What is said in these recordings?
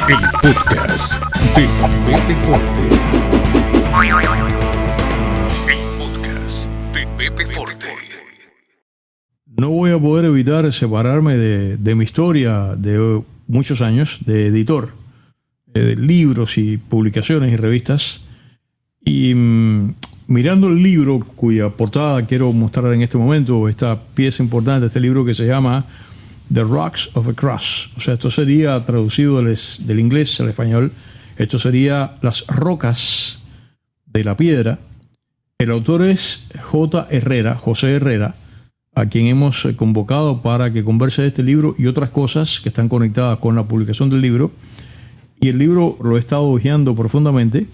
El podcast de Pepe Forte. El podcast de Pepe Forte. No voy a poder evitar separarme de mi historia de muchos años de editor, de libros y publicaciones y revistas. Y mirando el libro cuya portada quiero mostrar en este momento, esta pieza importante, este libro que se llama The Rocks of a Cross. O sea, esto sería traducido del inglés al español. Esto sería Las Rocas de la Piedra. El autor es José Herrera, a quien hemos convocado para que converse de este libro y otras cosas que están conectadas con la publicación del libro. Y el libro lo he estado hojeando profundamente.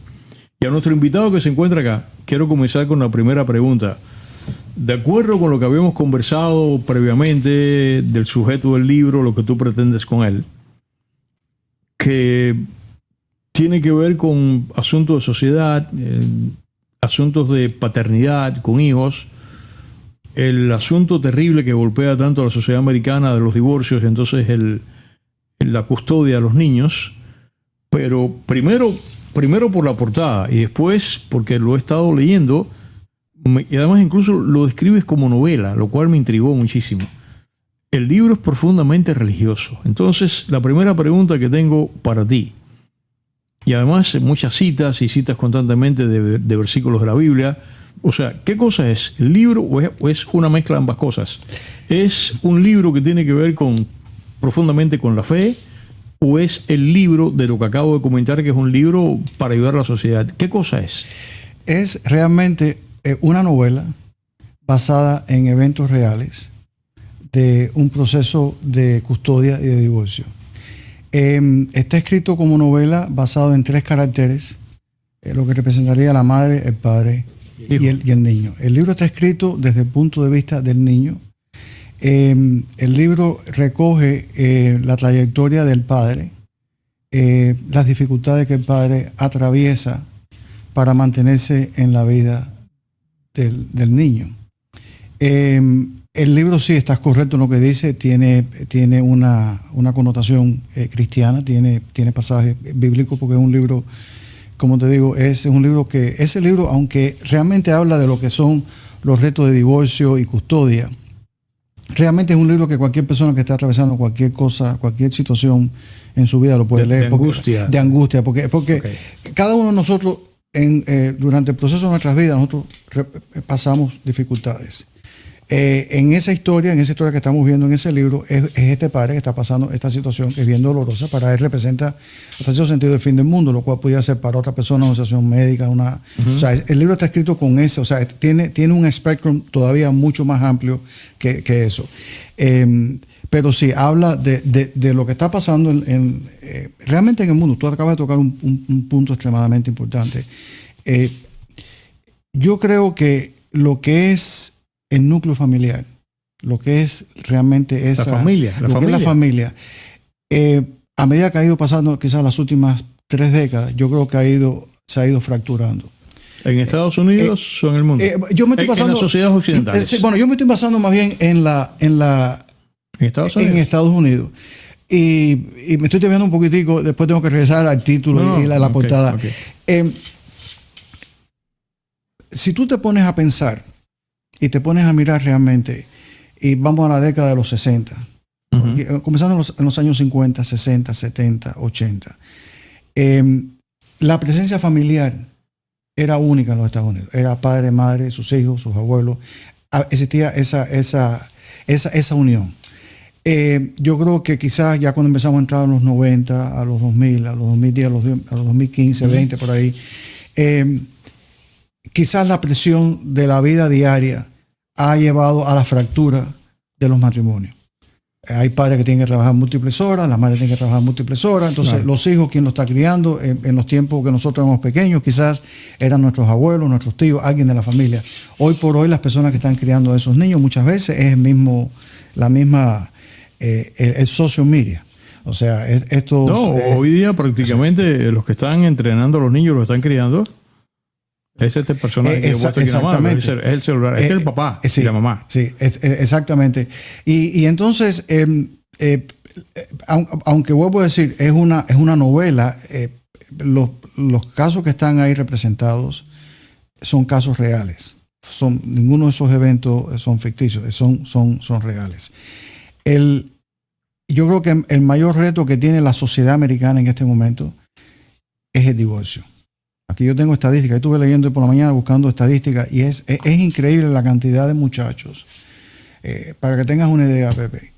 Y a nuestro invitado que se encuentra acá, quiero comenzar con la primera pregunta. De acuerdo con lo que habíamos conversado previamente del sujeto del libro, lo que tú pretendes con él, que tiene que ver con asuntos de sociedad, asuntos de paternidad con hijos, el asunto terrible que golpea tanto a la sociedad americana de los divorcios, entonces la custodia de los niños, pero primero por la portada y después porque lo he estado leyendo. Y además incluso lo describes como novela, lo cual me intrigó muchísimo. El libro es profundamente religioso. Entonces, la primera pregunta que tengo para ti, y además muchas citas y citas constantemente de versículos de la Biblia, o sea, ¿qué cosa es? ¿El libro o es una mezcla de ambas cosas? ¿Es un libro que tiene que ver profundamente con la fe? ¿O es el libro de lo que acabo de comentar, que es un libro para ayudar a la sociedad? ¿Qué cosa es? Es realmente una novela basada en eventos reales de un proceso de custodia y de divorcio. Está escrito como novela basado en 3 caracteres, lo que representaría la madre, el padre y el niño. El libro está escrito desde el punto de vista del niño. El libro recoge la trayectoria del padre, las dificultades que el padre atraviesa para mantenerse en la vida del niño. El libro, sí, estás correcto en lo que dice, tiene una connotación cristiana, tiene pasajes bíblicos, porque es un libro, como te digo, es un libro que, ese libro, aunque realmente habla de lo que son los retos de divorcio y custodia, realmente es un libro que cualquier persona que esté atravesando cualquier cosa, cualquier situación en su vida lo puede leer. De angustia, porque okay, cada uno de nosotros durante el proceso de nuestras vidas nosotros pasamos dificultades. En esa historia que estamos viendo en ese libro, es este padre que está pasando esta situación que es bien dolorosa. Para él representa hasta cierto sentido el fin del mundo, lo cual podría ser para otra persona una situación médica. O sea, el libro está escrito con eso, o sea, tiene un espectro todavía mucho más amplio que eso. Pero sí, habla de lo que está pasando realmente en el mundo. Tú acabas de tocar un punto extremadamente importante. Yo creo que lo que es el núcleo familiar, lo que es realmente esa... La familia. A medida que ha ido pasando quizás las últimas 3 décadas, yo creo que se ha ido fracturando. ¿En Estados Unidos o en el mundo? Yo me estoy basando, en las sociedades occidentales. Bueno, yo me estoy basando más bien en Estados Unidos. Y me estoy desviando un poquitico, después tengo que regresar al título y la portada. Okay. Si tú te pones a pensar y te pones a mirar realmente, y vamos a la década de los 60, comenzando en los años 50, 60, 70, 80, la presencia familiar era única en los Estados Unidos. Era padre, madre, sus hijos, sus abuelos. Existía esa unión. Yo creo que quizás ya cuando empezamos a entrar a los 90, a los 2000, a los 2010, a los 2015, 20, por ahí, quizás la presión de la vida diaria ha llevado a la fractura de los matrimonios. Hay padres que tienen que trabajar múltiples horas, las madres tienen que trabajar múltiples horas, entonces claro, los hijos, quien los está criando en los tiempos que nosotros éramos pequeños, quizás eran nuestros abuelos, nuestros tíos, alguien de la familia. Hoy por hoy las personas que están criando a esos niños muchas veces es el social media. O sea, hoy día prácticamente los que están entrenando a los niños los están criando. Es este personaje que vos es el celular, es el papá y la mamá. Sí, exactamente. Y entonces aunque vuelvo a decir, es una novela, los casos que están ahí representados son casos reales. Ninguno de esos eventos son ficticios, son reales. Yo creo que el mayor reto que tiene la sociedad americana en este momento es el divorcio. Aquí yo tengo estadísticas, yo estuve leyendo por la mañana buscando estadísticas y es increíble la cantidad de muchachos. Para que tengas una idea, Pepe,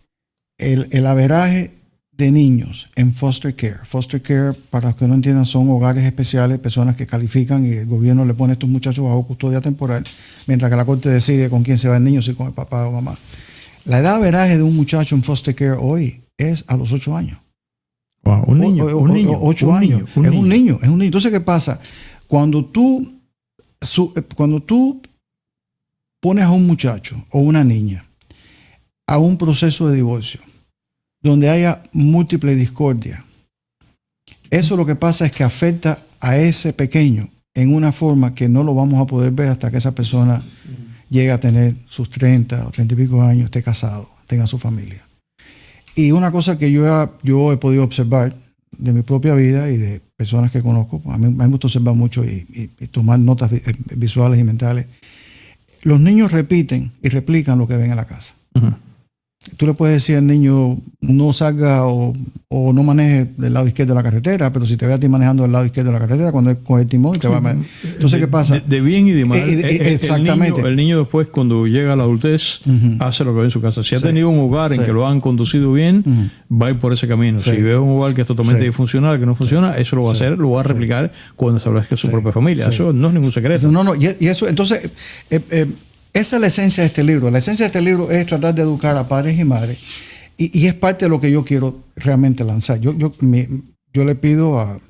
el averaje de niños en foster care, para los que no entiendan, son hogares especiales, personas que califican y el gobierno le pone a estos muchachos bajo custodia temporal, mientras que la corte decide con quién se va el niño, si con el papá o mamá. La edad averaje de un muchacho en foster care hoy es a los 8 años. Wow, un niño. 8 años. Es un niño. Entonces, ¿qué pasa? Cuando tú pones a un muchacho o una niña a un proceso de divorcio donde haya múltiple discordia, eso lo que pasa es que afecta a ese pequeño en una forma que no lo vamos a poder ver hasta que esa persona llegue a tener sus 30 o 30 y pico años, esté casado, tenga su familia. Y una cosa que yo he podido observar de mi propia vida y de personas que conozco, a mí me gusta observar mucho y tomar notas visuales y mentales. Los niños repiten y replican lo que ven en la casa. Uh-huh. Tú le puedes decir al niño no salga o no maneje del lado izquierdo de la carretera, pero si te ve a ti manejando del lado izquierdo de la carretera, cuando él coge el timón, te va a... Entonces, ¿qué pasa? De bien y de mal. Exactamente. El niño después, cuando llega a la adultez, hace lo que ve en su casa. Si ha tenido un hogar en que lo han conducido bien, va a ir por ese camino. Si ve un hogar que es totalmente disfuncional, que no funciona, eso lo va a hacer, lo va a replicar cuando establezca su propia familia. Eso no es ningún secreto. No, y eso, entonces... esa es la esencia de este libro. La esencia de este libro es tratar de educar a padres y madres. Y es parte de lo que yo quiero realmente lanzar. Yo le pido a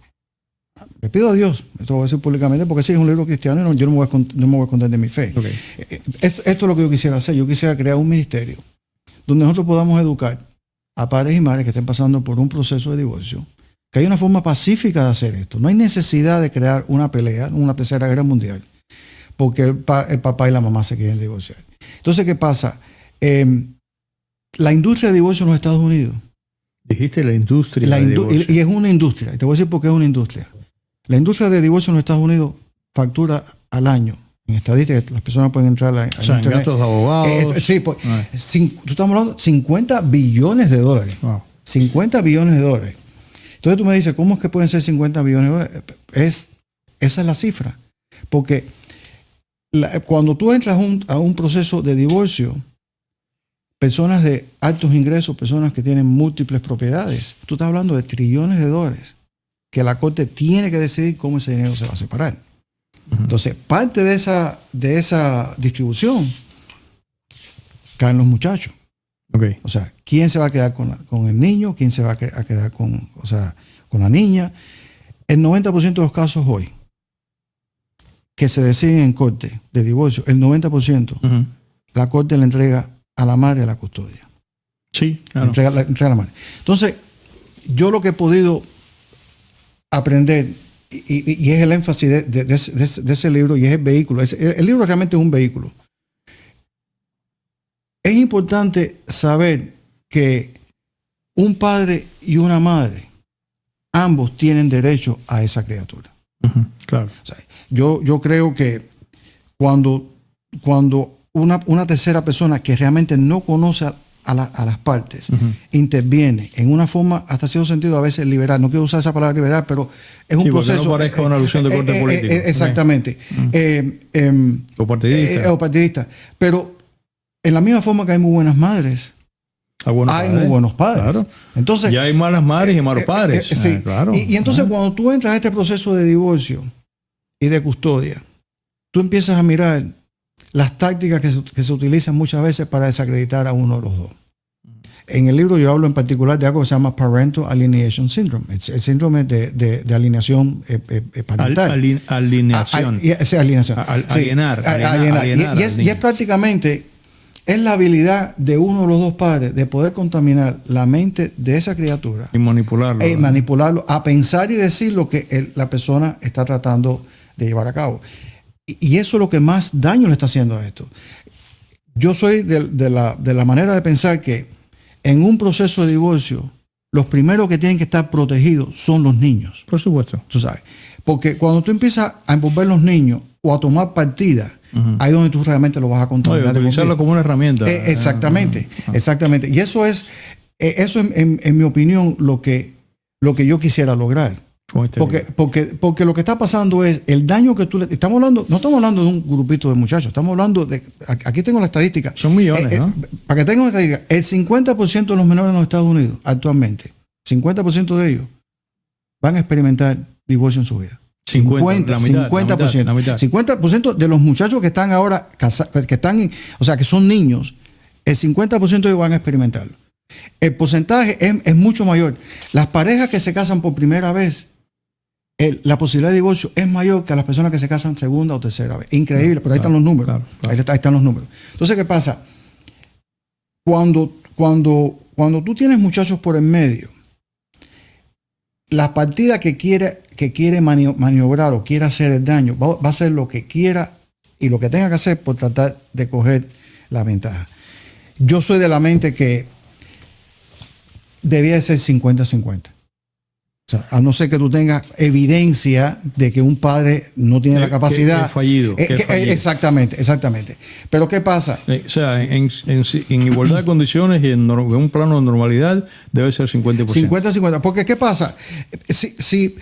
Dios, esto lo voy a decir públicamente, porque sí es un libro cristiano y yo no me voy a esconder de mi fe. Okay. Esto es lo que yo quisiera hacer. Yo quisiera crear un ministerio donde nosotros podamos educar a padres y madres que estén pasando por un proceso de divorcio, que hay una forma pacífica de hacer esto. No hay necesidad de crear una pelea, una tercera guerra mundial, porque el papá y la mamá se quieren divorciar. Entonces, ¿qué pasa? La industria de divorcio en los Estados Unidos. Dijiste la industria de divorcio. Y es una industria. Y te voy a decir por qué es una industria. La industria de divorcio en los Estados Unidos factura al año. En estadísticas, las personas pueden entrar a internet. Gastos de abogados. Sí, tú estamos hablando de $50 billones. Wow. 50 billones de dólares. Entonces tú me dices, ¿cómo es que pueden ser 50 billones de dólares? Esa es la cifra. Porque cuando tú entras a un proceso de divorcio, personas de altos ingresos, personas que tienen múltiples propiedades, tú estás hablando de trillones de dólares que la corte tiene que decidir cómo ese dinero se va a separar. Entonces, parte de esa distribución caen los muchachos. Okay. O sea, ¿quién se va a quedar con el niño? ¿Quién se va a quedar con la niña? El 90% de los casos hoy que se deciden en corte de divorcio, el 90%, la corte le entrega a la madre la custodia. Sí, claro. Le entrega a la madre. Entonces, yo lo que he podido aprender, y es el énfasis de ese libro, y es el vehículo. El libro realmente es un vehículo. Es importante saber que un padre y una madre, ambos tienen derecho a esa criatura. Claro. O sea, yo creo que cuando una tercera persona que realmente no conoce a las partes interviene en una forma, hasta cierto sentido, a veces liberal. No quiero usar esa palabra liberal, pero es un proceso. No parezca una alusión de corte político. Exactamente. O partidista. O partidista. Pero en la misma forma que hay muy buenas madres, hay muy buenos padres. Claro. Entonces, ya hay malas madres y malos padres. Sí. Claro. Y entonces cuando tú entras a este proceso de divorcio y de custodia, tú empiezas a mirar las tácticas que se utilizan muchas veces para desacreditar a uno de los dos. En el libro yo hablo en particular de algo que se llama Parental Alienation Syndrome, el síndrome de alineación parental. Alineación. Alienar. Y es prácticamente, es la habilidad de uno de los dos padres de poder contaminar la mente de esa criatura. Y manipularlo. Manipularlo a pensar y decir lo que la persona está tratando de llevar a cabo. Y eso es lo que más daño le está haciendo a esto. Yo soy de la manera de pensar que En un proceso de divorcio, los primeros que tienen que estar protegidos son los niños. Por supuesto. Tú sabes. Porque cuando tú empiezas a envolver los niños o a tomar partida, ahí es donde tú realmente lo vas a contaminar. Utilizarlo como una herramienta. Exactamente, exactamente. Y eso es en mi opinión, lo que yo quisiera lograr. Porque lo que está pasando es el daño que tú le... no estamos hablando de un grupito de muchachos, estamos hablando de... Aquí tengo la estadística. Son millones, ¿no? Para que tengan una estadística, el 50% de los menores en los Estados Unidos actualmente, 50% de ellos van a experimentar divorcio en su vida. 50% de los muchachos que están ahora casados, que son niños, el 50% de ellos van a experimentarlo. El porcentaje es mucho mayor. Las parejas que se casan por primera vez, la posibilidad de divorcio es mayor que las personas que se casan segunda o tercera vez. Increíble, pero ahí están los números. Claro. Ahí están los números. Entonces, ¿qué pasa? Cuando tú tienes muchachos por en medio, la partida que quiere maniobrar o quiere hacer el daño va a hacer lo que quiera y lo que tenga que hacer por tratar de coger la ventaja. Yo soy de la mente que debía de ser 50-50. O sea, a no ser que tú tengas evidencia de que un padre no tiene la capacidad. Que es fallido. Exactamente. Pero ¿qué pasa? O sea, en igualdad de condiciones y en un plano de normalidad debe ser 50%. 50-50. Porque ¿qué pasa? Si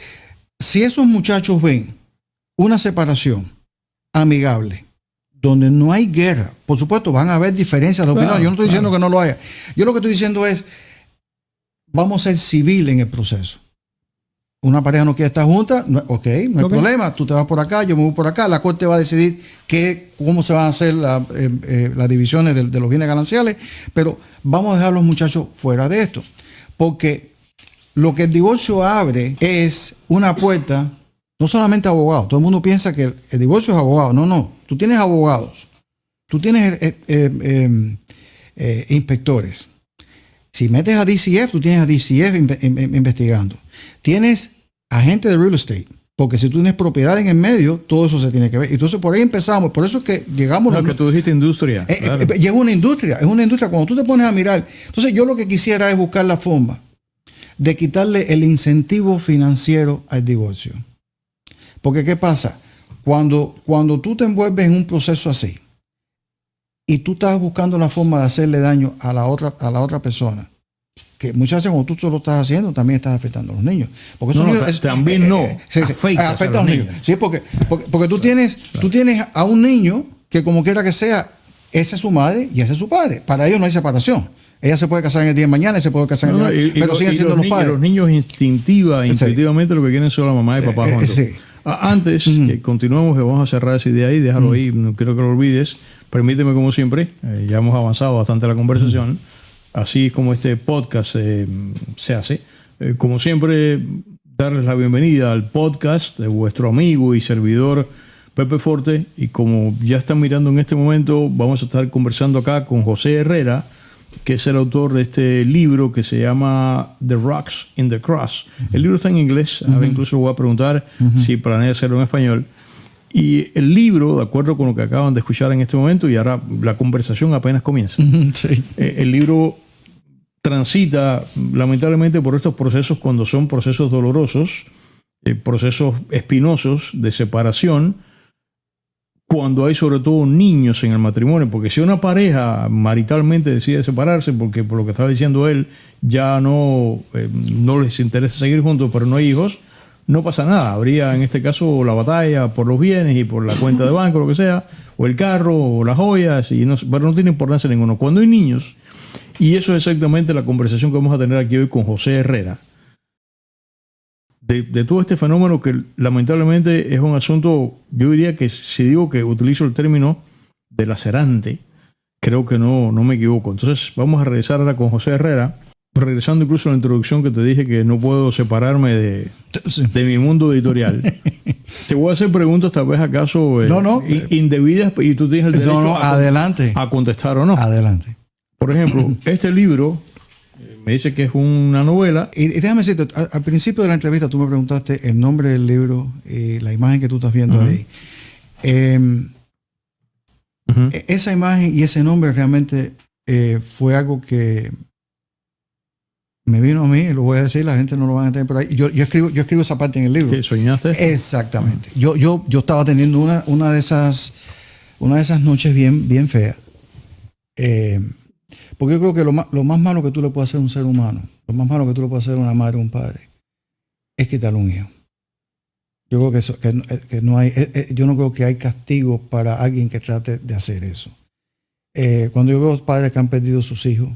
esos muchachos ven una separación amigable, donde no hay guerra, por supuesto van a haber diferencias de opinión. Yo no estoy diciendo que no lo haya. Yo lo que estoy diciendo es, vamos a ser civil en el proceso. Una pareja no quiere estar junta, no hay problema. Tú te vas por acá, yo me voy por acá. La corte va a decidir cómo se van a hacer las divisiones de los bienes gananciales, pero vamos a dejar a los muchachos fuera de esto. Porque lo que el divorcio abre es una puerta, no solamente a abogados. Todo el mundo piensa que el divorcio es abogado. No. Tú tienes abogados. Tú tienes inspectores. Si metes a DCF, tú tienes a DCF investigando. Tienes agentes de real estate, porque si tú tienes propiedad en el medio, todo eso se tiene que ver. Entonces por ahí empezamos, por eso es que llegamos... Lo que tú dijiste industria. Claro. Es una industria cuando tú te pones a mirar. Entonces yo lo que quisiera es buscar la forma de quitarle el incentivo financiero al divorcio. Porque ¿qué pasa? Cuando tú te envuelves en un proceso así y tú estás buscando la forma de hacerle daño a la otra persona, que muchas veces cuando tú lo estás haciendo también estás afectando a los niños. Porque afecta a los niños. Sí, porque tú tienes a un niño que como quiera que sea, esa es su madre y ese es su padre. Para ellos no hay separación. Ella se puede casar en el día de mañana y se puede casar en el día de mañana, pero siguen siendo los padres. Los niños instintivamente lo que quieren son la mamá y papá juntos. Sí. Antes que continuemos, que vamos a cerrar esa idea ahí, déjalo ahí, no quiero que lo olvides. Permíteme, como siempre, ya hemos avanzado bastante la conversación. Así como este podcast se hace. Como siempre, darles la bienvenida al podcast de vuestro amigo y servidor Pepe Forte. Y como ya están mirando en este momento, vamos a estar conversando acá con José Herrera, que es el autor de este libro que se llama The Rocks in the Cross. El libro está en inglés. Ahora incluso voy a preguntar si planea hacerlo en español. Y el libro, de acuerdo con lo que acaban de escuchar en este momento, y ahora la conversación apenas comienza. Sí. El libro transita lamentablemente por estos procesos cuando son procesos dolorosos, procesos espinosos de separación, cuando hay sobre todo niños en el matrimonio, porque si una pareja maritalmente decide separarse, porque por lo que estaba diciendo él, ya no les interesa seguir juntos, pero no hay hijos, no pasa nada. Habría en este caso la batalla por los bienes y por la cuenta de banco, lo que sea, o el carro, o las joyas, pero no tiene importancia ninguno. Cuando hay niños, y eso es exactamente la conversación que vamos a tener aquí hoy con José Herrera, de todo este fenómeno que lamentablemente es un asunto, yo diría que si digo que utilizo el término de lacerante, creo que no me equivoco. Entonces vamos a regresar ahora con José Herrera, regresando incluso a la introducción que te dije que no puedo separarme de mi mundo editorial. Te voy a hacer preguntas tal vez acaso indebidas y tú tienes el derecho a contestar o no. Adelante. Por ejemplo, este libro me dice que es una novela. Y déjame decirte, al principio de la entrevista tú me preguntaste el nombre del libro y la imagen que tú estás viendo ahí. Esa imagen y ese nombre realmente fue algo que me vino a mí, lo voy a decir, la gente no lo va a entender por ahí. Yo escribo esa parte en el libro. ¿Qué, soñaste? Exactamente. Yo estaba teniendo una de esas noches bien feas. Porque yo creo que lo más malo que tú le puedes hacer a un ser humano, lo más malo que tú le puedes hacer a una madre o un padre, es quitarle un hijo. Yo creo que no hay, yo no creo que hay castigo para alguien que trate de hacer eso. Cuando yo veo padres que han perdido sus hijos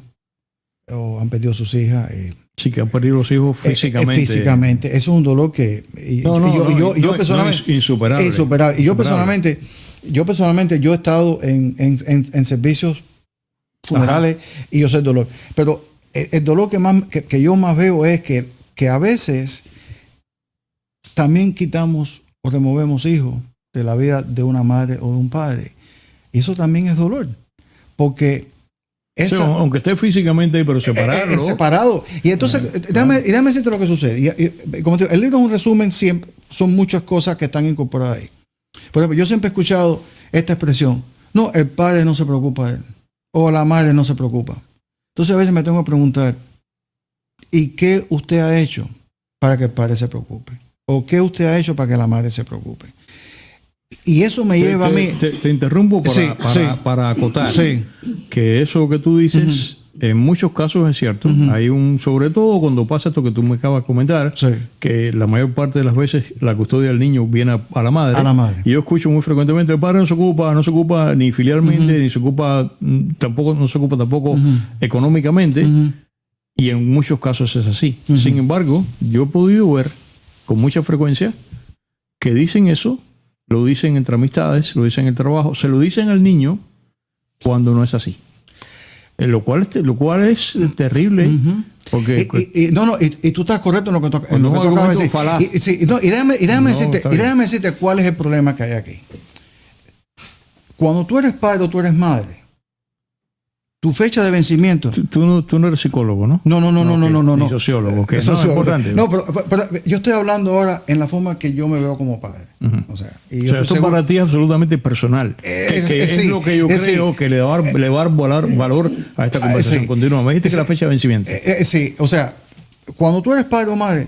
o han perdido sus hijas, Sí, que han perdido los hijos físicamente. físicamente, eso es un dolor que yo personalmente es insuperable. insuperable. Y yo personalmente yo he estado en servicios funerales. Ajá. Y yo sé el dolor. Pero el dolor que yo más veo es que a veces también quitamos o removemos hijos de la vida de una madre o de un padre. Y eso también es dolor. Porque aunque esté físicamente ahí, pero separado. Separado. Y entonces, déjame decirte lo que sucede. Como te digo, el libro es un resumen, siempre son muchas cosas que están incorporadas ahí. Por ejemplo, yo siempre he escuchado esta expresión: no, el padre no se preocupa de él, o la madre no se preocupa. Entonces a veces me tengo que preguntar, ¿y qué usted ha hecho para que el padre se preocupe? ¿O qué usted ha hecho para que la madre se preocupe? Y eso me lleva a mí... Te interrumpo para acotar que eso que tú dices, en muchos casos es cierto. Hay sobre todo cuando pasa esto que tú me acabas de comentar, que la mayor parte de las veces la custodia del niño viene a la madre. A la madre. Y yo escucho muy frecuentemente: el padre no se ocupa ni filialmente, ni se ocupa tampoco, no se ocupa tampoco económicamente. Y en muchos casos es así. Sin embargo, yo he podido ver con mucha frecuencia que dicen eso. Lo dicen entre amistades, lo dicen en el trabajo, se lo dicen al niño cuando no es así. Lo cual es terrible. Porque, y tú estás correcto en lo que tú acabas de decir. Y déjame decirte cuál es el problema que hay aquí. Cuando tú eres padre o tú eres madre, tu fecha de vencimiento... Tú no eres psicólogo, ¿no? No. Ni sociólogo. Que no es importante. No, pero yo estoy hablando ahora en la forma que yo me veo como padre. O sea, esto para ti es absolutamente personal. Es lo que yo creo que le va a dar valor a esta conversación continua. Me dijiste que la fecha de vencimiento. Sí, o sea, cuando tú eres padre o madre,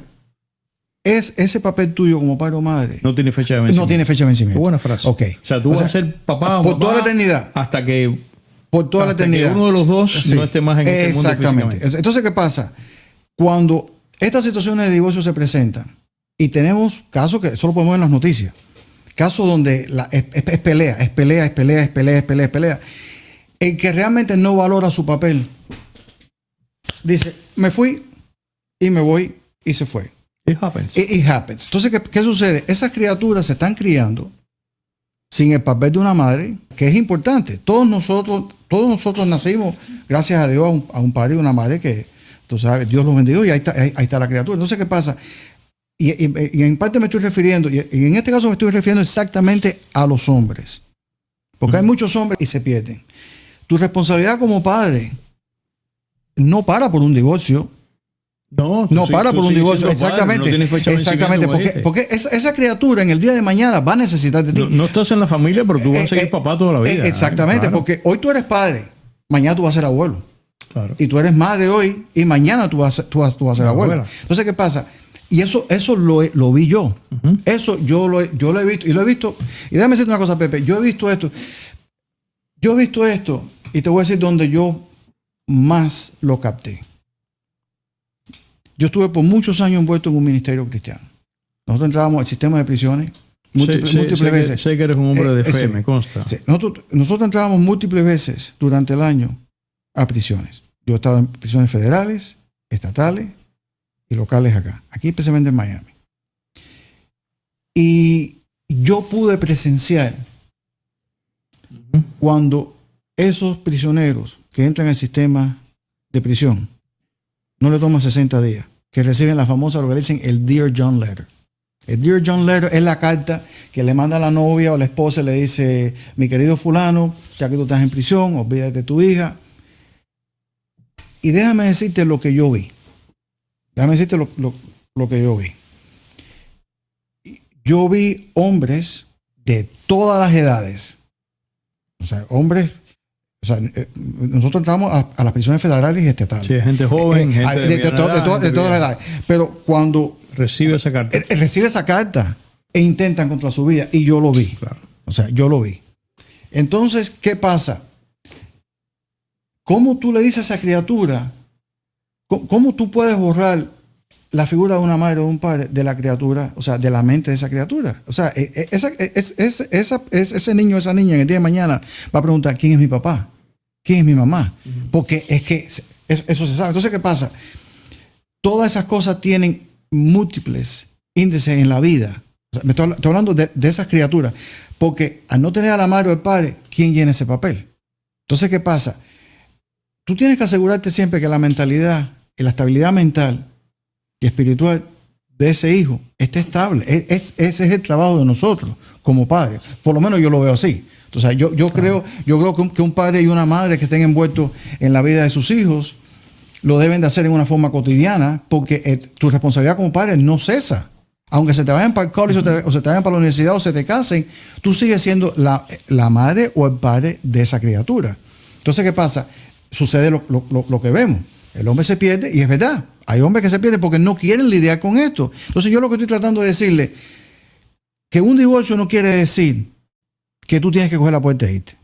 es ese papel tuyo como padre o madre. No tiene fecha de vencimiento. No tiene fecha de vencimiento. Buena frase. Okay. O sea, tú vas a ser papá o por mamá toda la eternidad. Hasta que... Por toda la eternidad. Que uno de los dos no esté más en este mundo físicamente. Entonces, ¿qué pasa? Cuando estas situaciones de divorcio se presentan y tenemos casos que eso lo podemos ver en las noticias, casos donde es pelea. El que realmente no valora su papel dice: me fui y me voy, y se fue. It happens. It happens. Entonces, ¿qué sucede? Esas criaturas se están criando sin el papel de una madre, que es importante. Todos nosotros nacimos, gracias a Dios, a un padre y una madre que, tú sabes, Dios los bendijo, y ahí está la criatura. Entonces, ¿qué pasa? Y en parte me estoy refiriendo, y en este caso me estoy refiriendo exactamente a los hombres. Porque hay muchos hombres y se pierden. Tu responsabilidad como padre no para por un divorcio. No para por un divorcio. Exactamente. Porque esa criatura en el día de mañana va a necesitar de ti. No estás en la familia, pero tú vas a seguir papá toda la vida. Exactamente, claro. Porque hoy tú eres padre, mañana tú vas a ser abuelo. Claro. Y tú eres madre hoy y mañana tú vas a ser abuela. Entonces, ¿qué pasa? Y eso lo vi yo. Eso yo lo he visto. Y lo he visto. Y déjame decirte una cosa, Pepe. Yo he visto esto. Y te voy a decir donde yo más lo capté. Yo estuve por muchos años envuelto en un ministerio cristiano. Nosotros entrábamos al sistema de prisiones múltiples veces. Sé que eres un hombre de fe, me consta. Sí. Nosotros entrábamos múltiples veces durante el año a prisiones. Yo he estado en prisiones federales, estatales y locales acá. Aquí especialmente en Miami. Y yo pude presenciar cuando esos prisioneros que entran al sistema de prisión no le toman 60 días, que reciben la famosa, lo que dicen, el Dear John Letter. El Dear John Letter es la carta que le manda a la novia o la esposa, le dice: mi querido fulano, ya que tú estás en prisión, olvídate de tu hija. Y déjame decirte lo que yo vi. Déjame decirte lo que yo vi. Yo vi hombres de todas las edades. O sea, hombres O sea, nosotros entramos a las prisiones federales y estatales. Sí, gente joven, gente de todas las edades. Pero cuando recibe esa carta. recibe esa carta e intentan contra su vida, y yo lo vi. Claro. O sea, yo lo vi. Entonces, ¿qué pasa? ¿Cómo tú le dices a esa criatura? ¿Cómo tú puedes borrar la figura de una madre o de un padre de la criatura, o sea, de la mente de esa criatura? O sea, ese niño o esa niña en el día de mañana va a preguntar, ¿quién es mi papá? ¿Quién es mi mamá? Porque es que eso se sabe. Entonces, ¿qué pasa? Todas esas cosas tienen múltiples índices en la vida. O sea, estoy hablando de esas criaturas. Porque al no tener a la madre o al padre, ¿quién llena ese papel? Entonces, ¿qué pasa? Tú tienes que asegurarte siempre que la mentalidad y la estabilidad mental y espiritual de ese hijo esté estable. Ese es el trabajo de nosotros como padres. Por lo menos yo lo veo así. Entonces, yo creo que un padre y una madre que estén envueltos en la vida de sus hijos lo deben de hacer en una forma cotidiana, porque tu responsabilidad como padre no cesa. Aunque se te vayan para el college o se te vayan para la universidad o se te casen, tú sigues siendo la madre o el padre de esa criatura. Entonces, ¿qué pasa? Sucede lo que vemos. El hombre se pierde, y es verdad. Hay hombres que se pierden porque no quieren lidiar con esto. Entonces, yo lo que estoy tratando de decirle, que un divorcio no quiere decir que tú tienes que coger la puerta e irte.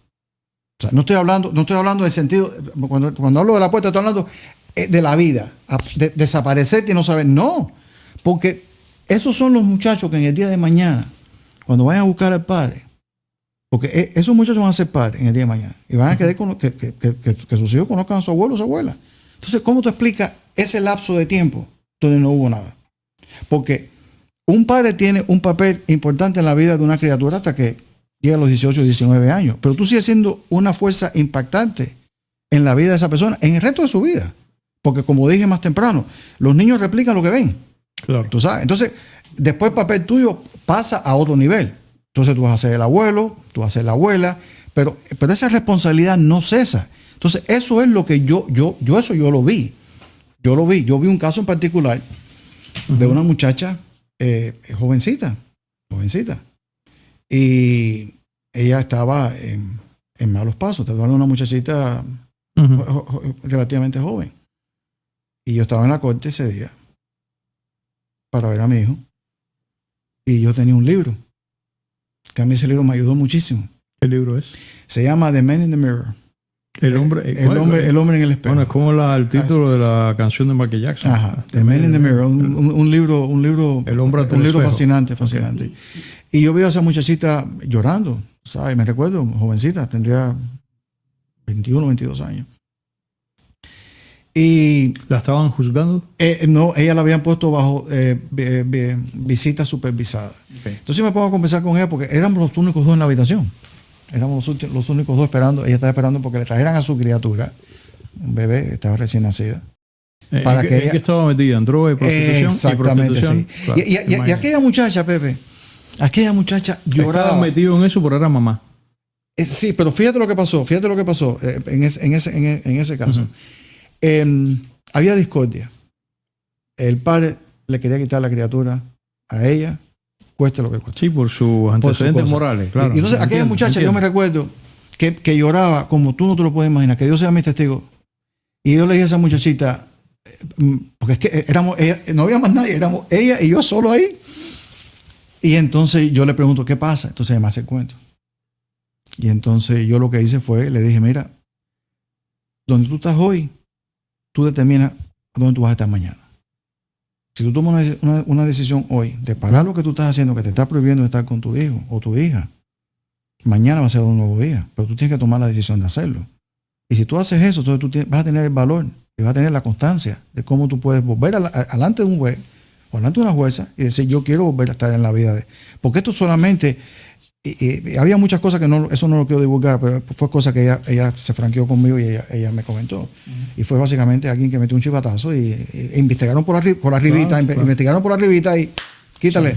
O sea, no estoy hablando del sentido, cuando hablo de la puerta, estoy hablando de la vida, de desaparecer y no saber. No, porque esos son los muchachos que en el día de mañana, cuando vayan a buscar al padre, porque esos muchachos van a ser padres en el día de mañana y van a querer que sus hijos conozcan a su abuelo o su abuela. Entonces, ¿cómo tú explicas ese lapso de tiempo donde no hubo nada? Porque un padre tiene un papel importante en la vida de una criatura hasta que llega a los 18 o 19 años, pero tú sigues siendo una fuerza impactante en la vida de esa persona, en el resto de su vida. Porque, como dije más temprano, los niños replican lo que ven. Claro. ¿Tú sabes? Entonces, después el papel tuyo pasa a otro nivel. Entonces tú vas a ser el abuelo, tú vas a ser la abuela, pero esa responsabilidad no cesa. Entonces, eso es lo que yo lo vi. Yo vi un caso en particular de una muchacha jovencita. Y ella estaba en malos pasos. Estaba hablando de una muchachita relativamente joven. Y yo estaba en la corte ese día para ver a mi hijo. Y yo tenía un libro. Que a mí ese libro me ayudó muchísimo. ¿Qué libro es? Se llama The Man in the Mirror. El hombre en el espejo. Bueno, es como el título de la canción de Michael Jackson. Ajá. The Man in the Mirror. Un libro fascinante. Okay. Y yo veo a esa muchachita llorando, ¿sabes? Me recuerdo, jovencita, tendría 21, 22 años. Y ¿la estaban juzgando? No, ella la habían puesto bajo visita supervisada. Okay. Entonces me pongo a conversar con ella porque éramos los únicos dos en la habitación. Éramos los únicos dos esperando. Ella estaba esperando porque le trajeran a su criatura, un bebé, estaba recién nacida. Para que ella estaba metida en droga y prostitución. Exactamente, sí. Claro, y aquella muchacha, Pepe, lloraba. Estaba metido en eso, pero era mamá. Sí, pero fíjate lo que pasó en ese caso. Había discordia. El padre le quería quitar la criatura a ella, cueste lo que cueste. Sí, por sus antecedentes morales, claro. Y entonces, aquella muchacha, yo me recuerdo que lloraba como tú no te lo puedes imaginar, que Dios sea mi testigo. Y yo le dije a esa muchachita, porque es que no había más nadie, éramos ella y yo solo ahí. Y entonces yo le pregunto, ¿qué pasa? Entonces ella me hace el cuento. Y entonces yo lo que hice fue, le dije, mira, donde tú estás hoy, tú determinas dónde tú vas a estar mañana. Si tú tomas una decisión hoy de parar lo que tú estás haciendo, que te está prohibiendo estar con tu hijo o tu hija, mañana va a ser un nuevo día, pero tú tienes que tomar la decisión de hacerlo. Y si tú haces eso, entonces tú vas a tener el valor y vas a tener la constancia de cómo tú puedes volver alante de un juez o alante de una jueza y decir, yo quiero volver a estar en la vida de... Porque esto solamente... había muchas cosas que eso no lo quiero divulgar, pero fue cosa que ella se franqueó conmigo y ella me comentó. Y fue básicamente alguien que metió un chivatazo y investigaron por arribita, investigaron por arribita y quítalo.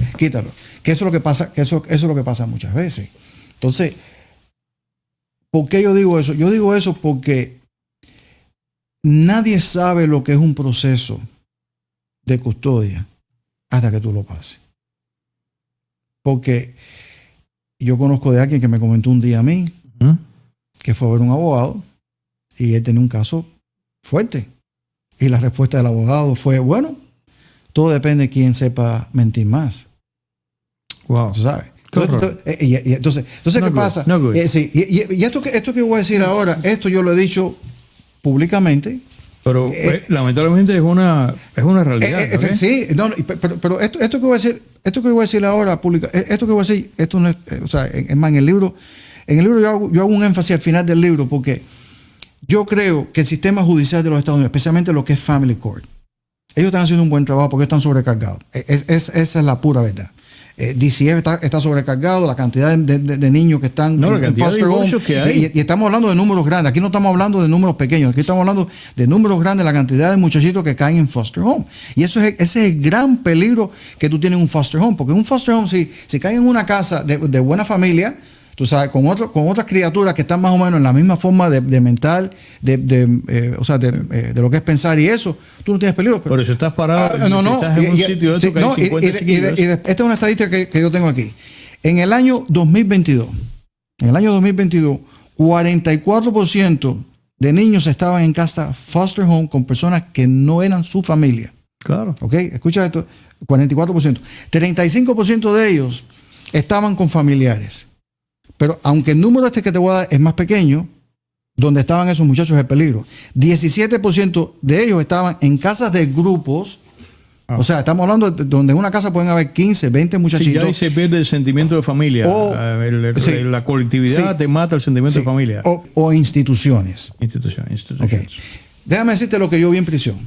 Que eso es lo que pasa, eso es lo que pasa muchas veces. Entonces, ¿por qué yo digo eso? Yo digo eso porque nadie sabe lo que es un proceso de custodia hasta que tú lo pases. Porque yo conozco de alguien que me comentó un día a mí que fue a ver un abogado Y él tenía un caso fuerte. Y la respuesta del abogado fue, bueno, todo depende de quién sepa mentir más. Wow. ¿Tú sabes? Qué horror. Entonces No ¿qué good, pasa? no good. Sí, y esto que voy a decir ahora, esto yo lo he dicho públicamente. Pero lamentablemente es una realidad. ¿ok? Sí, no, pero esto que voy a decir ahora pública, esto que voy a decir, esto no es, o sea, es más, en el libro yo hago un énfasis al final del libro porque yo creo que el sistema judicial de los Estados Unidos, especialmente lo que es Family Court, ellos están haciendo un buen trabajo porque están sobrecargados. Esa es la pura verdad. DCF está sobrecargado, la cantidad de niños que están en foster home, que hay. Y estamos hablando de números grandes. Aquí no estamos hablando de números pequeños, aquí estamos hablando de números grandes, la cantidad de muchachitos que caen en foster home. Y ese es el gran peligro que tú tienes en un foster home, porque un foster home, si caen en una casa de buena familia, tú sabes, con otras criaturas que están más o menos en la misma forma de mental, de lo que es pensar y eso, tú no tienes peligro. Por eso estás parado, estás en un sitio de eso que hay 50 chiquillos. Esta es una estadística que yo tengo aquí. En el año 2022, 44% de niños estaban en casa foster home con personas que no eran su familia. Claro. ¿Ok? Escucha esto, 44%. 35% de ellos estaban con familiares. Pero aunque el número que te voy a dar es más pequeño, donde estaban esos muchachos de peligro, 17% de ellos estaban en casas de grupos. O sea, estamos hablando de donde en una casa pueden haber 15, 20 muchachitos. Sí, ya ahí se pierde el sentimiento de familia. La colectividad te mata el sentimiento de familia. O instituciones. Instituciones. Okay. Déjame decirte lo que yo vi en prisión.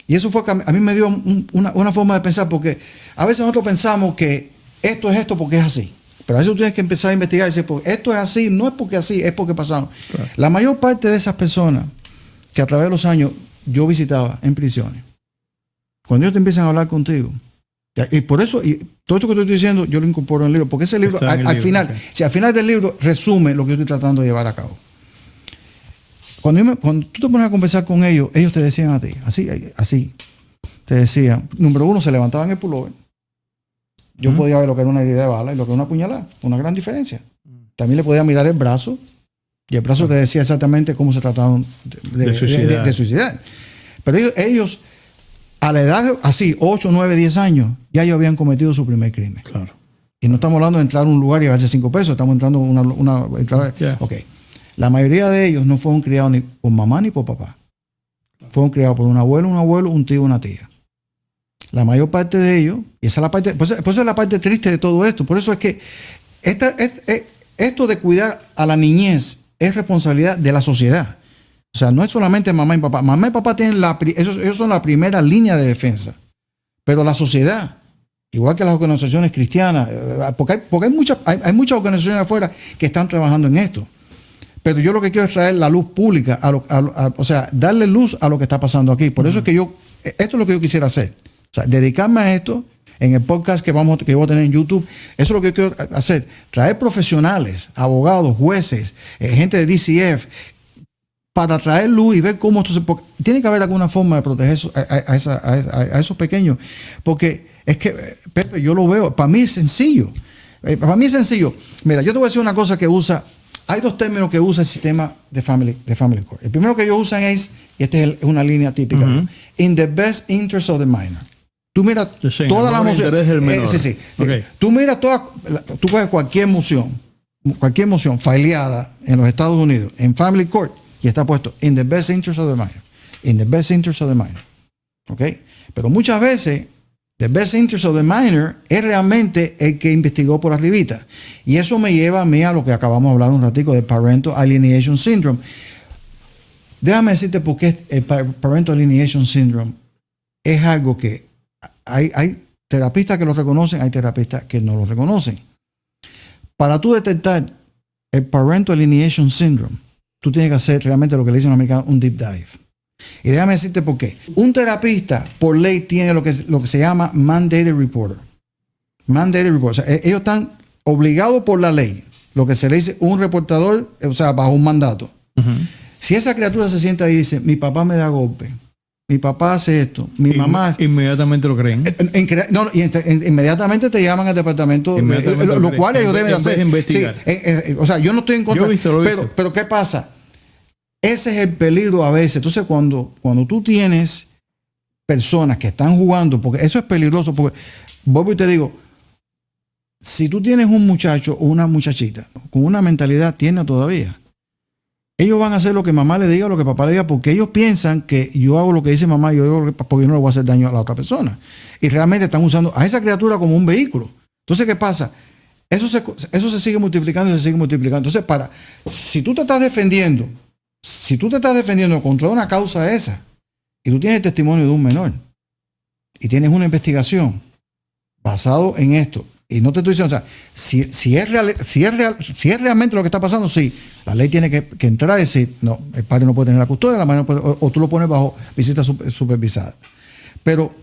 Y eso fue que a mí me dio una forma de pensar, porque a veces nosotros pensamos que esto es esto porque es así. Pero a veces tú tienes que empezar a investigar y decir, pues esto es así, no es porque así, es porque pasaron. Claro. La mayor parte de esas personas que a través de los años yo visitaba en prisiones, cuando ellos te empiezan a hablar contigo, y por eso, y todo esto que te estoy diciendo, yo lo incorporo en el libro, porque ese libro, al final, okay. Si al final del libro resume lo que yo estoy tratando de llevar a cabo. Cuando tú te pones a conversar con ellos, ellos te decían a ti, así, te decían, número uno, se levantaban el pullover. Yo podía ver lo que era una herida de bala y lo que era una puñalada. Una gran diferencia. También le podía mirar el brazo y el brazo te decía exactamente cómo se trataban de suicidar. Pero ellos, a la edad así, 8, 9, 10 años, ya ellos habían cometido su primer crimen. Claro. Y no estamos hablando de entrar a un lugar y darse 5 pesos. Estamos entrando Ok. La mayoría de ellos no fueron criados ni por mamá ni por papá. Fueron criados por un abuelo, un tío, una tía. La mayor parte de ellos, y esa es la parte, pues es la parte triste de todo esto. Por eso es que esto de cuidar a la niñez es responsabilidad de la sociedad. O sea, no es solamente mamá y papá. Mamá y papá tienen ellos son la primera línea de defensa. Pero la sociedad, igual que las organizaciones cristianas, porque hay muchas organizaciones afuera que están trabajando en esto. Pero yo lo que quiero es traer la luz pública, o sea, darle luz a lo que está pasando aquí. Por eso es que esto es lo que yo quisiera hacer. O sea, dedicarme a esto en el podcast que voy a tener en YouTube. Eso es lo que yo quiero hacer. Traer profesionales, abogados, jueces, gente de DCF, para traer luz y ver cómo esto tiene que haber alguna forma de proteger a esos pequeños. Porque es que, Pepe, yo lo veo. Para mí es sencillo. Mira, yo te voy a decir una cosa que hay 2 términos que usa el sistema de Family Court. El primero que ellos usan es, y esta es una línea típica, in the best interest of the minor. Tú miras toda la moción. Okay. Tú miras tú coges cualquier moción fileada en los Estados Unidos, en Family Court, y está puesto in the best interest of the minor. In the best interest of the minor. ¿Ok? Pero muchas veces, the best interest of the minor es realmente el que investigó por arribita. Y eso me lleva a mí a lo que acabamos de hablar un ratico de Parental Alienation Syndrome. Déjame decirte por qué el Parental Alienation Syndrome es algo que hay terapistas que lo reconocen, hay terapistas que no lo reconocen. Para tú detectar el Parental Alienation Syndrome, tú tienes que hacer realmente lo que le dicen los americanos un deep dive. Y déjame decirte por qué. Un terapista, por ley, tiene lo que se llama mandated reporter. Mandated reporter. O sea, ellos están obligados por la ley, lo que se le dice un reportador, o sea, bajo un mandato. Si esa criatura se sienta ahí y dice, mi papá me da golpe, mi papá hace esto, mi mamá... Inmediatamente lo creen. Inmediatamente te llaman al departamento, lo cual ellos deben hacer. Investigar. Sí, o sea, yo no estoy en contra. Lo he visto. Pero ¿qué pasa? Ese es el peligro a veces. Entonces, cuando tú tienes personas que están jugando, porque eso es peligroso, porque vuelvo y te digo, si tú tienes un muchacho o una muchachita con una mentalidad tierna todavía, ellos van a hacer lo que mamá le diga o lo que papá le diga, porque ellos piensan que yo hago lo que dice mamá y yo hago lo que, porque yo no le voy a hacer daño a la otra persona. Y realmente están usando a esa criatura como un vehículo. Entonces, ¿qué pasa? Eso se sigue multiplicando y se sigue multiplicando. Entonces, si tú te estás defendiendo contra una causa esa, y tú tienes el testimonio de un menor, y tienes una investigación basado en esto, y no te estoy diciendo, o sea, si es realmente lo que está pasando, sí, la ley tiene que entrar y decir, no, el padre no puede tener la custodia, la madre no puede, o tú lo pones bajo visita supervisada. Pero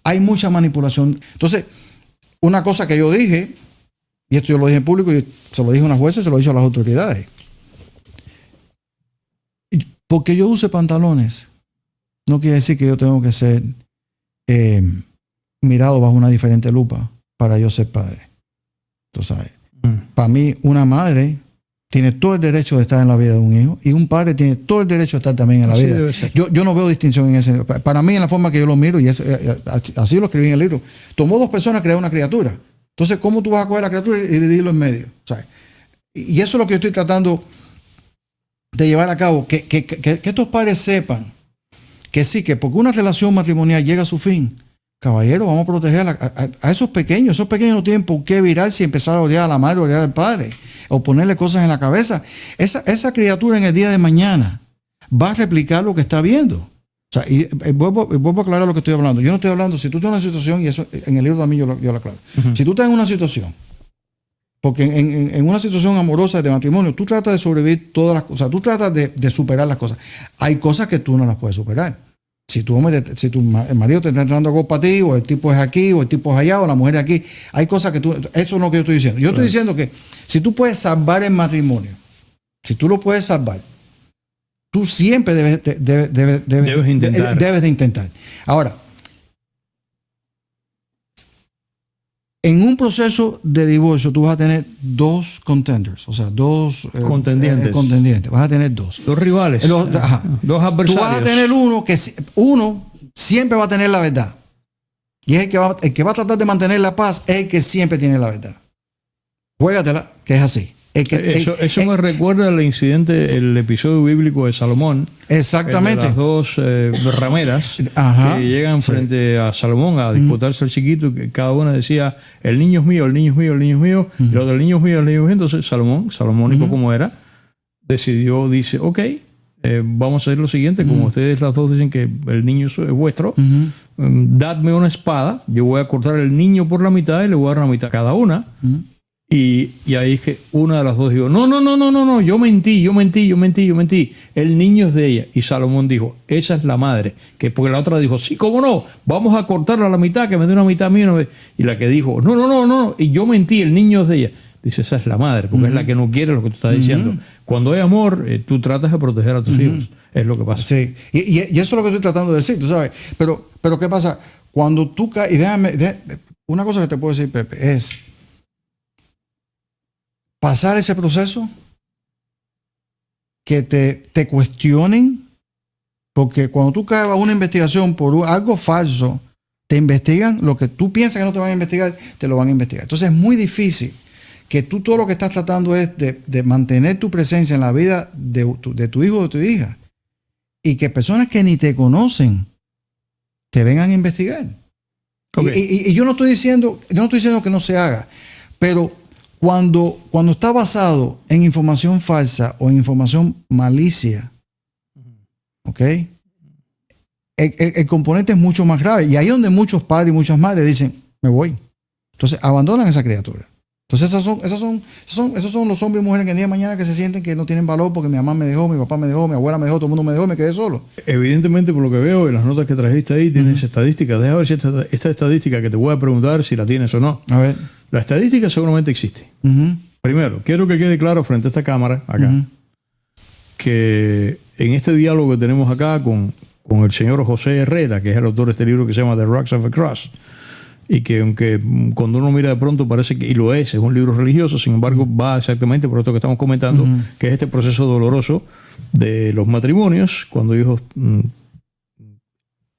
hay mucha manipulación. Entonces, una cosa que yo dije, y esto yo lo dije en público, y se lo dije a una jueza, se lo he dicho a las autoridades. Porque yo use pantalones, no quiere decir que yo tengo que ser mirado bajo una diferente lupa para yo ser padre. Tú sabes. Para mí, una madre tiene todo el derecho de estar en la vida de un hijo y un padre tiene todo el derecho de estar también en la vida. Yo no veo distinción en ese. Para mí, en la forma que yo lo miro, y así lo escribí en el libro, tomó dos personas a crear una criatura. Entonces, ¿cómo tú vas a coger la criatura y dividirlo en medio? ¿Sabes? Y eso es lo que yo estoy tratando de llevar a cabo. Que estos padres sepan que sí, que porque una relación matrimonial llega a su fin, caballero, vamos a proteger a esos pequeños. Esos pequeños no tienen por qué virarse y empezar a odiar a la madre o odiar al padre o ponerle cosas en la cabeza. Esa criatura en el día de mañana va a replicar lo que está viendo. O sea, y vuelvo a aclarar lo que estoy hablando. Yo no estoy hablando, si tú estás en una situación, y eso en el libro también yo lo aclaro. Si tú estás en una situación, porque en una situación amorosa de matrimonio, tú tratas de sobrevivir todas las cosas, tú tratas de superar las cosas. Hay cosas que tú no las puedes superar. Si el marido te está entrando algo para ti, o el tipo es aquí, o el tipo es allá, o la mujer es aquí, hay cosas que tú... Eso es lo que yo estoy diciendo. Yo estoy diciendo que si tú puedes salvar el matrimonio, si tú lo puedes salvar, tú siempre debes de intentar. Ahora, en un proceso de divorcio, tú vas a tener dos contenders, o sea, dos contendientes. Vas a tener dos. Dos rivales. Dos adversarios. Tú vas a tener uno siempre va a tener la verdad. Y es el que va a tratar de mantener la paz, es el que siempre tiene la verdad. Juégatela, que es así. Eso me recuerda al incidente, el episodio bíblico de Salomón. Exactamente. De las dos rameras que llegan frente a Salomón a disputarse al chiquito, que cada una decía, el niño es mío, el niño es mío, el niño es mío, y el otro, el niño es mío, el niño es mío. Entonces Salomónico como era, dice, ok, vamos a hacer lo siguiente, como ustedes las dos dicen que el niño es vuestro, dadme una espada, yo voy a cortar el niño por la mitad y le voy a dar la mitad a cada una. Y ahí es que una de las dos dijo, no, yo mentí. El niño es de ella. Y Salomón dijo, esa es la madre. Porque la otra dijo, sí, cómo no, vamos a cortarla a la mitad, que me dé una mitad mía. Y la que dijo, no, y yo mentí, el niño es de ella. Dice, esa es la madre, porque es la que no quiere lo que tú estás diciendo. Cuando hay amor, tú tratas de proteger a tus hijos. Es lo que pasa. Sí, y eso es lo que estoy tratando de decir, tú sabes. Pero ¿qué pasa? Cuando tú caes, y una cosa que te puedo decir, Pepe, es pasar ese proceso, que te cuestionen, porque cuando tú caes a una investigación por algo falso, te investigan, lo que tú piensas que no te van a investigar, te lo van a investigar. Entonces es muy difícil que tú todo lo que estás tratando es de mantener tu presencia en la vida de tu hijo o de tu hija, y que personas que ni te conocen te vengan a investigar. Okay. Y yo no estoy diciendo que no se haga, pero cuando está basado en información falsa o en información malicia, ¿ok? El componente es mucho más grave. Y ahí es donde muchos padres y muchas madres dicen, me voy. Entonces abandonan esa criatura. Entonces esos son los hombres y mujeres que el día de mañana que se sienten que no tienen valor porque mi mamá me dejó, mi papá me dejó, mi abuela me dejó, todo el mundo me dejó y me quedé solo. Evidentemente, por lo que veo en las notas que trajiste ahí, tienes estadísticas. Déjame ver si esta estadística que te voy a preguntar si la tienes o no. A ver. La estadística seguramente existe. Primero, quiero que quede claro frente a esta cámara, acá, que en este diálogo que tenemos acá con con el señor José Herrera, que es el autor de este libro que se llama The Rocks of the Cross, y que aunque cuando uno mira de pronto parece que, y lo es un libro religioso, sin embargo va exactamente por esto que estamos comentando, que es este proceso doloroso de los matrimonios cuando hijos en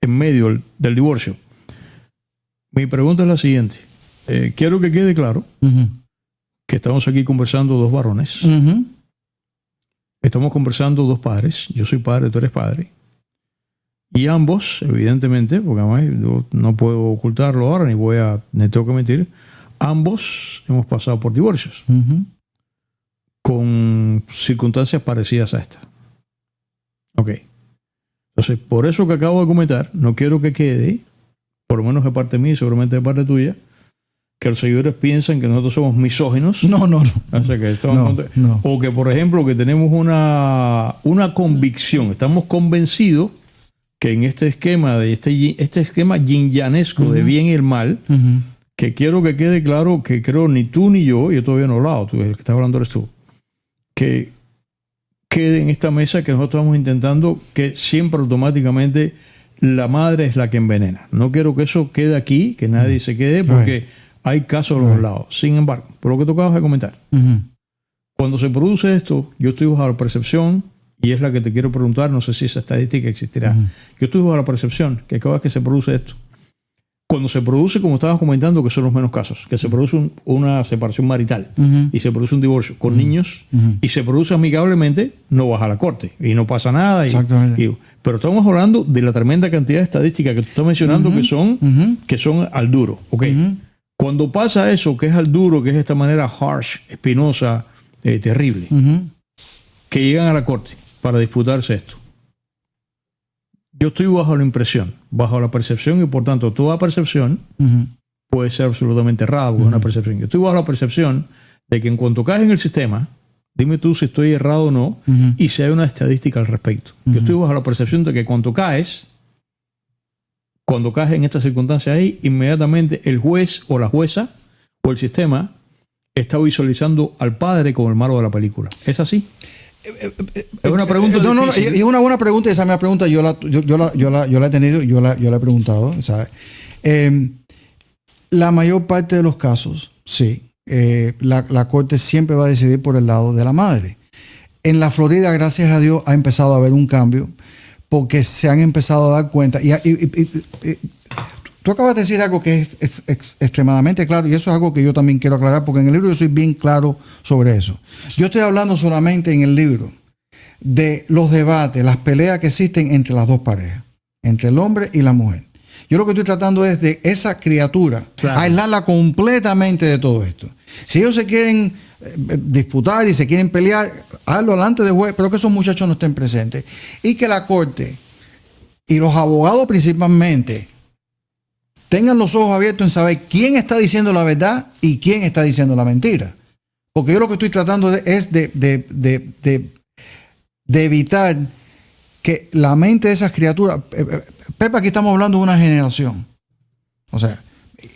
medio del divorcio. Mi pregunta es la siguiente. Quiero que quede claro que estamos aquí conversando dos varones. Estamos conversando dos padres. Yo soy padre, tú eres padre. Y ambos, evidentemente, porque además yo no puedo ocultarlo ahora, ni tengo que mentir, ambos hemos pasado por divorcios. Con circunstancias parecidas a esta. Ok. Entonces, por eso que acabo de comentar, no quiero que quede, por lo menos de parte mía y seguramente de parte tuya, que los seguidores piensan que nosotros somos misóginos. No. O sea, que no. O que, por ejemplo, que tenemos una convicción, estamos convencidos que en este esquema, este esquema yin-yanesco de bien y el mal, que quiero que quede claro que creo ni tú ni yo todavía no he hablado, tú, el que estás hablando eres tú, que quede en esta mesa que nosotros estamos intentando que siempre automáticamente la madre es la que envenena. No quiero que eso quede aquí, que nadie se quede, porque hay casos a los dos lados. Sin embargo, por lo que tú acabas de comentar, cuando se produce esto, yo estoy bajo la percepción, y es la que te quiero preguntar, no sé si esa estadística existirá. Yo estoy bajo la percepción que cada vez que se produce esto, cuando se produce, como estabas comentando, que son los menos casos, que se produce una separación marital y se produce un divorcio con niños y se produce amigablemente, no vas a la corte y no pasa nada. Exactamente. Pero estamos hablando de la tremenda cantidad de estadísticas que tú estás mencionando que son al duro. Okay. Cuando pasa eso, que es al duro, que es esta manera harsh, espinosa, terrible, que llegan a la corte para disputarse esto. Yo estoy bajo la impresión, bajo la percepción, y por tanto toda percepción puede ser absolutamente errada, porque es una percepción. Yo estoy bajo la percepción de que en cuanto caes en el sistema, dime tú si estoy errado o no, y si hay una estadística al respecto. Yo estoy bajo la percepción de que cuando caes en esta circunstancia ahí, inmediatamente el juez o la jueza o el sistema está visualizando al padre como el malo de la película. ¿Es así? Es una pregunta difícil. Es una buena pregunta, y esa misma pregunta yo la he tenido, yo la he preguntado, ¿sabes? La mayor parte de los casos, sí, la corte siempre va a decidir por el lado de la madre. En la Florida, gracias a Dios, ha empezado a haber un cambio, porque se han empezado a dar cuenta. Tú acabas de decir algo que es extremadamente claro, y eso es algo que yo también quiero aclarar, porque en el libro yo soy bien claro sobre eso. Yo estoy hablando solamente en el libro de los debates, las peleas que existen entre las dos parejas, entre el hombre y la mujer. Yo lo que estoy tratando es de esa criatura, aislarla completamente de todo esto. Si ellos se quieren disputar y se quieren pelear, hazlo delante de juez, pero que esos muchachos no estén presentes. Y que la corte y los abogados principalmente tengan los ojos abiertos en saber quién está diciendo la verdad y quién está diciendo la mentira. Porque yo lo que estoy tratando es de evitar que la mente de esas criaturas... Pepe, aquí estamos hablando de una generación. O sea,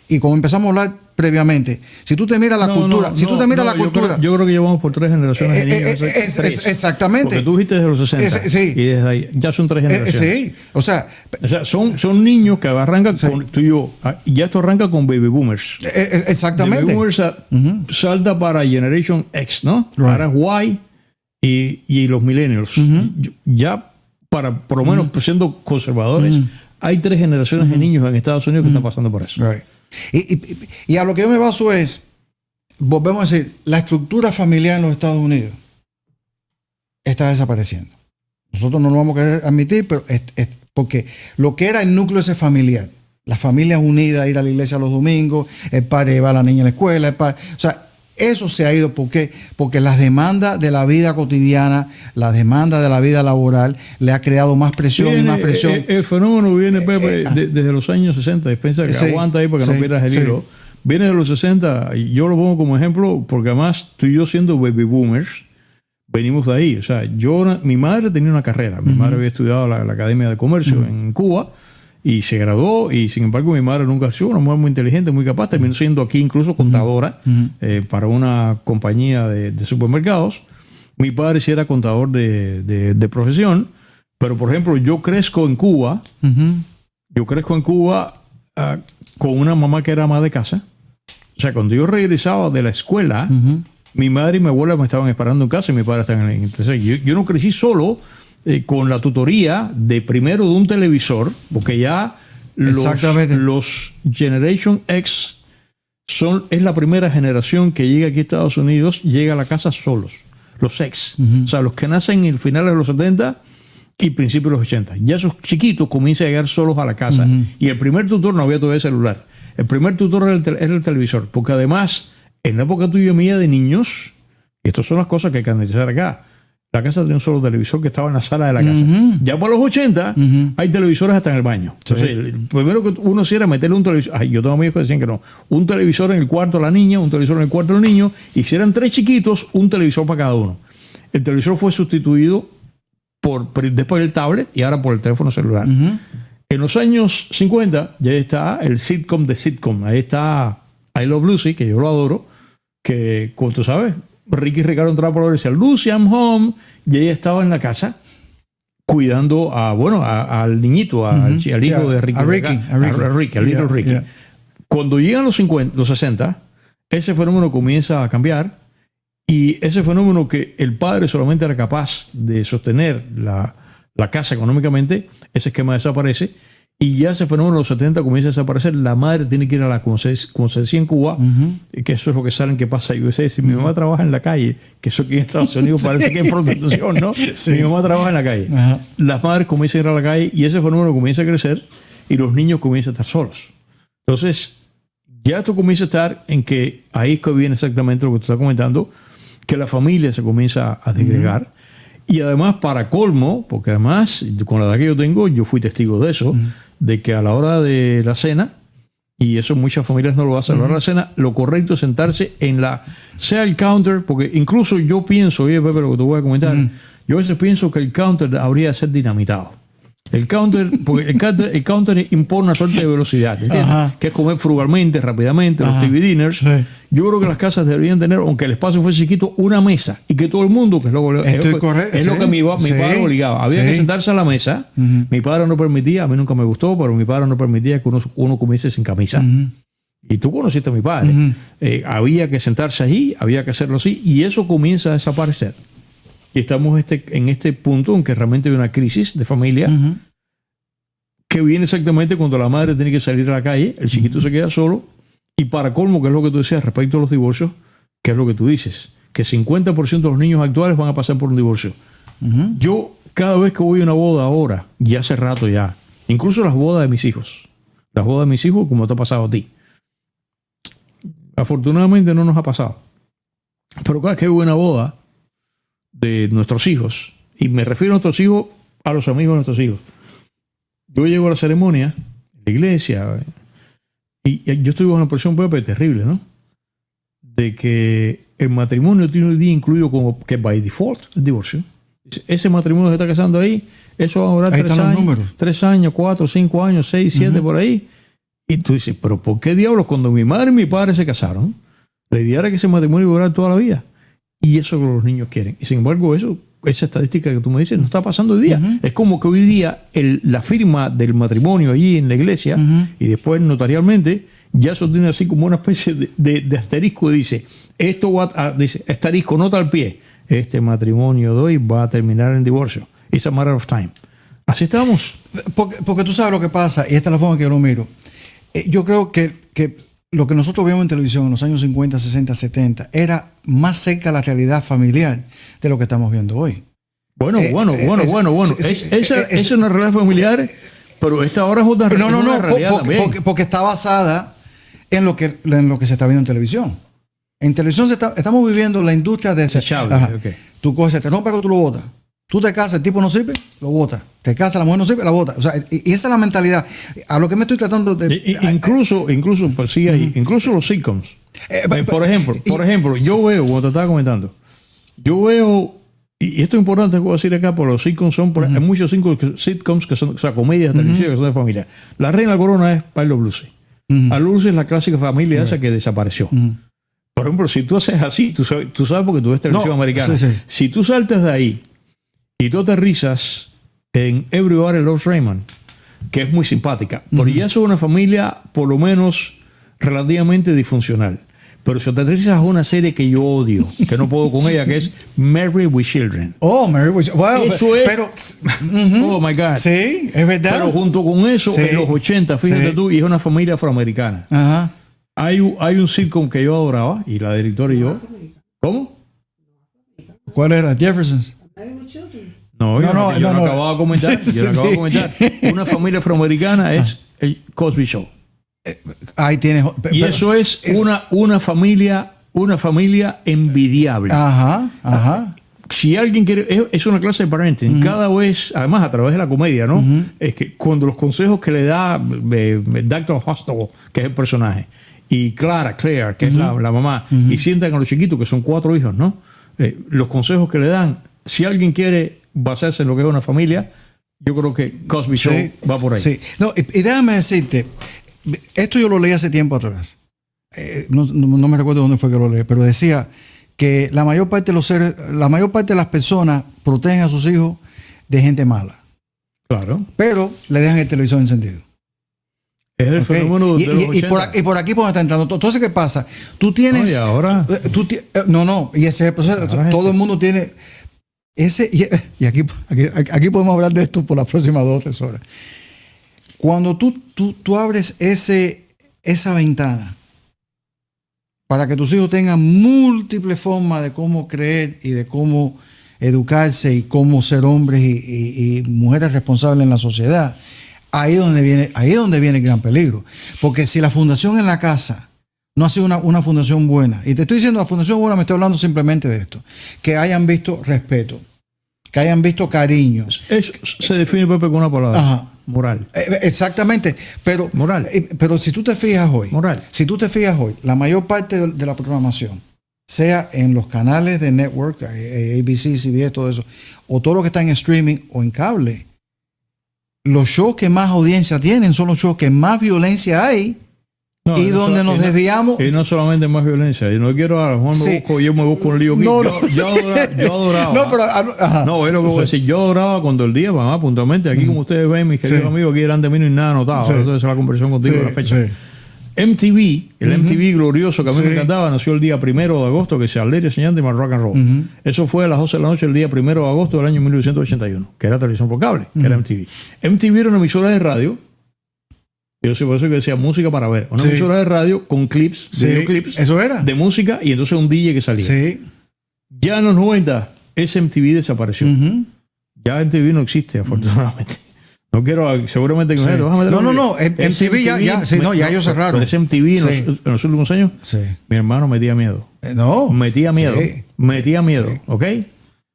y como empezamos a hablar previamente, si tú te miras la cultura... Yo creo que llevamos por 3 generaciones de niños. Exactamente. Porque tú dijiste desde los 60. Sí. Y desde ahí ya son 3 generaciones. Sí. O sea, son niños que arrancan con tú y yo. Y ya esto arranca con baby boomers. Exactamente. Baby boomers salta para Generation X, ¿no? Right. Para Y los millennials. Ya para, por lo menos siendo conservadores, hay 3 generaciones de niños en Estados Unidos que están pasando por eso. Right. Y a lo que yo me baso es, volvemos a decir, la estructura familiar en los Estados Unidos está desapareciendo. Nosotros no lo vamos a querer admitir, pero es porque lo que era el núcleo ese familiar, las familias unidas, ir a la iglesia los domingos, el padre llevar a la niña a la escuela, o sea, eso se ha ido. ¿Por qué? Porque las demandas de la vida cotidiana, las demandas de la vida laboral, le ha creado más presión y más presión. El fenómeno viene, Pepe, desde los años 60. Piensa que aguanta ahí para que no pierdas el hilo. Viene de los 60, y yo lo pongo como ejemplo, porque además tú y yo siendo baby boomers, venimos de ahí. O sea, mi madre tenía una carrera. Mi madre había estudiado la Academia de Comercio en Cuba, y se graduó, y sin embargo mi madre nunca ha sido una mujer muy inteligente, muy capaz, terminó siendo aquí incluso contadora para una compañía de supermercados. Mi padre sí era contador de profesión, Pero, por ejemplo, yo crezco en Cuba con una mamá que era ama de casa. O sea, cuando yo regresaba de la escuela, mi madre y mi abuela me estaban esperando en casa y mi padre estaba en... Entonces, yo no crecí solo con la tutoría de primero de un televisor, porque ya los Generation X es la primera generación que llega aquí a Estados Unidos, llega a la casa solos. Los X. O sea, los que nacen en finales de los 70 y principios de los 80. Ya esos chiquitos comienzan a llegar solos a la casa. Y el primer tutor no había todavía celular. El primer tutor era el televisor. Porque además, en la época tuya y mía de niños, y estas son las cosas que hay que analizar acá, la casa tenía un solo televisor que estaba en la sala de la casa. Ya por los 80 hay televisores hasta en el baño. Entonces, el primero que uno hacía era meterle un televisor. Ay, yo tengo amigos que decían que no. Un televisor en el cuarto de la niña, un televisor en el cuarto del niño. Y si eran 3 chiquitos, un televisor para cada uno. El televisor fue sustituido después del tablet y ahora por el teléfono celular. En los años 50 ya está el sitcom de sitcom. Ahí está I Love Lucy, que yo lo adoro, que, como tú sabes, Ricky y Ricardo entraban por la hora y decían, Lucy, I'm home. Y ella estaba en la casa cuidando al niñito, al hijo de Ricky. A Little Ricky. Yeah. Cuando llegan los 60, ese fenómeno comienza a cambiar. Y ese fenómeno que el padre solamente era capaz de sostener la casa económicamente, ese esquema desaparece. Y ya ese fenómeno de los 70 comienza a desaparecer. La madre tiene que ir como se decía en Cuba, que eso es lo que saben que pasa. Yo sé, si mi mamá trabaja en la calle, que eso aquí en Estados Unidos parece que es prostitución, ¿no? Sí. Mi mamá trabaja en la calle. Las madres comienzan a ir a la calle y ese fenómeno comienza a crecer y los niños comienzan a estar solos. Entonces, ya esto comienza a estar en que ahí es que viene exactamente lo que tú estás comentando, que la familia se comienza a disgregar. Y además, para colmo, porque además, con la edad que yo tengo, yo fui testigo de eso, de que a la hora de la cena, y eso muchas familias no lo hacen, a la hora de la cena, lo correcto es sentarse sea el counter, porque incluso yo pienso, oye Pepe, lo que te voy a comentar, yo a veces pienso que el counter habría de ser dinamitado. Porque el counter impone una suerte de velocidad, ¿entiendes? Que es comer frugalmente, rápidamente, los TV dinners. Sí. Yo creo que las casas deberían tener, aunque el espacio fuese chiquito, una mesa y que todo el mundo, que es lo que mi padre obligaba. Había que sentarse a la mesa. Mi padre no permitía, a mí nunca me gustó, pero mi padre no permitía que uno comiese sin camisa. Y tú conociste a mi padre. Había que sentarse allí, había que hacerlo así, y eso comienza a desaparecer. Y estamos en este punto en que realmente hay una crisis de familia que viene exactamente cuando la madre tiene que salir a la calle, el chiquito se queda solo, y para colmo, que es lo que tú decías respecto a los divorcios, que es lo que tú dices, que 50% de los niños actuales van a pasar por un divorcio. Yo, cada vez que voy a una boda ahora, y hace rato ya, incluso las bodas de mis hijos, como te ha pasado a ti, afortunadamente no nos ha pasado, pero cada vez que voy a una boda de nuestros hijos, y me refiero a nuestros hijos, a los amigos de nuestros hijos. Yo llego a la ceremonia, en la iglesia, y yo estoy con una presión, Pepe, terrible, ¿no? De que el matrimonio tiene un día incluido como que by default el divorcio. Ese matrimonio que se está casando ahí, eso va a durar 3 años, 4, 5 años, 6, 7 por ahí. Y tú dices, pero ¿por qué diablos cuando mi madre y mi padre se casaron, la idea era que ese matrimonio iba a durar toda la vida? Y eso es lo que los niños quieren. Y sin embargo, esa estadística que tú me dices no está pasando hoy día. Es como que hoy día la firma del matrimonio allí en la iglesia y después notarialmente, ya eso tiene así como una especie de asterisco. Dice, dice, asterisco, nota al pie. Este matrimonio de hoy va a terminar en divorcio. It's a matter of time. Así estamos. Porque tú sabes lo que pasa, y esta es la forma que yo lo miro. Yo creo que lo que nosotros vemos en televisión en los años 50, 60, 70 era más cerca a la realidad familiar de lo que estamos viendo hoy. Bueno. Esa es una realidad familiar, pero esta ahora es otra realidad también. Porque está basada en lo que se está viendo en televisión. En televisión estamos viviendo la industria de... Tú coges, te rompes, tú lo botas. Tú te casas, el tipo no sirve, lo botas. Te casas, la mujer no sirve, la botas. O sea, y esa es la mentalidad. A lo que me estoy tratando de... Incluso pues sigue ahí. Incluso los sitcoms. Por ejemplo, yo veo, como te estaba comentando, y esto es importante que voy a decir acá, porque los sitcoms son, hay muchos sitcoms que son, o sea, comedias de televisión que son de familia. La Reina de la Corona es I Love Lucy. I Love Lucy es la clásica familia esa que desapareció. Por ejemplo, si tú haces así, tú sabes porque tú ves televisión americana. Si tú saltas de ahí y tú aterrizas en Everybody Loves Raymond, que es muy simpática. Pero ya eso es una familia, por lo menos, relativamente disfuncional. Pero si te aterrizas a una serie que yo odio, que no puedo con ella, que es Married with Children. Oh, Married with Children. Wow, Eso es. Pero, Oh my God. sí, es verdad. Pero junto con eso, Sí. en los 80, fíjate Sí. tú, y es una familia afroamericana. Ajá. Hay un sitcom que yo adoraba, y la directora y yo. ¿Cómo? ¿Cuál era? Jeffersons. No, yo no no. acababa de comentar. Sí, Yo no acababa de sí. comentar. Una familia afroamericana es el Cosby Show. Ahí tienes. Y eso es una familia envidiable. Ajá. Si alguien quiere, es una clase de parenting. Cada vez, además a través de la comedia, ¿no? Es que cuando los consejos que le da Dr. Hostel, que es el personaje, y Claire, que es la mamá, y sientan a los chiquitos, que son 4 hijos, ¿no? Los consejos que le dan, si alguien quiere basarse en lo que es una familia, yo creo que Cosby Show va por ahí. Sí. No, y déjame decirte, esto yo lo leí hace tiempo atrás. No me recuerdo dónde fue que lo leí, pero decía que la mayor parte de las personas protegen a sus hijos de gente mala. Claro. Pero le dejan el televisor encendido. Es el fenómeno de los 80. Y por aquí por donde está entrando. Entonces, ¿qué pasa? Tú tienes. No, y ahora. Y ese es el proceso. Ahora Todo el mundo tiene. Y aquí podemos hablar de esto por las próximas 2 o 3 horas. Cuando tú abres esa ventana para que tus hijos tengan múltiples formas de cómo creer y de cómo educarse y cómo ser hombres y mujeres responsables en la sociedad, ahí es donde viene el gran peligro. Porque si la fundación en la casa no ha sido una fundación buena, y te estoy diciendo la fundación buena, me estoy hablando simplemente de esto, que hayan visto respeto, que hayan visto cariño. Eso se define, Pepe, con una palabra. Ajá. Moral. Exactamente, pero Moral. Pero si tú te fijas hoy, Moral. la mayor parte de la programación, sea en los canales de network, ABC, CBS, todo eso, o todo lo que está en streaming o en cable, los shows que más audiencia tienen son los shows que más violencia hay. No, y donde nos desviamos. Y no solamente más violencia. Yo no quiero a lo mejor yo me busco un lío. No, yo adoraba. No, pero. Ajá. No, es lo que voy a decir. Yo adoraba cuando el día, mamá, puntualmente, aquí como ustedes ven, mis queridos amigos, aquí delante de mí no hay nada anotado. Entonces la conversación contigo la fecha. MTV, el MTV glorioso que a mí me encantaba, nació el día 1 de agosto, que se alegre, señante, más rock and roll. Eso fue a las 12 de la noche el día 1 de agosto del año 1981, que era televisión por cable, que era MTV. MTV era una emisora de radio. Yo sé por eso que decía música para ver. Una emisora de radio con clips, videoclips eso era. de música y entonces un DJ que salía. Sí. Ya en los 90, ese MTV desapareció. Ya MTV no existe, afortunadamente. No quiero, seguramente que No. MTV ya ellos cerraron. Ese MTV en los últimos años, mi hermano metía miedo. Metía miedo. Metía miedo, ¿ok?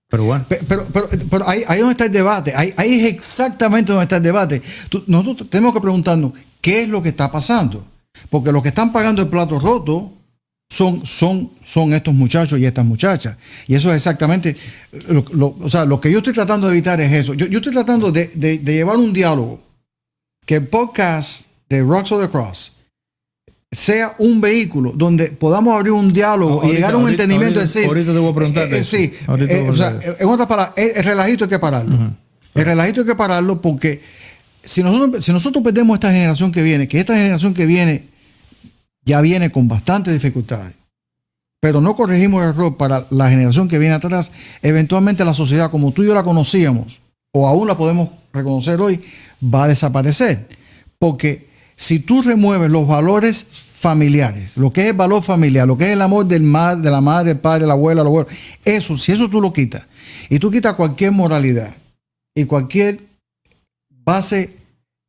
Pero bueno. Pero ahí es donde está el debate. Ahí es exactamente donde está el debate. Nosotros tenemos que preguntarnos qué es lo que está pasando. Porque los que están pagando el plato roto son estos muchachos y estas muchachas. Y eso es exactamente lo que yo estoy tratando de evitar es eso. Yo estoy tratando de llevar un diálogo, que el podcast de Rocks of the Cross sea un vehículo donde podamos abrir un diálogo y llegar a un entendimiento. Ahorita te voy a preguntar. En otras palabras, el relajito hay que pararlo. El relajito hay que pararlo porque si nosotros perdemos esta generación que viene, que esta generación que viene ya viene con bastantes dificultades, pero no corregimos el error para la generación que viene atrás, eventualmente la sociedad como tú y yo la conocíamos, o aún la podemos reconocer hoy, va a desaparecer. Porque si tú remueves los valores familiares, lo que es el valor familiar, lo que es el amor de la madre, del padre, de la abuela, del abuelo, si eso tú lo quitas, y tú quitas cualquier moralidad y cualquier base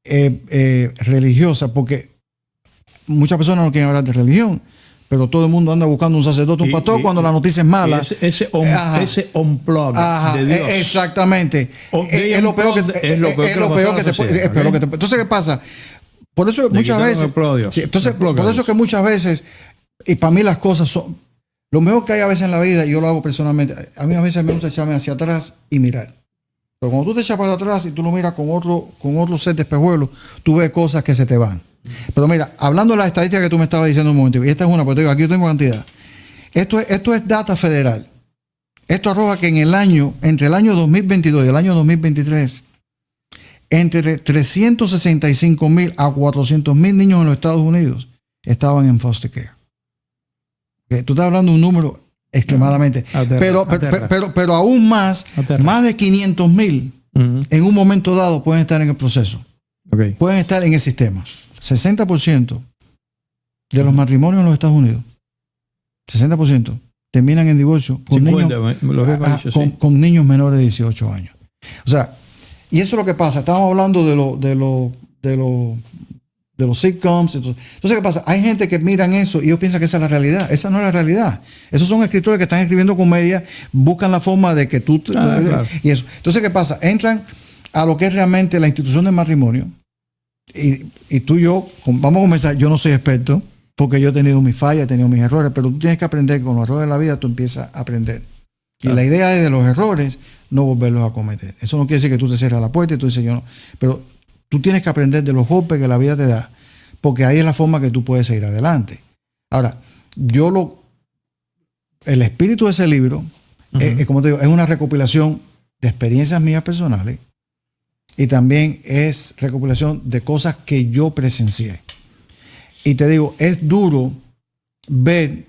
religiosa, porque muchas personas no quieren hablar de religión, pero todo el mundo anda buscando un sacerdote, un pastor, cuando la noticia es mala. Ese unplug de Dios. Exactamente. Es lo peor que te puede. Entonces, ¿qué pasa? Por eso muchas veces. Por eso que muchas veces, y para mí las cosas son. Lo mejor que hay a veces en la vida, y yo lo hago personalmente, a mí a veces me gusta echarme hacia atrás y mirar. Pero cuando tú te echas para atrás y tú lo miras con otro set de espejuelos, tú ves cosas que se te van. Pero mira, hablando de las estadísticas que tú me estabas diciendo un momento, y esta es una, porque aquí yo tengo cantidad. Esto es data federal. Esto arroja que entre el año 2022 y el año 2023, entre 365,000 a 400,000 niños en los Estados Unidos estaban en foster care. ¿Okay? Tú estás hablando de un número extremadamente. Pero aún más, más de 500,000 en un momento dado pueden estar en el proceso. Okay. Pueden estar en el sistema. 60% de los matrimonios en los Estados Unidos, 60% terminan en divorcio con, 50, con niños menores de 18 años. O sea, y eso es lo que pasa. Estábamos hablando de los sitcoms. Entonces, ¿qué pasa? Hay gente que miran eso y ellos piensan que esa es la realidad. Esa no es la realidad. Esos son escritores que están escribiendo comedia, buscan la forma de que tú... claro. Y eso. Entonces, ¿qué pasa? Entran a lo que es realmente la institución del matrimonio. Y tú y yo, vamos a comenzar. Yo no soy experto, porque yo he tenido mis fallas, he tenido mis errores, pero tú tienes que aprender que con los errores de la vida tú empiezas a aprender. Claro. Y la idea es de los errores no volverlos a cometer. Eso no quiere decir que tú te cierras la puerta y tú dices yo no. Pero tú tienes que aprender de los golpes que la vida te da, porque ahí es la forma que tú puedes seguir adelante. Ahora, el espíritu de ese libro, como te digo, es una recopilación de experiencias mías personales y también es recopilación de cosas que yo presencié. Y te digo, es duro ver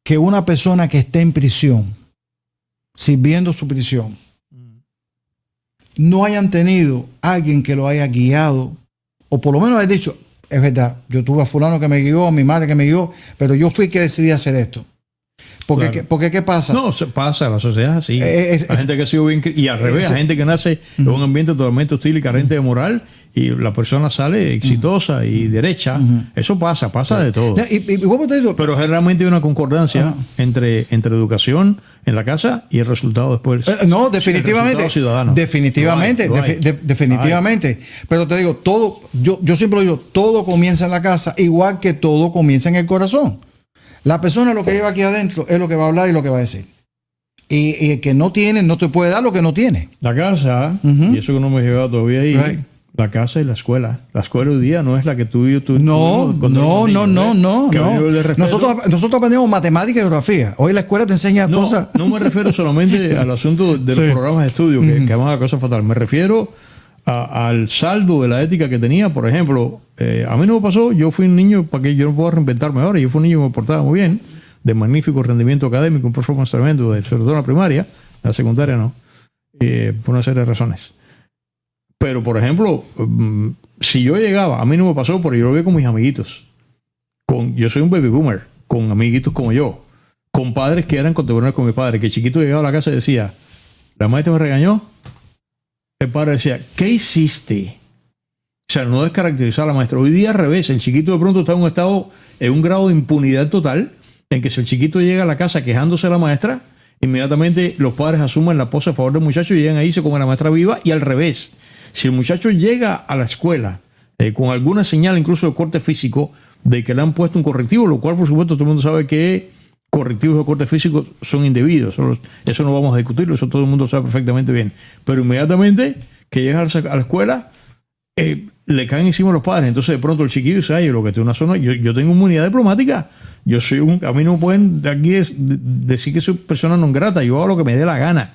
que una persona que esté en prisión, sirviendo su prisión, no hayan tenido alguien que lo haya guiado, o por lo menos haya dicho, es verdad, yo tuve a fulano que me guió, a mi madre que me guió, pero yo fui que decidí hacer esto. Porque, claro. Porque ¿qué pasa? No, pasa, la sociedad es así. Hay gente que ha sido bien, y al revés, hay gente que nace en un ambiente totalmente hostil y carente de moral, y la persona sale exitosa y derecha. Eso pasa de todo. Pero generalmente hay una concordancia entre educación en la casa y el resultado después. No, definitivamente. Definitivamente. Definitivamente. Pero te digo, todo, yo siempre lo digo, todo comienza en la casa, igual que todo comienza en el corazón. La persona lo que lleva aquí adentro es lo que va a hablar y lo que va a decir. Y el que no tiene, no te puede dar lo que no tiene. La casa, y eso que no me he llevado todavía ahí, la casa y la escuela. La escuela hoy día no es la que tú y yo No. Nosotros aprendemos matemática y geografía. Hoy la escuela te enseña cosas. No me refiero solamente al asunto de los programas de estudio, que llaman a cosas fatales. Me refiero al saldo de la ética que tenía. Por ejemplo, a mí no me pasó, yo fui un niño, para que yo no puedo reinventarme ahora, yo fui un niño que me portaba muy bien, de magnífico rendimiento académico, un performance tremendo, sobre todo en la primaria, en la secundaria no, por una serie de razones. Pero, por ejemplo, si yo llegaba, a mí no me pasó, pero yo lo vi con mis amiguitos. Yo soy un baby boomer, con amiguitos como yo, con padres que eran contemporáneos con mi padre, que el chiquito llegaba a la casa y decía, la maestra me regañó. El padre decía, ¿qué hiciste? O sea, no descaracterizar a la maestra. Hoy día al revés, el chiquito de pronto está en un grado de impunidad total, en que si el chiquito llega a la casa quejándose de la maestra, inmediatamente los padres asumen la pose a favor del muchacho y llegan ahí, se comen a la maestra viva, y al revés. Si el muchacho llega a la escuela con alguna señal, incluso de corte físico, de que le han puesto un correctivo, lo cual por supuesto todo el mundo sabe que correctivos de corte físico son indebidos. Eso no vamos a discutirlo, eso todo el mundo sabe perfectamente bien. Pero inmediatamente que llega a la escuela, le caen encima a los padres. Entonces de pronto el chiquillo dice, ay, lo que tengo una zona, yo tengo inmunidad diplomática. A mí no pueden de aquí decir que soy persona non grata, yo hago lo que me dé la gana.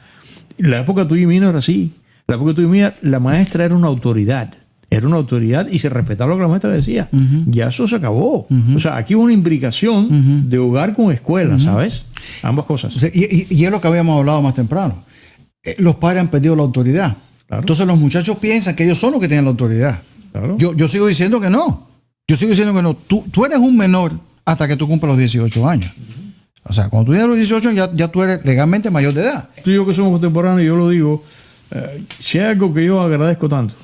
La época tuya y mía no era así. La época tuya y mía, la maestra era una autoridad. Era una autoridad y se respetaba lo que la maestra decía. Ya eso se acabó. O sea, aquí hubo una imbricación de hogar con escuela, ¿sabes? Ambas cosas. O sea, y es lo que habíamos hablado más temprano. Los padres han perdido la autoridad. Claro. Entonces los muchachos piensan que ellos son los que tienen la autoridad. Claro. Yo sigo diciendo que no. Yo sigo diciendo que no. Tú eres un menor hasta que tú cumplas los 18 años. O sea, cuando tú tienes los 18 ya tú eres legalmente mayor de edad. Tú y yo que somos contemporáneos, yo lo digo, si hay algo que yo agradezco tanto.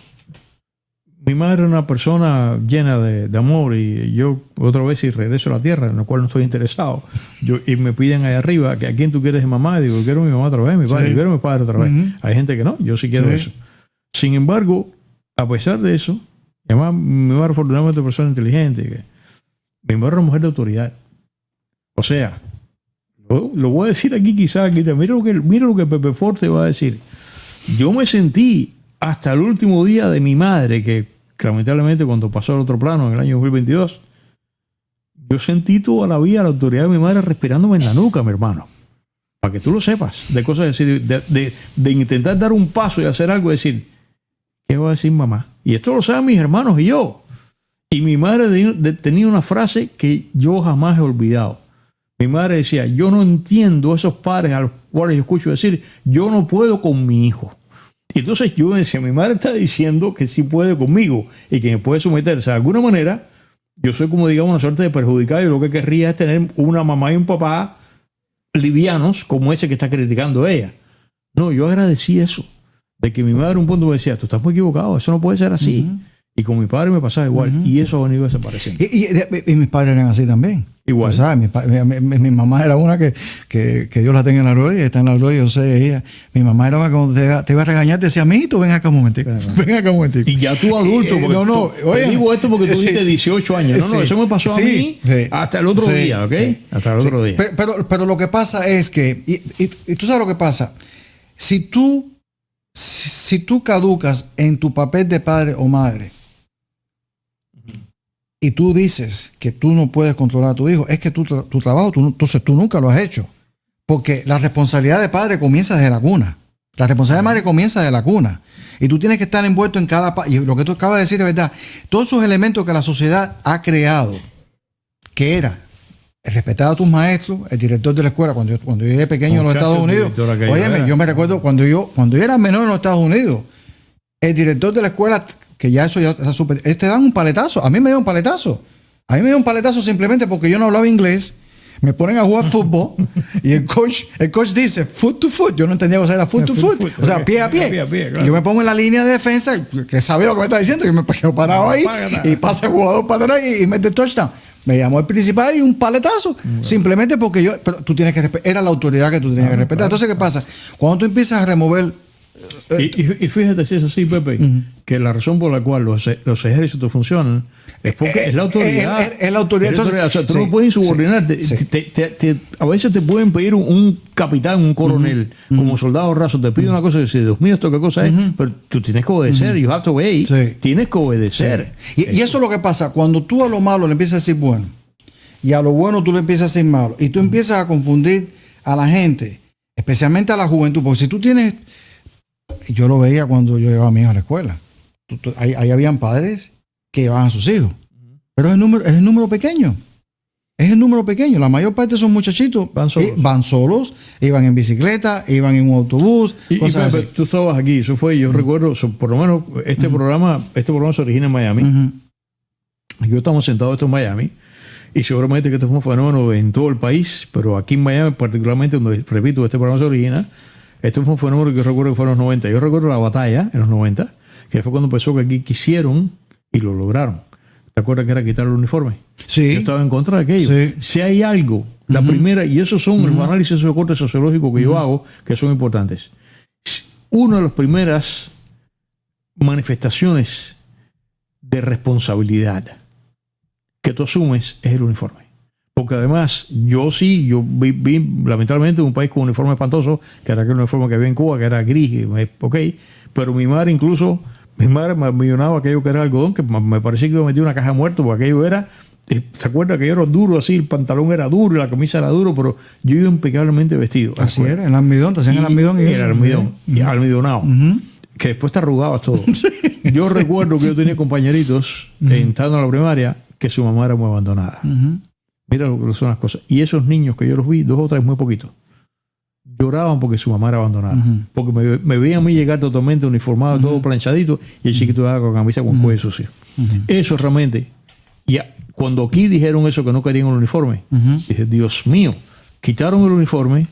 Mi madre era una persona llena de amor, y yo otra vez si regreso a la tierra, en la cual no estoy interesado, y me piden ahí arriba que a quién tú quieres de mamá, y digo, quiero a mi mamá otra vez, mi padre, quiero a mi padre otra vez. Hay gente que no, yo sí quiero eso. Sin embargo, a pesar de eso, además mi madre afortunadamente es una persona inteligente, mi madre es una mujer de autoridad. O sea, lo voy a decir aquí quizás, mira lo que Pepe Forte va a decir. Yo me sentí hasta el último día de mi madre, que lamentablemente cuando pasó al otro plano en el año 2022, yo sentí toda la vida la autoridad de mi madre respirándome en la nuca, mi hermano. Para que tú lo sepas, de cosas decir, de intentar dar un paso y hacer algo, decir, ¿qué va a decir mamá? Y esto lo saben mis hermanos y yo. Y mi madre tenía una frase que yo jamás he olvidado. Mi madre decía, yo no entiendo a esos padres a los cuales yo escucho decir, yo no puedo con mi hijo. Y entonces yo decía, mi madre está diciendo que sí puede conmigo y que me puede someter. O sea, de alguna manera, yo soy como, digamos, una suerte de perjudicado y lo que querría es tener una mamá y un papá livianos como ese que está criticando a ella. No, yo agradecí eso, de que mi madre en un punto me decía, tú estás muy equivocado, eso no puede ser así. Y con mi padre me pasaba igual. Y eso ha venido desapareciendo. Y mis padres eran así también. Igual. Tú sabes, mi mamá era una que Dios la tenga en la gloria, está en la gloria, yo sé, ella. Mi mamá era una que cuando te iba a regañar, te decía, amiguito, ven acá un momentico. Ven acá un momentico. Y ya tú adulto, porque te digo esto porque tú tuviste 18 años. No, eso me pasó a mí hasta el otro día, ¿ok? Hasta el otro día. Pero lo que pasa es que, y tú sabes lo que pasa, si tú caducas en tu papel de padre o madre, y tú dices que tú no puedes controlar a tu hijo, es que tu trabajo, entonces tú nunca lo has hecho. Porque la responsabilidad de padre comienza desde la cuna. La responsabilidad de madre comienza desde la cuna. Y tú tienes que estar envuelto en cada... Y lo que tú acabas de decir es verdad. Todos esos elementos que la sociedad ha creado, que era el respetar a tus maestros, el director de la escuela, cuando yo era pequeño en los Estados Unidos, óyeme, yo me recuerdo cuando yo era menor en los Estados Unidos, el director de la escuela... que ya eso ya está súper... te dan un paletazo. A mí me dio un paletazo. A mí me dio un paletazo simplemente porque yo no hablaba inglés. Me ponen a jugar fútbol y el coach dice foot to foot. Yo no entendía que era foot to foot. O sea, pie a pie. Claro. Y yo me pongo en la línea de defensa, que sabía lo que me está diciendo. Yo me quedo parado ahí y pasa el jugador para atrás y mete el touchdown. Me llamó el principal y un paletazo. Simplemente porque pero tú tienes que respetar. Era la autoridad que tú tenías que respetar. Entonces, ¿qué pasa? Cuando tú empiezas a remover... Y fíjate si es así, Pepe, que la razón por la cual los ejércitos funcionan es porque es la autoridad. Es la autoridad. O sea, tú no puedes insubordinarte. A veces te pueden pedir un capitán, un coronel, como soldado raso, te pide una cosa y dices, Dios mío, ¿esto qué cosa es? Pero tú tienes que obedecer. You have to obey. Tienes que obedecer. Y eso es lo que pasa. Cuando tú a lo malo le empiezas a decir bueno y a lo bueno tú le empiezas a decir malo y tú empiezas a confundir a la gente, especialmente a la juventud, porque si tú tienes... Yo lo veía cuando yo llevaba a mi hijo a la escuela. Ahí habían padres que llevaban a sus hijos. Pero es el número pequeño. Es el número pequeño. La mayor parte son muchachitos. Van solos, iban en bicicleta, iban en un autobús. Cosas así. Tú estabas aquí. Eso fue, yo recuerdo, por lo menos este programa se origina en Miami. Yo estamos sentados en Miami. Y seguramente que esto fue un fenómeno en todo el país. Pero aquí en Miami, particularmente, donde, repito, este programa se origina. Esto fue un fenómeno que yo recuerdo que fue en los 90. Yo recuerdo la batalla en los 90, que fue cuando empezó que aquí quisieron y lo lograron. ¿Te acuerdas que era quitar el uniforme? Sí. Yo estaba en contra de aquello. Sí. Si hay algo, la primera, y esos son los análisis de corte sociológico que yo hago, que son importantes. Una de las primeras manifestaciones de responsabilidad que tú asumes es el uniforme. Porque además, yo vi lamentablemente un país con un uniforme espantoso, que era aquel uniforme que había en Cuba, que era gris, ok, pero mi madre me millonaba aquello que era algodón, que me parecía que iba a meter una caja de muertos, porque aquello era, ¿te acuerdas que era duro así? El pantalón era duro y la camisa era duro, pero yo iba impecablemente vestido. Así era, el almidón, te hacían el almidón. Era el almidón, y almidonado, que después te arrugabas todo. Yo recuerdo que yo tenía compañeritos, entrando a la primaria, que su mamá era muy abandonada. Mira lo que son las cosas. Y esos niños que yo los vi, 2 o 3, muy poquitos, lloraban porque su mamá era abandonada. Porque me veían a mí llegar totalmente uniformado, todo planchadito, y el chiquito estaba con camisa con cuello sucio. Eso realmente, cuando aquí dijeron eso, que no querían el uniforme, dije, Dios mío, quitaron el uniforme,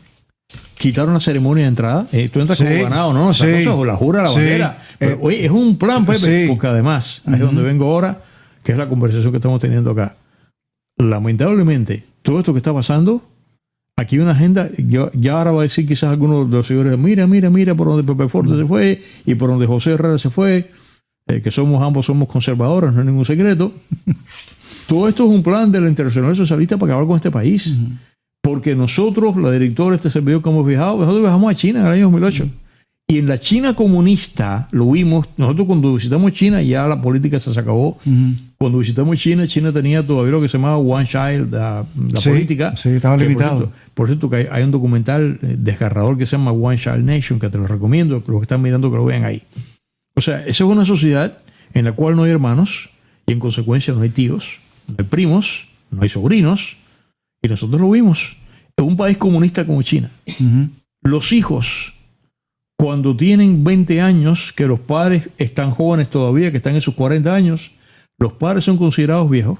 quitaron la ceremonia de entrada. Tú entras como ganado, ¿no? Esas cosas, o la jura, la bandera. Pero, oye, es un plan, Pepe, porque además, ahí es donde vengo ahora, que es la conversación que estamos teniendo acá. Lamentablemente, todo esto que está pasando, aquí hay una agenda. Ya ahora va a decir quizás algunos de los señores, mira por donde Pepe Forte se fue y por donde José Herrera se fue, que ambos somos conservadores, no es ningún secreto. Todo esto es un plan de la Internacional Socialista para acabar con este país. Porque nosotros, la directora de este servidor que hemos viajado, nosotros viajamos a China en el año 2008. Y en la China comunista lo vimos. Nosotros cuando visitamos China ya la política se acabó. Cuando visitamos China tenía todavía lo que se llamaba One Child, la política. Sí, estaba limitado. Por cierto, que hay un documental desgarrador que se llama One Child Nation, que te lo recomiendo, que los que están mirando que lo vean ahí. O sea, esa es una sociedad en la cual no hay hermanos y en consecuencia no hay tíos, no hay primos, no hay sobrinos. Y nosotros lo vimos en un país comunista como China. Ujú. Los hijos, cuando tienen 20 años, que los padres están jóvenes todavía, que están en sus 40 años, los padres son considerados viejos,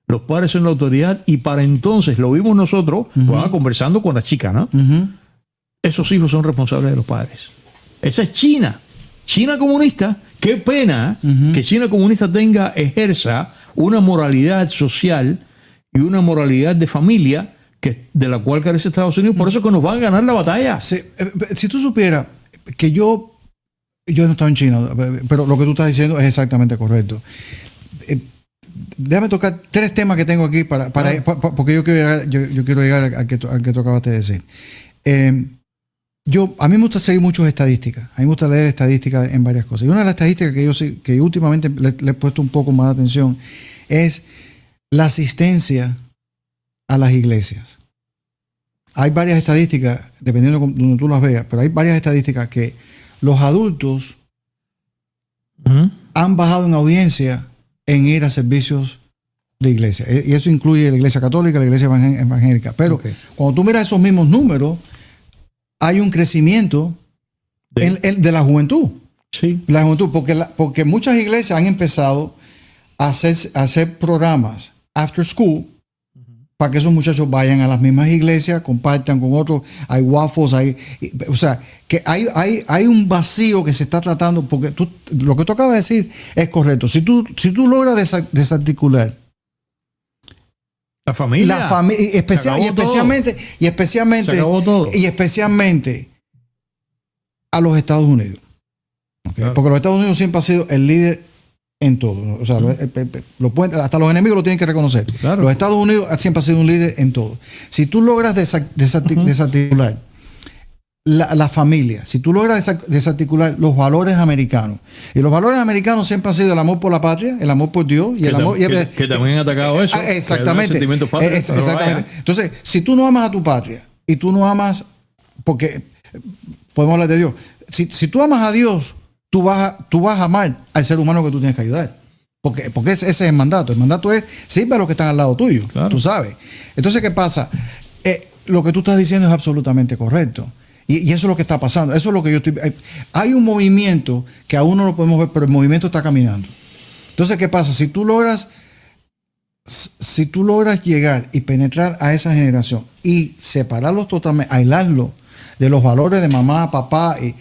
los padres son la autoridad y para entonces, lo vimos nosotros, conversando con la chica, ¿no? Ujú. Esos hijos son responsables de los padres. Esa es China. China comunista. Qué pena que China comunista ejerza una moralidad social y una moralidad de familia de la cual carece Estados Unidos. Por eso es que nos van a ganar la batalla. Sí, si tú supieras que yo no estaba en China, pero lo que tú estás diciendo es exactamente correcto. Déjame tocar 3 temas que tengo aquí porque yo quiero llegar al que tú acabaste de decir. A mí me gusta seguir muchas estadísticas. A mí me gusta leer estadísticas en varias cosas. Y una de las estadísticas que últimamente le he puesto un poco más de atención es la asistencia a las iglesias. Hay varias estadísticas, dependiendo de donde tú las veas, pero hay varias estadísticas que los adultos han bajado en audiencia en ir a servicios de iglesia. Y eso incluye la iglesia católica, la iglesia evangélica. Pero cuando tú miras esos mismos números, hay un crecimiento de la juventud. Sí. La juventud, porque muchas iglesias han empezado a hacer programas after school para que esos muchachos vayan a las mismas iglesias, compartan con otros, hay waffles, o sea, que hay un vacío que se está tratando, porque lo que tú acabas de decir es correcto. Si tú logras desarticular la familia, y especialmente a los Estados Unidos, ¿okay? Claro. Porque los Estados Unidos siempre ha sido el líder en todo, ¿no? O sea, hasta los enemigos lo tienen que reconocer. Claro. Los Estados Unidos siempre ha sido un líder en todo. Si tú logras desarticular la familia, si tú logras desarticular los valores americanos, y los valores americanos siempre han sido el amor por la patria, el amor por Dios y el amor... Que también han atacado eso. Exactamente. Exactamente. Entonces, si tú no amas a tu patria y tú no amas, porque podemos hablar de Dios, si tú amas a Dios, tú vas a amar al ser humano que tú tienes que ayudar. Porque ese es el mandato. El mandato es sirve a los que están al lado tuyo. Claro. Tú sabes. Entonces, ¿qué pasa? Lo que tú estás diciendo es absolutamente correcto. Y eso es lo que está pasando. Eso es lo que yo estoy... Hay un movimiento que aún no lo podemos ver, pero el movimiento está caminando. Entonces, ¿qué pasa? Si tú logras llegar y penetrar a esa generación y separarlos totalmente, aislarlos de los valores de mamá, papá y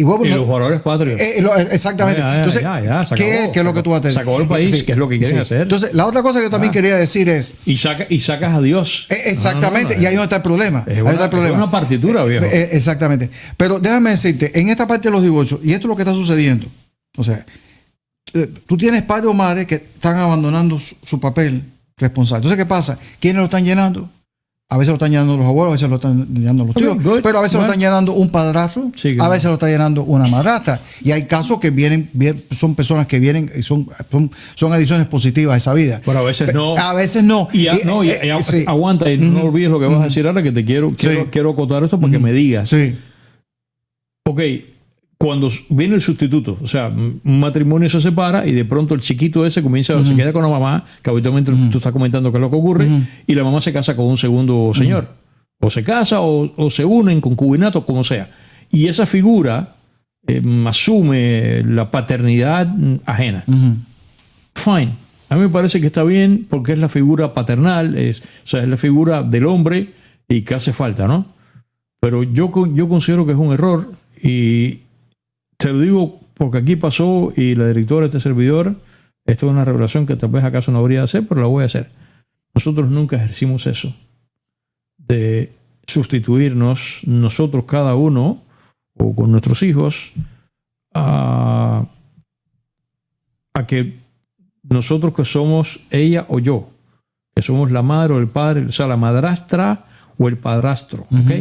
los valores patrios. Exactamente. Entonces, ¿qué es lo que tú vas a tener? Se acabó el país, ¿qué es lo que quieren hacer? Entonces, la otra cosa que yo también quería decir es... Y sacas a Dios. Exactamente, y ahí no está el problema. Es una partitura, viejo. Exactamente. Pero déjame decirte, en esta parte de los divorcios, y esto es lo que está sucediendo, o sea, tú tienes padres o madres que están abandonando su papel responsable. Entonces, ¿qué pasa? ¿Quiénes lo están llenando? A veces lo están llenando los abuelos, a veces lo están llenando los tíos, pero a veces lo están llenando un padrastro, a veces lo está llenando una madrastra. Y hay casos que son personas que vienen y son adiciones positivas a esa vida. Pero a veces no. A veces no. Aguanta y no olvides lo que vas a decir ahora, que te quiero acotar esto para que me digas. Sí. Ok, cuando viene el sustituto, o sea, un matrimonio se separa y de pronto el chiquito ese se queda con la mamá, que habitualmente tú estás comentando qué es lo que ocurre, y la mamá se casa con un segundo señor. O se casa o se unen, concubinato, como sea. Y esa figura asume la paternidad ajena. Fine. A mí me parece que está bien porque es la figura paternal, es la figura del hombre y que hace falta, ¿no? Pero yo considero que es un error y te lo digo porque aquí pasó y la directora de este servidor, esto es una revelación que tal vez acaso no habría de hacer, pero la voy a hacer. Nosotros nunca ejercimos eso de sustituirnos nosotros cada uno o con nuestros hijos a que nosotros que somos ella o yo, que somos la madre o el padre, o sea, la madrastra o el padrastro, ¿ok?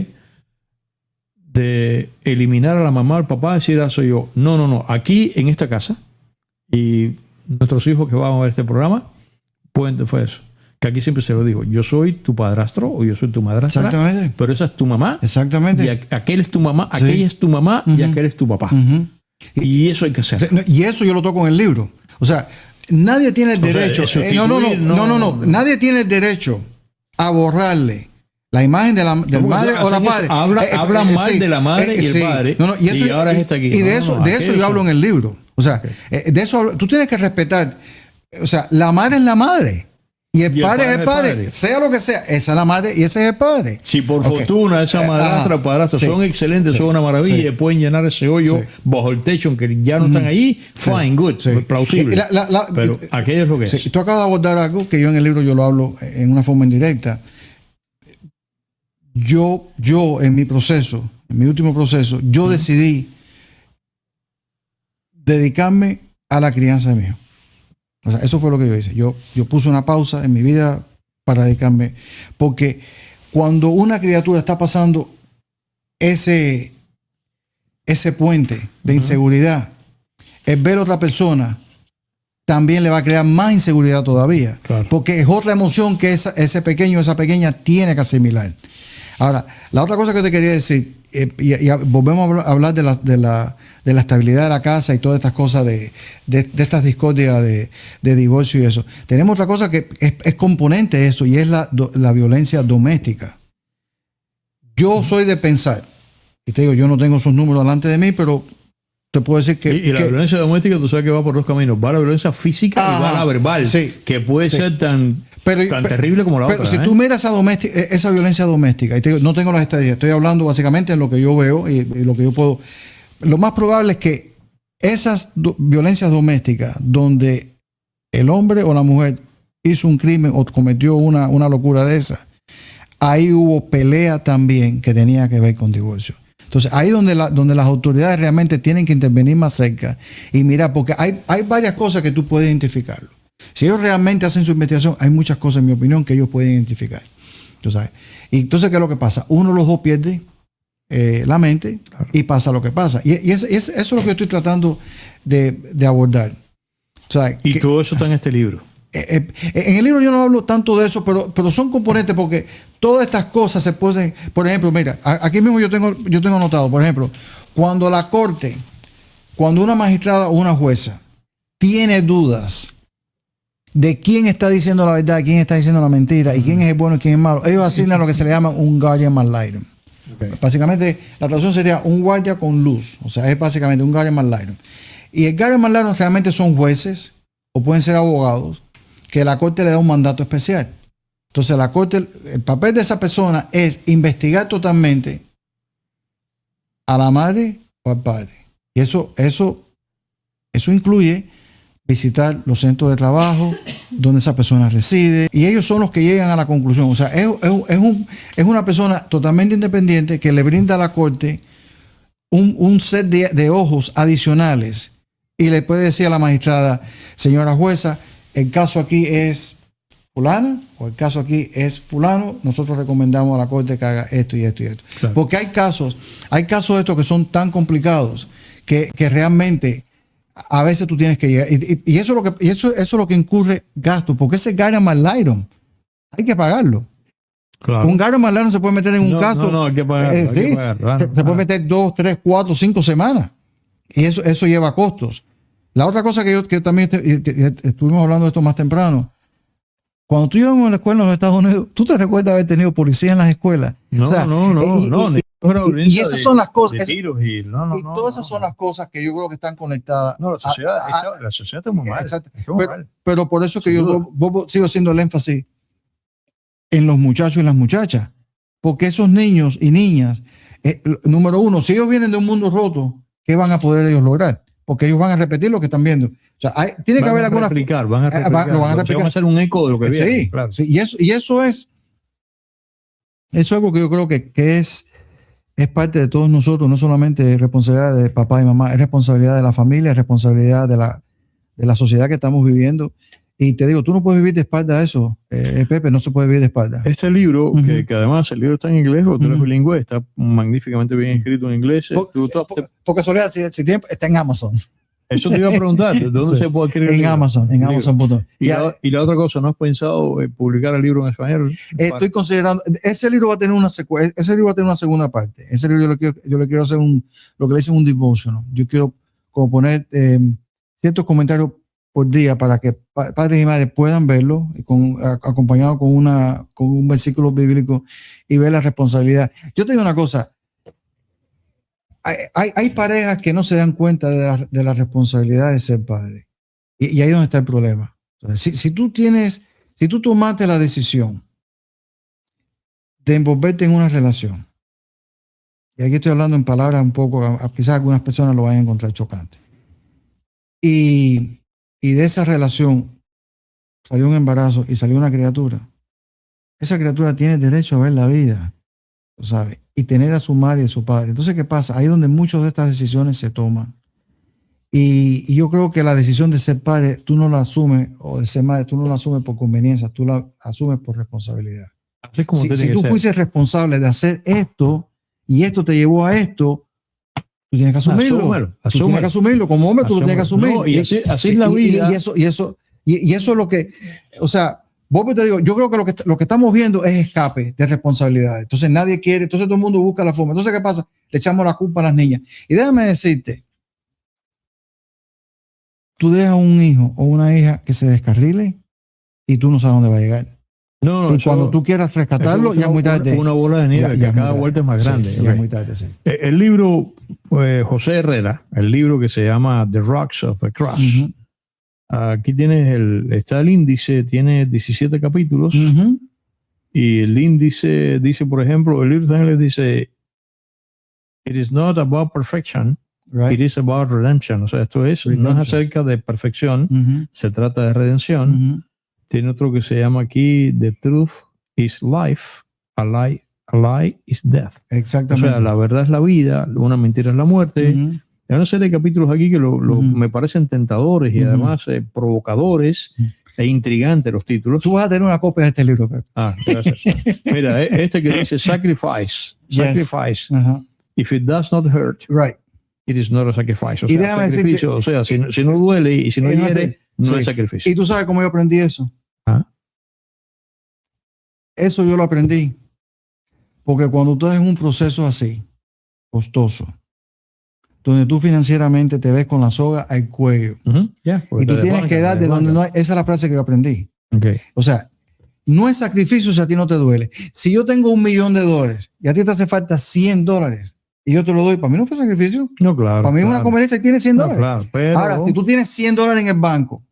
De eliminar a la mamá o al papá, decir, soy yo. No. Aquí, en esta casa, y nuestros hijos que van a ver este programa, fue eso. Que aquí siempre se lo digo. Yo soy tu padrastro o yo soy tu madrastra. Exactamente. Pero esa es tu mamá. Exactamente. Y aquel es tu mamá, aquella es tu mamá y aquel es tu papá. Y eso hay que hacer. Y eso yo lo toco en el libro. O sea, nadie tiene el derecho. No. Nadie tiene el derecho a borrarle la imagen de del madre o la padre. Habla mal de la madre y el padre. Y ahora está aquí. Y de eso yo hablo en el libro. O sea, de eso tú tienes que respetar. O sea, la madre es la madre. Y el padre es el padre. Sea lo que sea, esa es la madre y ese es el padre. Si por fortuna esa madrastra o padrastro son excelentes, son una maravilla, pueden llenar ese hoyo bajo el techo, aunque ya no están ahí, fine, good, plausible. Pero aquello es lo que es. Tú acabas de abordar algo que yo en el libro yo lo hablo en una forma indirecta. Yo en mi proceso, en mi último proceso, yo decidí dedicarme a la crianza de mi hijo. O sea, eso fue lo que yo hice. Yo puse una pausa en mi vida para dedicarme. Porque cuando una criatura está pasando ese puente de inseguridad, el ver a otra persona también le va a crear más inseguridad todavía. Claro. Porque es otra emoción que ese pequeño o esa pequeña tiene que asimilar. Ahora, la otra cosa que te quería decir, y volvemos a hablar de la estabilidad de la casa y todas estas cosas de estas discordias de divorcio y eso. Tenemos otra cosa que es componente de eso y es la violencia doméstica. Yo soy de pensar, y te digo, yo no tengo esos números delante de mí, pero te puedo decir que... Y la violencia doméstica, tú sabes que va por dos caminos. Va la violencia física y va la verbal, que puede ser tan terrible como la otra. Pero si tú miras esa violencia doméstica, y te digo, no tengo las estadísticas, estoy hablando básicamente en lo que yo veo y lo que yo puedo... Lo más probable es que esas violencias domésticas donde el hombre o la mujer hizo un crimen o cometió una locura de esa, ahí hubo pelea también que tenía que ver con divorcio. Entonces, ahí donde las autoridades realmente tienen que intervenir más cerca y mirar, porque hay varias cosas que tú puedes identificarlo. Si ellos realmente hacen su investigación, hay muchas cosas, en mi opinión, que ellos pueden identificar. ¿Tú sabes? Y entonces, ¿qué es lo que pasa? Uno de los dos pierde la mente y pasa lo que pasa. Y eso es lo que yo estoy tratando de abordar. O sea, todo eso está en este libro. En el libro yo no hablo tanto de eso, pero son componentes porque todas estas cosas se pueden... Por ejemplo, mira, aquí mismo yo tengo anotado, por ejemplo, cuando la corte, cuando una magistrada o una jueza tiene dudas de quién está diciendo la verdad, quién está diciendo la mentira y quién es el bueno y quién es malo, ellos asignan lo que se le llama un guardian ad litem. Okay. Básicamente, la traducción sería un guardia con luz. O sea, es básicamente un guardian ad litem. Y el guardian ad litem realmente son jueces o pueden ser abogados que la corte le da un mandato especial. Entonces, la corte, el papel de esa persona es investigar totalmente a la madre o al padre. Y eso incluye visitar los centros de trabajo donde esa persona reside, y ellos son los que llegan a la conclusión. O sea, es una persona totalmente independiente que le brinda a la corte un set de ojos adicionales y le puede decir a la magistrada: señora jueza, el caso aquí es fulana o el caso aquí es fulano, nosotros recomendamos a la corte que haga esto y esto y esto. Claro. Porque hay casos de estos que son tan complicados que realmente a veces tú tienes que llegar, y eso es lo que incurre gasto, porque ese guardian ad litem hay que pagarlo. Claro. Un guardian ad litem se puede meter en un caso. No, hay que pagarlo. Se puede meter 2, 3, 4, 5 semanas. Y eso lleva costos. La otra cosa que también estuvimos hablando de esto más temprano. Cuando tú ibas a la escuela en los Estados Unidos, ¿tú te recuerdas haber tenido policía en las escuelas? No. Y esas son las cosas. Y todas esas son las cosas que yo creo que están conectadas. No, la sociedad está muy mal. Pero por eso que yo sigo haciendo el énfasis en los muchachos y las muchachas. Porque esos niños y niñas, número uno, si ellos vienen de un mundo roto, ¿qué van a poder ellos lograr? Porque ellos van a repetir lo que están viendo. O sea, tiene que haber alguna... Van a replicar. Van a hacer un eco de lo que viene. Sí, claro. Sí, y eso es algo que yo creo que es parte de todos nosotros, no solamente responsabilidad de papá y mamá, es responsabilidad de la familia, es responsabilidad de la sociedad que estamos viviendo. Y te digo, tú no puedes vivir de espalda a eso, Pepe, no se puede vivir de espalda. Este libro, que además el libro está en inglés, o tú eres bilingüe, está magníficamente bien escrito en inglés. Porque casualidad, si está en Amazon. Eso te iba a preguntar, ¿de dónde se puede adquirir? En Amazon, en Amazon.com. Y la otra cosa, ¿no has pensado publicar el libro en español? Estoy considerando, ese libro va a tener una segunda parte. Ese libro yo le quiero hacer lo que le dicen un devotional. Yo quiero como poner ciertos comentarios por día para que padres y madres puedan verlo, acompañado con un versículo bíblico y ver la responsabilidad. Yo te digo una cosa, hay parejas que no se dan cuenta de la responsabilidad de ser padre. Y ahí es donde está el problema. Entonces, si tú tomaste la decisión de envolverte en una relación, y aquí estoy hablando en palabras un poco, quizás algunas personas lo vayan a encontrar chocante, y de esa relación salió un embarazo y salió una criatura, esa criatura tiene derecho a ver la vida, ¿sabes? Y tener a su madre y a su padre. Entonces, ¿qué pasa? Ahí es donde muchas de estas decisiones se toman. Y yo creo que la decisión de ser padre, tú no la asumes, o de ser madre, tú no la asumes por conveniencia, tú la asumes por responsabilidad. Así es como Si tú fuiste responsable de hacer esto, y esto te llevó a esto, tú tienes que asumirlo. Tú tienes que asumirlo. Como hombre, tú lo tienes que asumir. No, y así es la vida. Y eso es lo que, o sea, vos te digo, yo creo que lo que estamos viendo es escape de responsabilidades. Entonces nadie quiere, entonces todo el mundo busca la forma. Entonces, ¿qué pasa? Le echamos la culpa a las niñas. Y déjame decirte, tú dejas un hijo o una hija que se descarrile y tú no sabes dónde va a llegar. No, y cuando tú quieras rescatarlo, ya es muy tarde. Una bola de nieve que cada vuelta es más grande. Sí, ya es muy tarde, sí. El libro, José Herrera, el libro que se llama The Rocks of the Cross. Uh-huh. Aquí está el índice, tiene 17 capítulos. Uh-huh. Y el índice dice, por ejemplo, el libro también le dice, it is not about perfection, right. It is about redemption. O sea, esto no es acerca de perfección, uh-huh. Se trata de redención. Uh-huh. Tiene otro que se llama aquí, The Truth is Life, a lie is Death. Exactamente. O sea, la verdad es la vida, una mentira es la muerte. Uh-huh. Hay una serie de capítulos aquí que uh-huh. me parecen tentadores y además provocadores e intrigantes los títulos. Tú vas a tener una copia de este libro, Pepe. Gracias. Mira, este que dice Sacrifice. Sacrifice. Uh-huh. If it does not hurt, right. It is not a sacrifice. O y sea, sacrificio, o sea, si no duele y si no hiere, no es sacrificio. ¿Y tú sabes cómo yo aprendí eso? Eso yo lo aprendí porque cuando tú estás en un proceso así, costoso, donde tú financieramente te ves con la soga al cuello, y tú tienes que dar de donde no hay, esa es la frase que yo aprendí. Okay. O sea, no es sacrificio si a ti no te duele. Si yo tengo $1,000,000 y a ti te hace falta $100 y yo te lo doy, para mí no fue sacrificio. No, claro. Para mí es una conveniencia que tiene $100. No, claro, pero... Ahora, si tú tienes $100 en el banco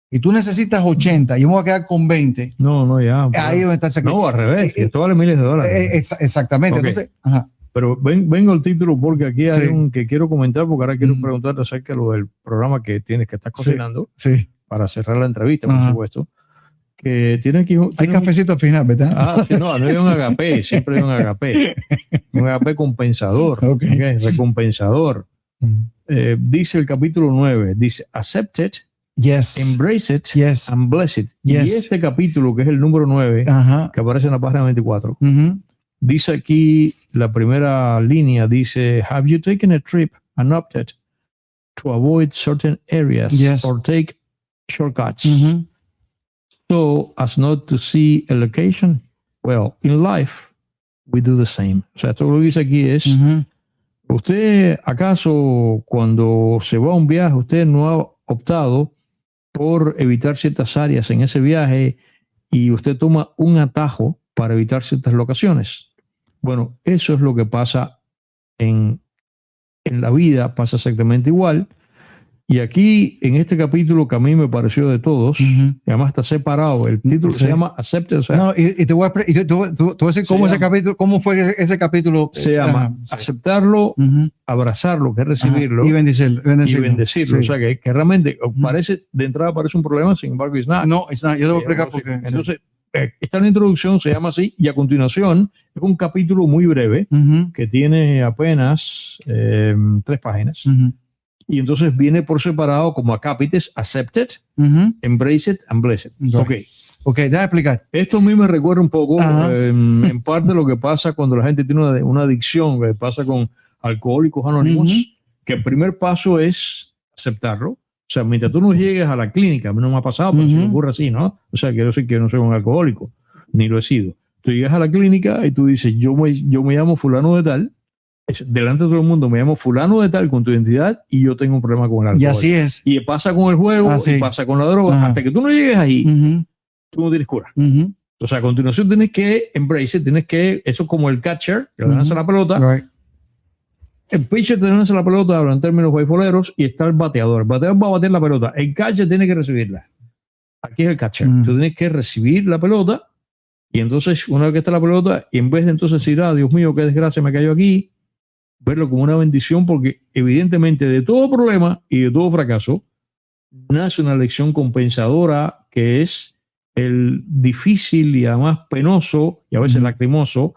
y tú necesitas 80 y yo me voy a quedar con 20. No, ya. Ahí es donde está el sacrificio. No, al revés, esto vale miles de dólares. Exactamente. Okay. Entonces, ajá. Pero vengo al título porque aquí hay un que quiero comentar, porque ahora quiero preguntarte acerca de lo del programa que tienes, que estás cocinando, para cerrar la entrevista, por supuesto. Que tiene aquí... Hay cafecito al final, ¿verdad? Sí, no hay un agape, siempre hay un agape. Un agape compensador, okay, recompensador. Dice el capítulo 9, dice, accept it, yes, embrace it, yes, and bless it. Yes. Y este capítulo, que es el número 9, que aparece en la página 24, dice aquí, la primera línea dice, have you taken a trip and opted to avoid certain areas or take shortcuts so as not to see a location? Well, in life, we do the same. O sea, todo lo que dice aquí es, ¿usted acaso cuando se va a un viaje, usted no ha optado por evitar ciertas áreas en ese viaje y usted toma un atajo para evitar ciertas locaciones? Bueno, eso es lo que pasa en la vida, pasa exactamente igual. Y aquí, en este capítulo que a mí me pareció de todos, y además está separado, el título se llama Accept. O sea, no, y te voy a decir cómo ese capítulo, cómo fue ese capítulo. Se llama aceptarlo, abrazarlo, que es recibirlo, y bendecirlo. O sea, que realmente parece, de entrada parece un problema, sin embargo, it's not. No, it's not. Yo te voy a explicar por qué. Entonces, esta es la introducción, se llama así, y a continuación es un capítulo muy breve, que tiene apenas 3 páginas. Y entonces viene por separado como acápites, accept it, embrace it, and bless it. Ok, déjame explicar. Esto a mí me recuerda un poco, en parte, lo que pasa cuando la gente tiene una adicción, que pasa con Alcohólicos Anónimos, que el primer paso es aceptarlo. O sea, mientras tú no llegues a la clínica, a mí no me ha pasado, pero si me ocurre así, ¿no? O sea, quiero decir que yo no soy un alcohólico, ni lo he sido. Tú llegas a la clínica y tú dices, yo me llamo fulano de tal, delante de todo el mundo me llamo fulano de tal con tu identidad y yo tengo un problema con el alcohol. Y así es. Y pasa con el juego, Así. y pasa con la droga. Ajá. Hasta que tú no llegues ahí, Ujú, tú no tienes cura. ujú. O sea, a continuación tienes que embrace it, eso es como el catcher, que le Ujú. lanza la pelota. Right. El pitcher te lanza la pelota, hablan en términos beisboleros, y está el bateador. El bateador va a bater la pelota. El catcher tiene que recibirla. Aquí es el catcher. Mm. Tú tienes que recibir la pelota, y entonces, una vez que está la pelota, y en vez de entonces decir, Dios mío, qué desgracia me cayó aquí, verlo como una bendición, porque evidentemente de todo problema y de todo fracaso, nace una lección compensadora que es el difícil y además penoso y a veces lacrimoso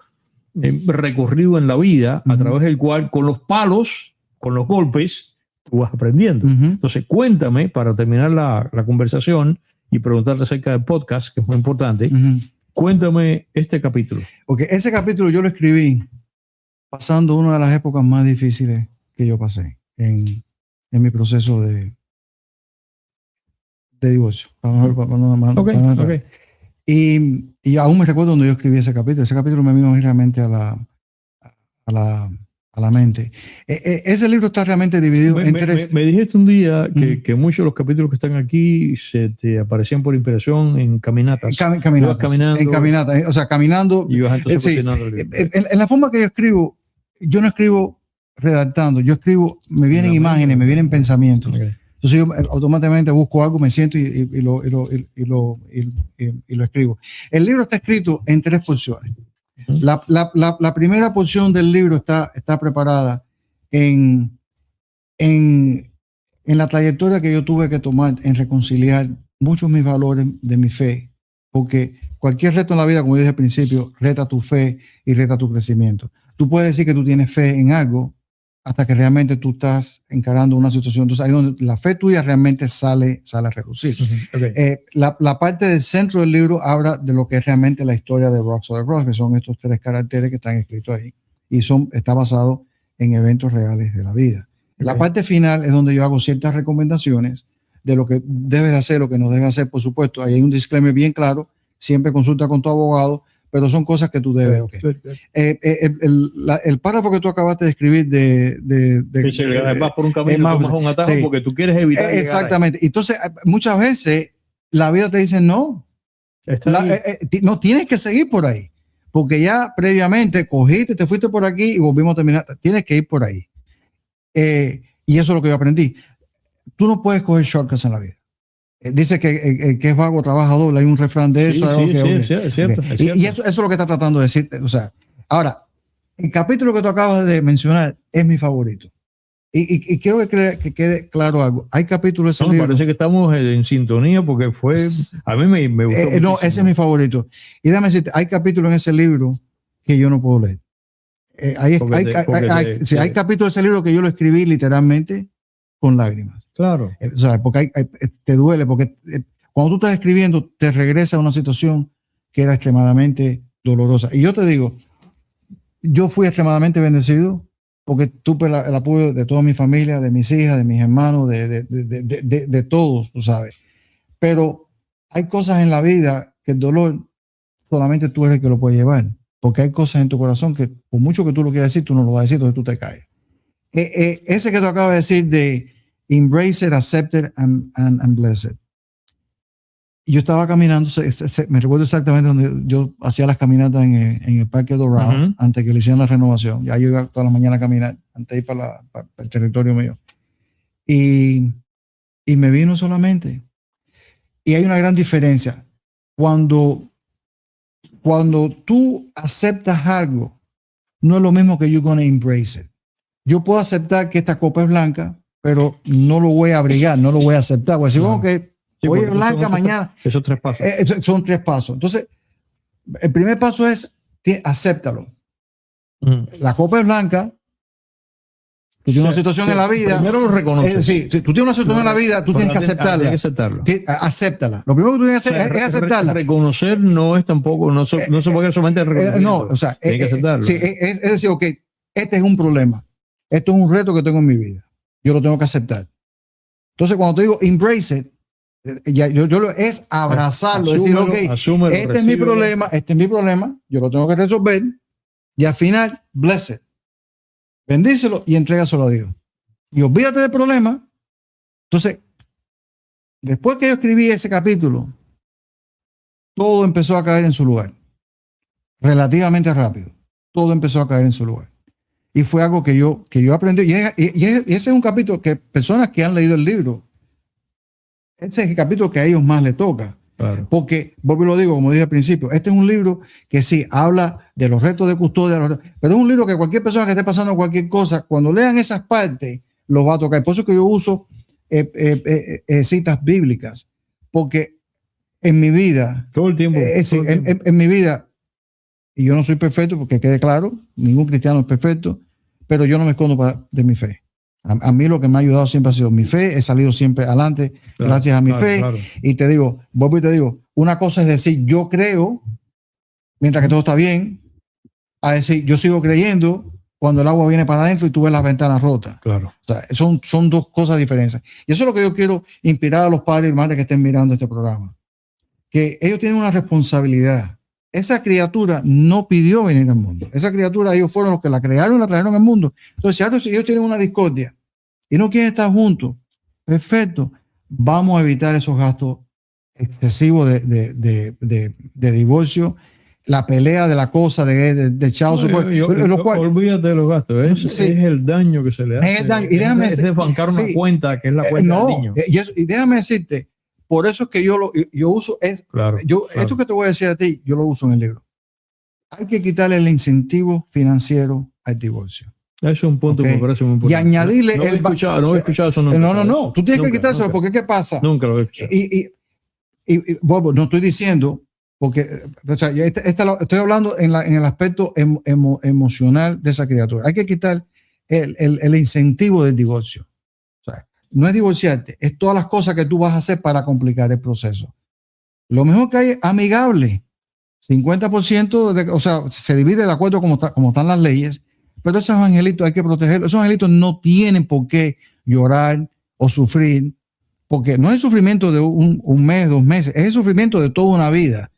recorrido en la vida a través del cual con los palos, con los golpes, tú vas aprendiendo. Ujú. Entonces cuéntame, para terminar la conversación y preguntarte acerca del podcast, que es muy importante, Ujú. cuéntame este capítulo. Porque ese capítulo yo lo escribí pasando una de las épocas más difíciles que yo pasé en mi proceso de divorcio. Ok. Y aún me recuerdo cuando yo escribí ese capítulo. Ese capítulo me vino realmente a la mente. Ese libro está realmente dividido en tres. Me dijiste un día Ujú. que muchos de los capítulos que están aquí se te aparecían por inspiración en caminatas. Caminatas. Ibas caminando. En caminatas. O sea, caminando. Y vas entonces Sí. cocinando el libro. En la forma que yo escribo, yo no escribo redactando. Yo escribo, me vienen En la imágenes, mente. me vienen pensamientos. Ok. Entonces yo automáticamente busco algo, me siento y lo escribo. El libro está escrito en tres porciones. Ujú. La primera porción del libro está preparada en la trayectoria que yo tuve que tomar en reconciliar muchos de mis valores de mi fe, porque cualquier reto en la vida, como yo dije al principio, reta tu fe y reta tu crecimiento. Tú puedes decir que tú tienes fe en algo hasta que realmente tú estás encarando una situación. Entonces ahí donde la fe tuya realmente sale a relucir. Ok. La parte del centro del libro habla de lo que es realmente la historia de Rocks of the Bronx, que son estos tres caracteres que están escritos ahí. Y está basado en eventos reales de la vida. La Ok. parte final es donde yo hago ciertas recomendaciones de lo que debes de hacer, lo que no debes hacer, por supuesto. Ahí hay un disclaimer bien claro. Siempre consulta con tu abogado, pero son cosas que tú debes. El párrafo que tú acabaste de escribir Vas por un camino, más- tomas un atajo sí. porque tú quieres evitar llegar exactamente. Entonces, muchas veces la vida te dice no. ahí. Está ahí. No tienes que seguir por ahí, porque ya previamente cogiste, te fuiste por aquí y volvimos a terminar. Tienes que ir por ahí. Y eso es lo que yo aprendí. Tú no puedes coger shortcuts en la vida. Dice que es vago trabaja doble. Hay un refrán de Sí, eso. sí, Okay, sí, okay. es cierto, Okay. es cierto. Y eso es lo que está tratando de decirte. O sea, ahora, el capítulo que tú acabas de mencionar es mi favorito. Y quiero que quede claro algo. Hay capítulos de ese No, libro. parece que estamos en sintonía porque a mí me gustó No, muchísimo. ese es mi favorito. Y déjame decirte, hay capítulos en ese libro que yo no puedo leer. Hay capítulos de ese libro que yo lo escribí literalmente con lágrimas. Claro. O sea, porque te duele, porque cuando tú estás escribiendo te regresa a una situación que era extremadamente dolorosa. Y yo te digo, yo fui extremadamente bendecido porque tuve el apoyo de toda mi familia, de mis hijas, de mis hermanos, de todos, tú sabes. Pero hay cosas en la vida que el dolor solamente tú eres el que lo puede llevar. Porque hay cosas en tu corazón que por mucho que tú lo quieras decir, tú no lo vas a decir, entonces tú te caes. Ese que tú acabas de decir de embrace it, accept it and bless it. Y yo estaba caminando, me recuerdo exactamente donde yo hacía las caminatas en el Parque Dorado, Ujú. antes que le hicieran la renovación. Ya yo iba toda la mañana a caminar, antes de ir para el territorio mío. Y me vino solamente. Y hay una gran diferencia. Cuando tú aceptas algo, no es lo mismo que you're going to embrace it. Yo puedo aceptar que esta copa es blanca, pero no lo voy a abrigar, no lo voy a aceptar. Voy a decir, No. bueno, que Sí, hoy porque es blanca, mañana. Esos tres pasos. Son tres pasos. Entonces, el primer paso es acéptalo. Ujú. La copa es blanca. Tú tienes una situación en la vida. Primero lo reconoces. Sí, tú tienes una situación en la vida, tú tienes que aceptarla. Tienes que aceptarlo. Acéptala. Lo primero que tú tienes que hacer es aceptarla. Reconocer no es tampoco, no se puede solamente reconocer. No, o sea, tienes que aceptarlo. sí, es decir, ok, este es un problema. Esto es un reto que tengo en mi vida. Yo lo tengo que aceptar. Entonces, cuando te digo embrace it, es abrazarlo, decir, ok, asúmelo, este es mi problema, yo lo tengo que resolver y al final, bless it. bendícelo y entrégaselo a Dios. Y olvídate del problema. Entonces, después que yo escribí ese capítulo, todo empezó a caer en su lugar. Relativamente rápido. Todo empezó a caer en su lugar. Y fue algo que yo aprendí. Y ese es un capítulo que personas que han leído el libro, ese es el capítulo que a ellos más les toca. Claro. Porque, vuelvo y lo digo, como dije al principio, este es un libro que sí habla de los retos de custodia, pero es un libro que cualquier persona que esté pasando cualquier cosa, cuando lean esas partes, los va a tocar. Por eso que yo uso citas bíblicas, porque en mi vida, Todo el tiempo. en mi vida, y yo no soy perfecto, porque quede claro, ningún cristiano es perfecto, pero yo no me escondo de mi fe. A mí lo que me ha ayudado siempre ha sido mi fe, he salido siempre adelante gracias a mi fe. Claro. Y te digo, vuelvo y te digo, una cosa es decir yo creo, mientras que todo está bien, a decir yo sigo creyendo cuando el agua viene para adentro y tú ves las ventanas rotas. Claro. O sea, son dos cosas diferentes. Y eso es lo que yo quiero inspirar a los padres y hermanas que estén mirando este programa. Que ellos tienen una responsabilidad. Esa criatura no pidió venir al mundo. Esa criatura, ellos fueron los que la crearon y la trajeron al mundo. Entonces, si ellos tienen una discordia y no quieren estar juntos, perfecto. Vamos a evitar esos gastos excesivos de divorcio, la pelea de la cosa de chao. Olvídate de los gastos. Es el daño que se le hace. Es el daño. Y déjame es bancar una cuenta que es la cuenta del niño. Y déjame decirte, por eso es que yo uso, claro. Esto que te voy a decir a ti, yo lo uso en el libro. Hay que quitarle el incentivo financiero al divorcio. Eso es un punto que me parece muy importante. Y añadirle... No he escuchado eso nunca. No. Tú tienes que quitárselo porque ¿qué pasa? Nunca lo he escuchado. Y Bobo, no estoy diciendo, porque o sea, estoy hablando en el aspecto emocional de esa criatura. Hay que quitar el incentivo del divorcio. O sea, no es divorciarte, es todas las cosas que tú vas a hacer para complicar el proceso. Lo mejor que hay es amigable. 50%, o sea, se divide de acuerdo como están las leyes, pero esos angelitos hay que protegerlos. Esos angelitos no tienen por qué llorar o sufrir, porque no es el sufrimiento de un mes, 2 meses, es el sufrimiento de toda una vida,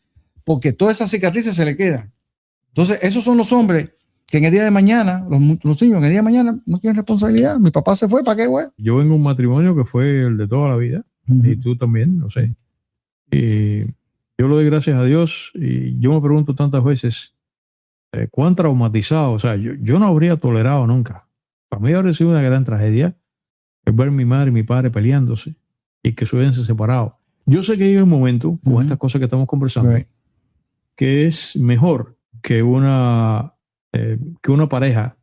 porque todas esas cicatrices se le quedan. Entonces, esos son los hombres que en el día de mañana, los niños en el día de mañana no tienen responsabilidad. Mi papá se fue, ¿para qué, güey? Yo vengo de un matrimonio que fue el de toda la vida, y tú también, no sé. Y yo lo doy gracias a Dios, y yo me pregunto tantas veces, cuán traumatizado, o sea, yo no habría tolerado nunca. Para mí habría sido una gran tragedia el ver mi madre y mi padre peleándose y que se hubiesen separado. Yo sé que hay un momento, con estas cosas que estamos conversando, que es mejor que una pareja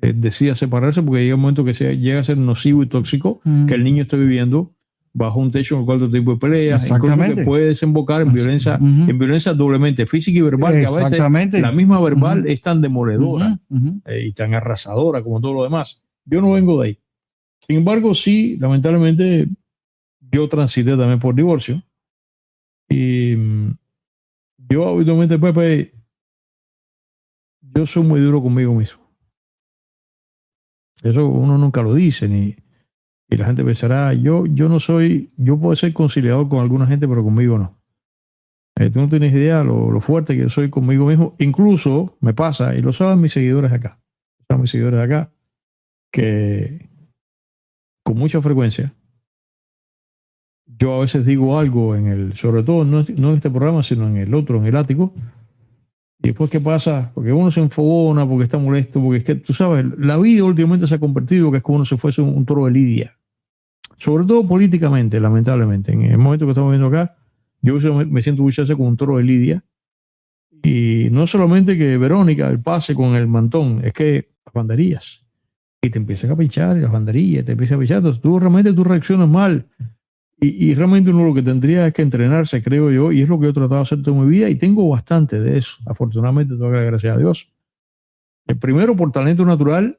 decida separarse, porque llega un momento que llega a ser nocivo y tóxico, que el niño esté viviendo bajo un techo en el cual todo tipo de peleas, incluso que puede desembocar en violencia, en violencia doblemente física y verbal, que a veces la misma verbal es tan demoledora y tan arrasadora como todo lo demás. Yo no vengo de ahí. Sin embargo, sí, lamentablemente, yo transité también por divorcio. Y yo habitualmente, Pepe, yo soy muy duro conmigo mismo. Eso uno nunca lo dice, y la gente pensará, yo puedo ser conciliador con alguna gente, pero conmigo no. Tú no tienes idea lo fuerte que yo soy conmigo mismo. Incluso me pasa, y lo saben mis seguidores acá, que con mucha frecuencia yo a veces digo algo sobre todo no en este programa, sino en el otro, en el ático, y después ¿qué pasa? Porque uno se enfogona, porque está molesto, porque es que, tú sabes, la vida últimamente se ha convertido que es como uno se fuese un toro de lidia, sobre todo políticamente, lamentablemente. En el momento que estamos viendo acá, yo me siento muchas veces como un toro de lidia, y no solamente que Verónica, el pase con el mantón, es que las banderillas, y te empiezan a pinchar, y las banderillas te empiezan a pinchar, entonces tú reaccionas mal. Y realmente uno lo que tendría es que entrenarse, creo yo, y es lo que yo he tratado de hacer toda mi vida, y tengo bastante de eso, afortunadamente, tengo que dar gracias a Dios. El primero, por talento natural,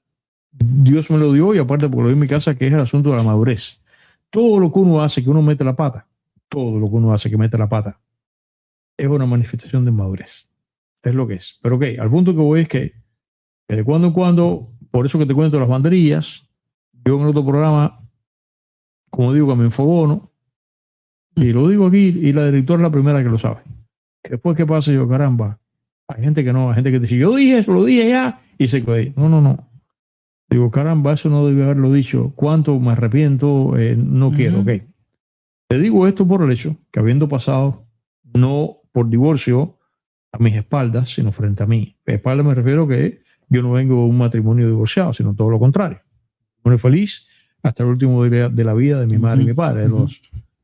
Dios me lo dio, y aparte porque lo dio en mi casa, que es el asunto de la madurez. Todo lo que uno hace que uno mete la pata, es una manifestación de madurez. Es lo que es. Pero ok, al punto que voy es que de cuando en cuando, por eso que te cuento las banderillas, yo en el otro programa, como digo, que me enfogono, y lo digo aquí, y la directora es la primera que lo sabe. Que después, ¿qué pasa? Yo, caramba, hay gente que no, hay gente que dice, yo dije eso, lo dije ya, y se quedó ahí. No. Digo, caramba, eso no debí haberlo dicho. ¿Cuánto me arrepiento? No quiero, ok. Te digo esto por el hecho que habiendo pasado, no por divorcio a mis espaldas, sino frente a mí. A espaldas me refiero que yo no vengo de un matrimonio divorciado, sino todo lo contrario. Muy feliz hasta el último día de la vida de mi madre y mi padre.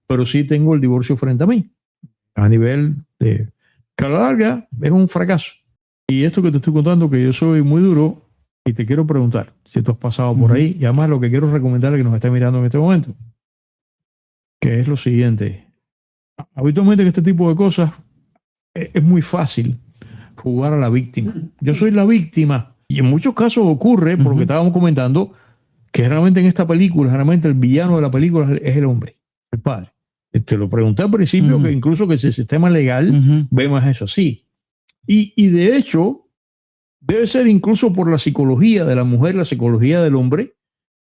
Pero sí tengo el divorcio frente a mí. A nivel de que a la larga es un fracaso. Y esto que te estoy contando, que yo soy muy duro, y te quiero preguntar si tú has pasado por ahí, y además lo que quiero recomendarle que nos esté mirando en este momento, que es lo siguiente. Habitualmente en este tipo de cosas es muy fácil jugar a la víctima. Yo soy la víctima, y en muchos casos ocurre, por lo que estábamos comentando, que realmente en esta película, realmente el villano de la película es el hombre, el padre. Te lo pregunté al principio, que incluso que ese sistema legal vemos eso así. Y de hecho, debe ser incluso por la psicología de la mujer, la psicología del hombre,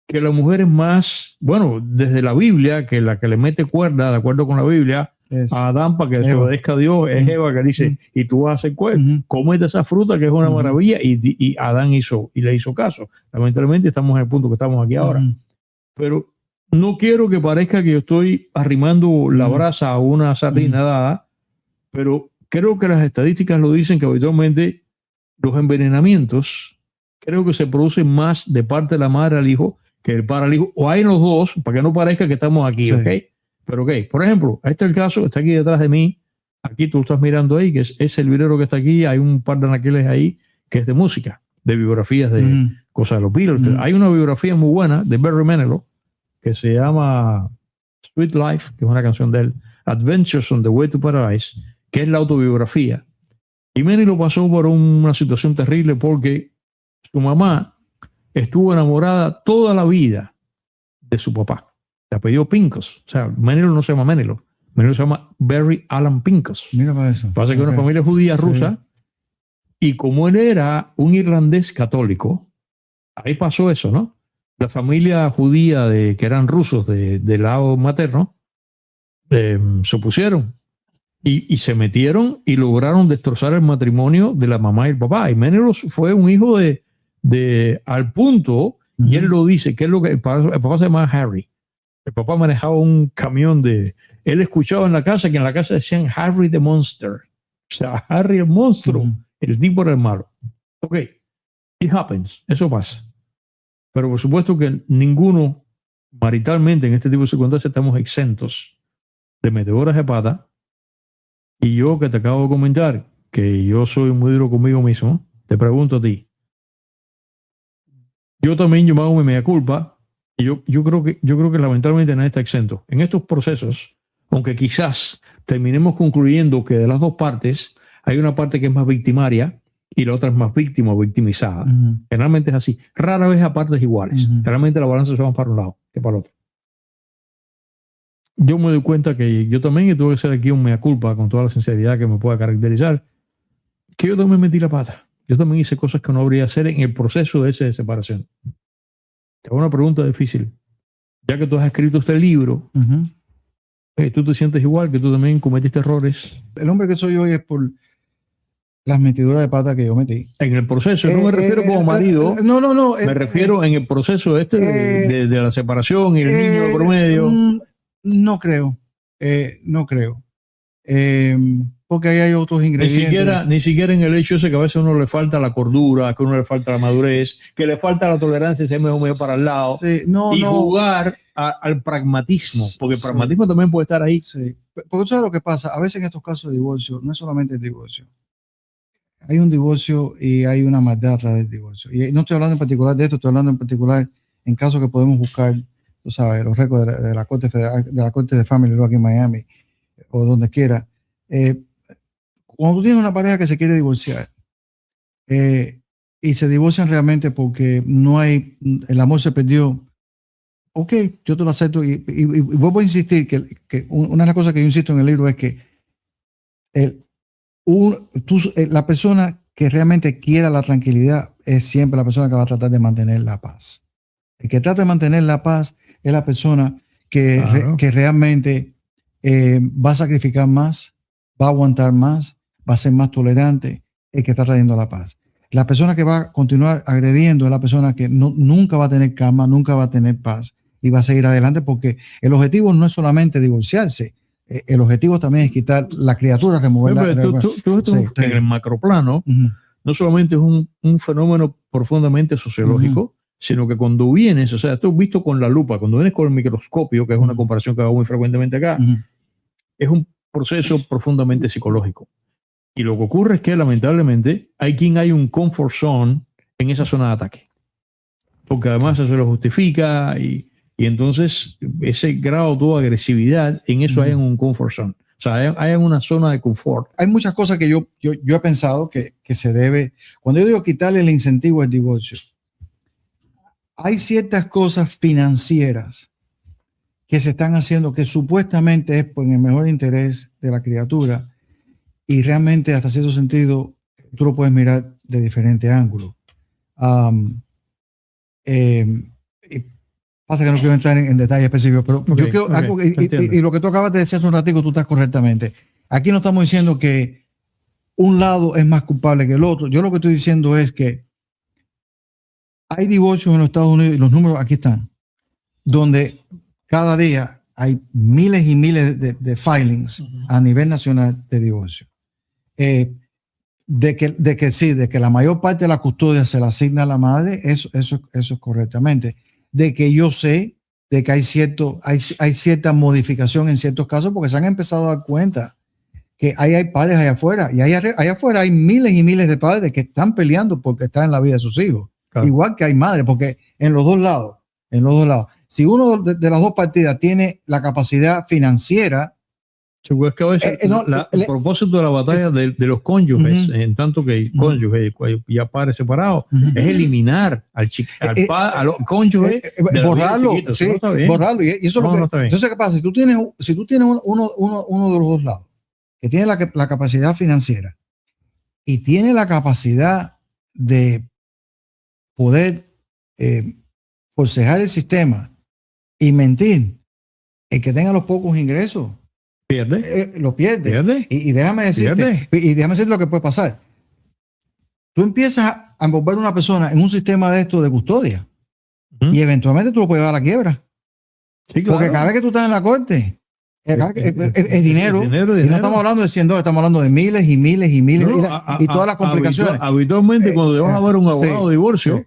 que la mujer es más, bueno, desde la Biblia, que la que le mete cuerda, de acuerdo con la Biblia, a Adán para que se obedezca a Dios, es Eva que dice, y tú vas a hacer cuerda, cómete esa fruta que es una maravilla, y Adán le hizo caso. Lamentablemente estamos en el punto que estamos aquí ahora. Pero no quiero que parezca que yo estoy arrimando la brasa a una sardina dada, pero creo que las estadísticas lo dicen que habitualmente los envenenamientos creo que se producen más de parte de la madre al hijo que del padre al hijo, o hay en los dos, para que no parezca que estamos aquí, ¿ok? Pero ok, por ejemplo, este es el caso, está aquí detrás de mí, aquí tú lo estás mirando ahí, que es el librero que está aquí, hay un par de anaqueles ahí, que es de música, de biografías de cosas de los Beatles. Hay una biografía muy buena de Barry Manilow, que se llama Sweet Life, que es una canción de él, Adventures on the Way to Paradise, que es la autobiografía. Y Manilow pasó por una situación terrible porque su mamá estuvo enamorada toda la vida de su papá. Le apellido Pincus. O sea, Manilow no se llama Manilow. Manilow se llama Barry Alan Pincus. Mira para eso. Pasa que es una familia judía rusa. Y como él era un irlandés católico, ahí pasó eso, ¿no? La familia judía que eran rusos del lado materno se opusieron. Y se metieron y lograron destrozar el matrimonio de la mamá y el papá. Y Manilow fue un hijo al punto, y él lo dice, que es lo que el papá se llamaba Harry. El papá manejaba un camión él escuchaba en la casa que en la casa decían Harry the Monster. O sea, Harry el monstruo. El tipo era el malo. Ok, it happens, eso pasa. Pero por supuesto que ninguno, maritalmente, en este tipo de circunstancias, estamos exentos de metedoras de pata. Y yo que te acabo de comentar que yo soy muy duro conmigo mismo, te pregunto a ti. Yo también me hago mi mea culpa, y yo creo que lamentablemente nadie está exento. En estos procesos, aunque quizás terminemos concluyendo que de las dos partes hay una parte que es más victimaria y la otra es más víctima o victimizada. Generalmente es así. Rara vez a partes iguales. Generalmente la balanza se va para un lado que para el otro. Yo me doy cuenta que yo también tuve que hacer aquí un mea culpa con toda la sinceridad que me pueda caracterizar, que yo también metí la pata. Yo también hice cosas que no habría hacer en el proceso de esa separación. Te hago una pregunta difícil. Ya que tú has escrito este libro, ¿tú te sientes igual que tú también cometiste errores? El hombre que soy hoy es por las metiduras de pata que yo metí. En el proceso, no me refiero como marido. No. Me refiero en el proceso de la separación y el niño de promedio. No creo. Porque ahí hay otros ingredientes. Ni siquiera en el hecho ese que a veces a uno le falta la cordura, que a uno le falta la madurez, que le falta la tolerancia y se me medio para el lado. Sí, jugar al pragmatismo, porque el pragmatismo también puede estar ahí. Sí. Porque ¿sabes lo que pasa? A veces en estos casos de divorcio, no es solamente el divorcio. Hay un divorcio y hay una maldad atrás del divorcio. Y no estoy hablando en particular de esto, estoy hablando en particular en casos que podemos buscar, tú sabes, los récords de la Corte Federal, de la Corte de Family Law aquí en Miami o donde quiera. Cuando tú tienes una pareja que se quiere divorciar y se divorcian realmente porque el amor se perdió, ok, yo te lo acepto y vuelvo a insistir que una de las cosas que yo insisto en el libro es que la persona que realmente quiera la tranquilidad es siempre la persona que va a tratar de mantener la paz. El que trata de mantener la paz es la persona que realmente va a sacrificar más, va a aguantar más, va a ser más tolerante, el que está trayendo la paz. La persona que va a continuar agrediendo es la persona que nunca va a tener calma, nunca va a tener paz y va a seguir adelante, porque el objetivo no es solamente divorciarse, el objetivo también es quitar la criatura, removerla. En el macroplano, no solamente es un fenómeno profundamente sociológico, sino que cuando vienes, o sea, esto visto con la lupa, cuando vienes con el microscopio, que es una comparación que hago muy frecuentemente acá, es un proceso profundamente psicológico. Y lo que ocurre es que lamentablemente hay un comfort zone en esa zona de ataque. Porque además eso lo justifica y entonces ese grado de agresividad, en eso hay un comfort zone. O sea, hay una zona de confort. Hay muchas cosas que yo he pensado que se debe, cuando yo digo quitarle el incentivo al divorcio, hay ciertas cosas financieras que se están haciendo que supuestamente es por el mejor interés de la criatura, y realmente hasta cierto sentido tú lo puedes mirar de diferentes ángulos. Pasa que no quiero entrar en detalles específicos, pero yo quiero algo, y lo que tú acabas de decir hace un ratito, tú estás correctamente. Aquí no estamos diciendo que un lado es más culpable que el otro. Yo lo que estoy diciendo es que hay divorcios en los Estados Unidos, y los números aquí están, donde cada día hay miles y miles de filings a nivel nacional de divorcio. De que la mayor parte de la custodia se la asigna a la madre, eso es correctamente. De que yo sé de que hay cierta modificación en ciertos casos, porque se han empezado a dar cuenta que hay padres allá afuera, y allá afuera hay miles y miles de padres que están peleando porque están en la vida de sus hijos. Claro. Igual que hay madres, porque en los dos lados, si uno de las dos partidas tiene la capacidad financiera, es que a veces el propósito de la batalla de los cónyuges, en tanto que el cónyuge y a padres separados, es eliminar al cónyuge, borrarlo, borrarlo. Y eso no está bien. Entonces, ¿qué pasa? Si tú tienes uno de los dos lados, que tiene la capacidad financiera y tiene la capacidad de poder forcejar el sistema y mentir, el que tenga los pocos ingresos lo pierde. Y déjame decirte lo que puede pasar. Tú empiezas a envolver a una persona en un sistema de esto de custodia y eventualmente tú lo puedes llevar a la quiebra. Sí, claro. Porque cada vez que tú estás en la corte es dinero. Y no estamos hablando de $100, estamos hablando de miles y miles y miles y todas las complicaciones. Habitualmente cuando te vas a ver un abogado de divorcio,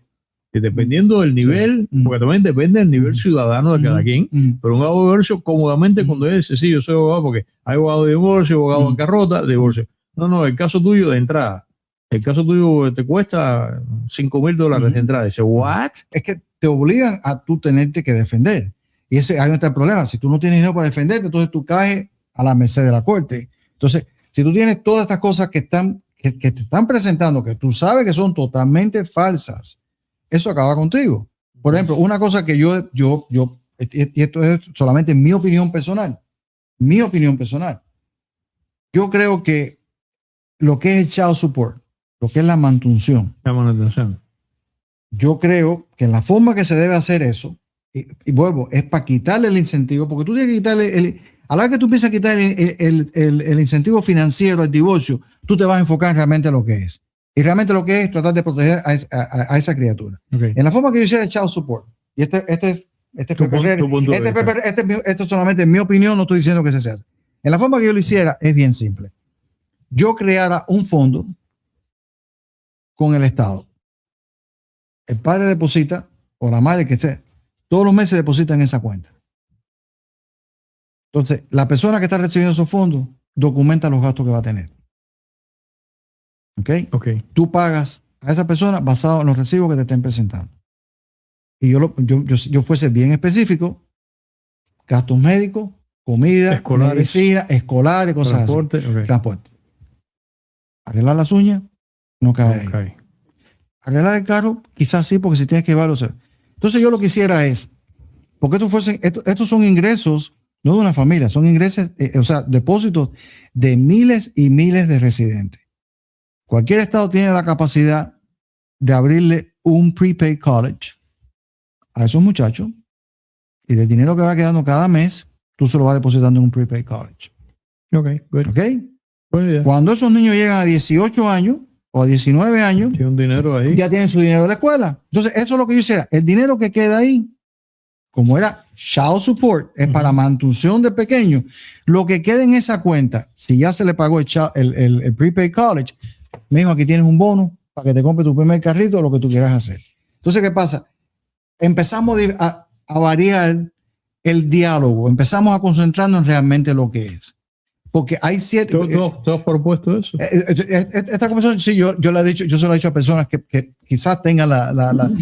y dependiendo del nivel, porque también depende del nivel ciudadano de cada quien, pero un abogado de divorcio cómodamente cuando dice, sí, yo soy abogado porque hay abogado de divorcio, abogado de bancarrota, divorcio. No, el caso tuyo de entrada, el caso tuyo te cuesta $5,000 de entrada. Dice, ¿what? Es que te obligan a tú tenerte que defender. Y ese ahí está el problema. Si tú no tienes dinero para defenderte, entonces tú caes a la merced de la corte. Entonces, si tú tienes todas estas cosas que te están presentando, que tú sabes que son totalmente falsas, eso acaba contigo. Por ejemplo, una cosa que yo, y esto es solamente mi opinión personal, yo creo que lo que es el child support, lo que es la manutención, yo creo que la forma que se debe hacer eso, y vuelvo, es para quitarle el incentivo, porque tú tienes que quitarle, a la vez que tú empiezas a quitar el incentivo financiero al divorcio, tú te vas a enfocar realmente a lo que es. Y realmente lo que es tratar de proteger a esa criatura. Okay. En la forma que yo hiciera el child support, y esto es solamente mi opinión, no estoy diciendo que se hace. En la forma que yo lo hiciera es bien simple. Yo creara un fondo con el Estado. El padre deposita, o la madre que sea, todos los meses deposita en esa cuenta. Entonces, la persona que está recibiendo esos fondos documenta los gastos que va a tener. Okay. Tú pagas a esa persona basado en los recibos que te estén presentando. Y yo fuese bien específico: gastos médicos, comida, medicina, escolares, cosas así. Transporte. Arreglar las uñas, no cabe ahí. Arreglar el carro, quizás sí, porque si tienes que llevarlo. Entonces yo lo que hiciera es, porque estos son ingresos, no de una familia, son ingresos, depósitos de miles y miles de residentes. Cualquier estado tiene la capacidad de abrirle un prepaid college a esos muchachos, y del dinero que va quedando cada mes, tú se lo vas depositando en un prepaid college. Okay. Cuando esos niños llegan a 18 años, o a 19 años, Tiene un dinero ahí. ya tienen su dinero de la escuela. Entonces, eso es lo que yo decía. El dinero que queda ahí, como era child support, es para mantención de pequeño, lo que queda en esa cuenta, si ya se le pagó el prepaid college, me dijo, aquí tienes un bono para que te compre tu primer carrito o lo que tú quieras hacer. Entonces, ¿qué pasa? Empezamos a variar el diálogo, empezamos a concentrarnos en realmente lo que es. Porque hay 7... ¿Tú has propuesto eso? Esta conversación, sí, yo se lo he dicho a personas que quizás tengan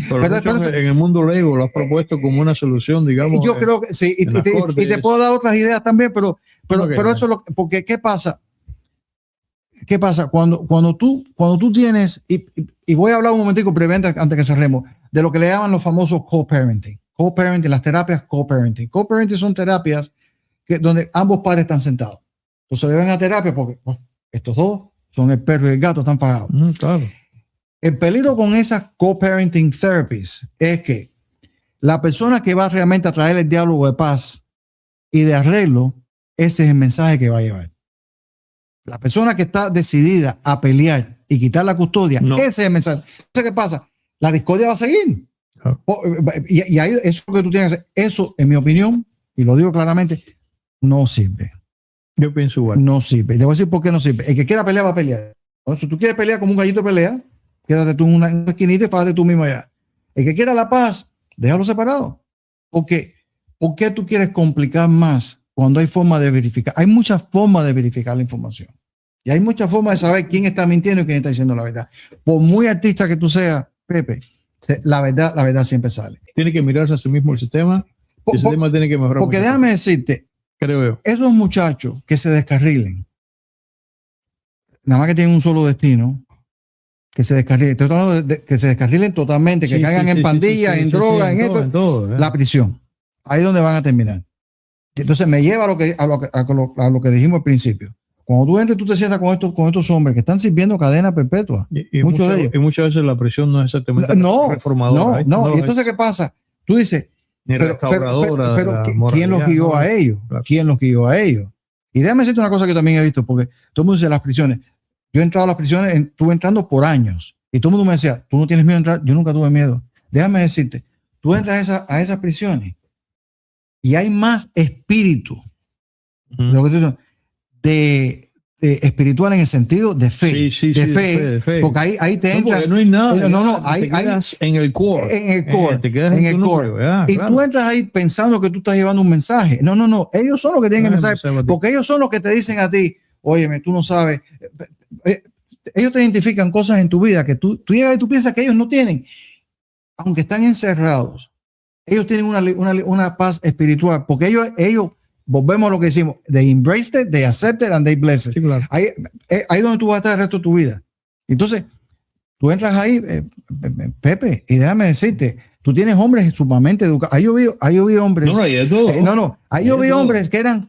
Pero en el mundo Lego lo has propuesto como una solución, digamos. Yo creo que sí, y te puedo dar otras ideas también, pero eso es lo que, porque ¿qué pasa? ¿Qué pasa? Cuando tú tienes, y voy a hablar un momentico brevemente antes que cerremos, de lo que le llaman los famosos co-parenting. Co-parenting, las terapias co-parenting. Co-parenting son terapias donde ambos padres están sentados. Entonces le ven a terapia porque estos dos son el perro y el gato, están pagados. Claro. El peligro con esas co-parenting therapies es que la persona que va realmente a traer el diálogo de paz y de arreglo, ese es el mensaje que va a llevar. La persona que está decidida a pelear y quitar la custodia, ese es el mensaje. Entonces, ¿qué pasa? La discordia va a seguir. Y ahí eso que tú tienes que hacer, eso, en mi opinión, y lo digo claramente, no sirve. Yo pienso igual. No sirve. Y te voy a decir por qué no sirve. El que quiera pelear va a pelear. Si tú quieres pelear como un gallito pelea, quédate tú en una esquinita y párate tú mismo allá. El que quiera la paz, déjalo separado. Porque, ¿por qué tú quieres complicar más cuando hay forma de verificar? Hay muchas formas de verificar la información. Y hay muchas formas de saber quién está mintiendo y quién está diciendo la verdad. Por muy artista que tú seas, Pepe, la verdad siempre sale. Tiene que mirarse a sí mismo el sistema. El sistema tiene que mejorar. Porque déjame decirte, creo yo, esos muchachos que se descarrilen, nada más que tienen un solo destino, que se descarrilen. Estoy hablando de que se descarrilen totalmente, que caigan en pandillas, en drogas, en todo, la prisión. Ahí es donde van a terminar. Entonces me lleva a lo que dijimos al principio. Cuando tú entres, tú te sientas con estos hombres que están sirviendo cadena perpetua. Y muchos de ellos. Y muchas veces la prisión no es exactamente reformadora. No. Y entonces, ¿qué pasa? Tú dices, pero ¿quién los guió a ellos? Claro. ¿Quién los guió a ellos? Y déjame decirte una cosa que yo también he visto, porque todo el mundo dice las prisiones. Yo he entrado a las prisiones, estuve entrando por años. Y todo el mundo me decía, ¿tú no tienes miedo de entrar? Yo nunca tuve miedo. Déjame decirte, tú entras a esas prisiones y hay más espíritu. Lo que tú dices, de espiritual en el sentido de fe, de fe, porque ahí te entra. No hay nada. Ahí en el core. Te quedas en el core. Y claro. Tú entras ahí pensando que tú estás llevando un mensaje. No. Ellos son los que tienen el mensaje, porque ellos son los que te dicen a ti, óyeme, tú no sabes. Ellos te identifican cosas en tu vida que tú llegas y tú piensas que ellos no tienen, aunque están encerrados. Ellos tienen una paz espiritual, porque ellos volvemos a lo que decimos, they embraced it, they accepted and they blessed it. Sí, claro. Ahí es donde tú vas a estar el resto de tu vida. Entonces, tú entras ahí, Pepe, y déjame decirte, tú tienes hombres sumamente educados. Ahí yo vi hombres. No, hay de todo. Ahí yo vi hombres que eran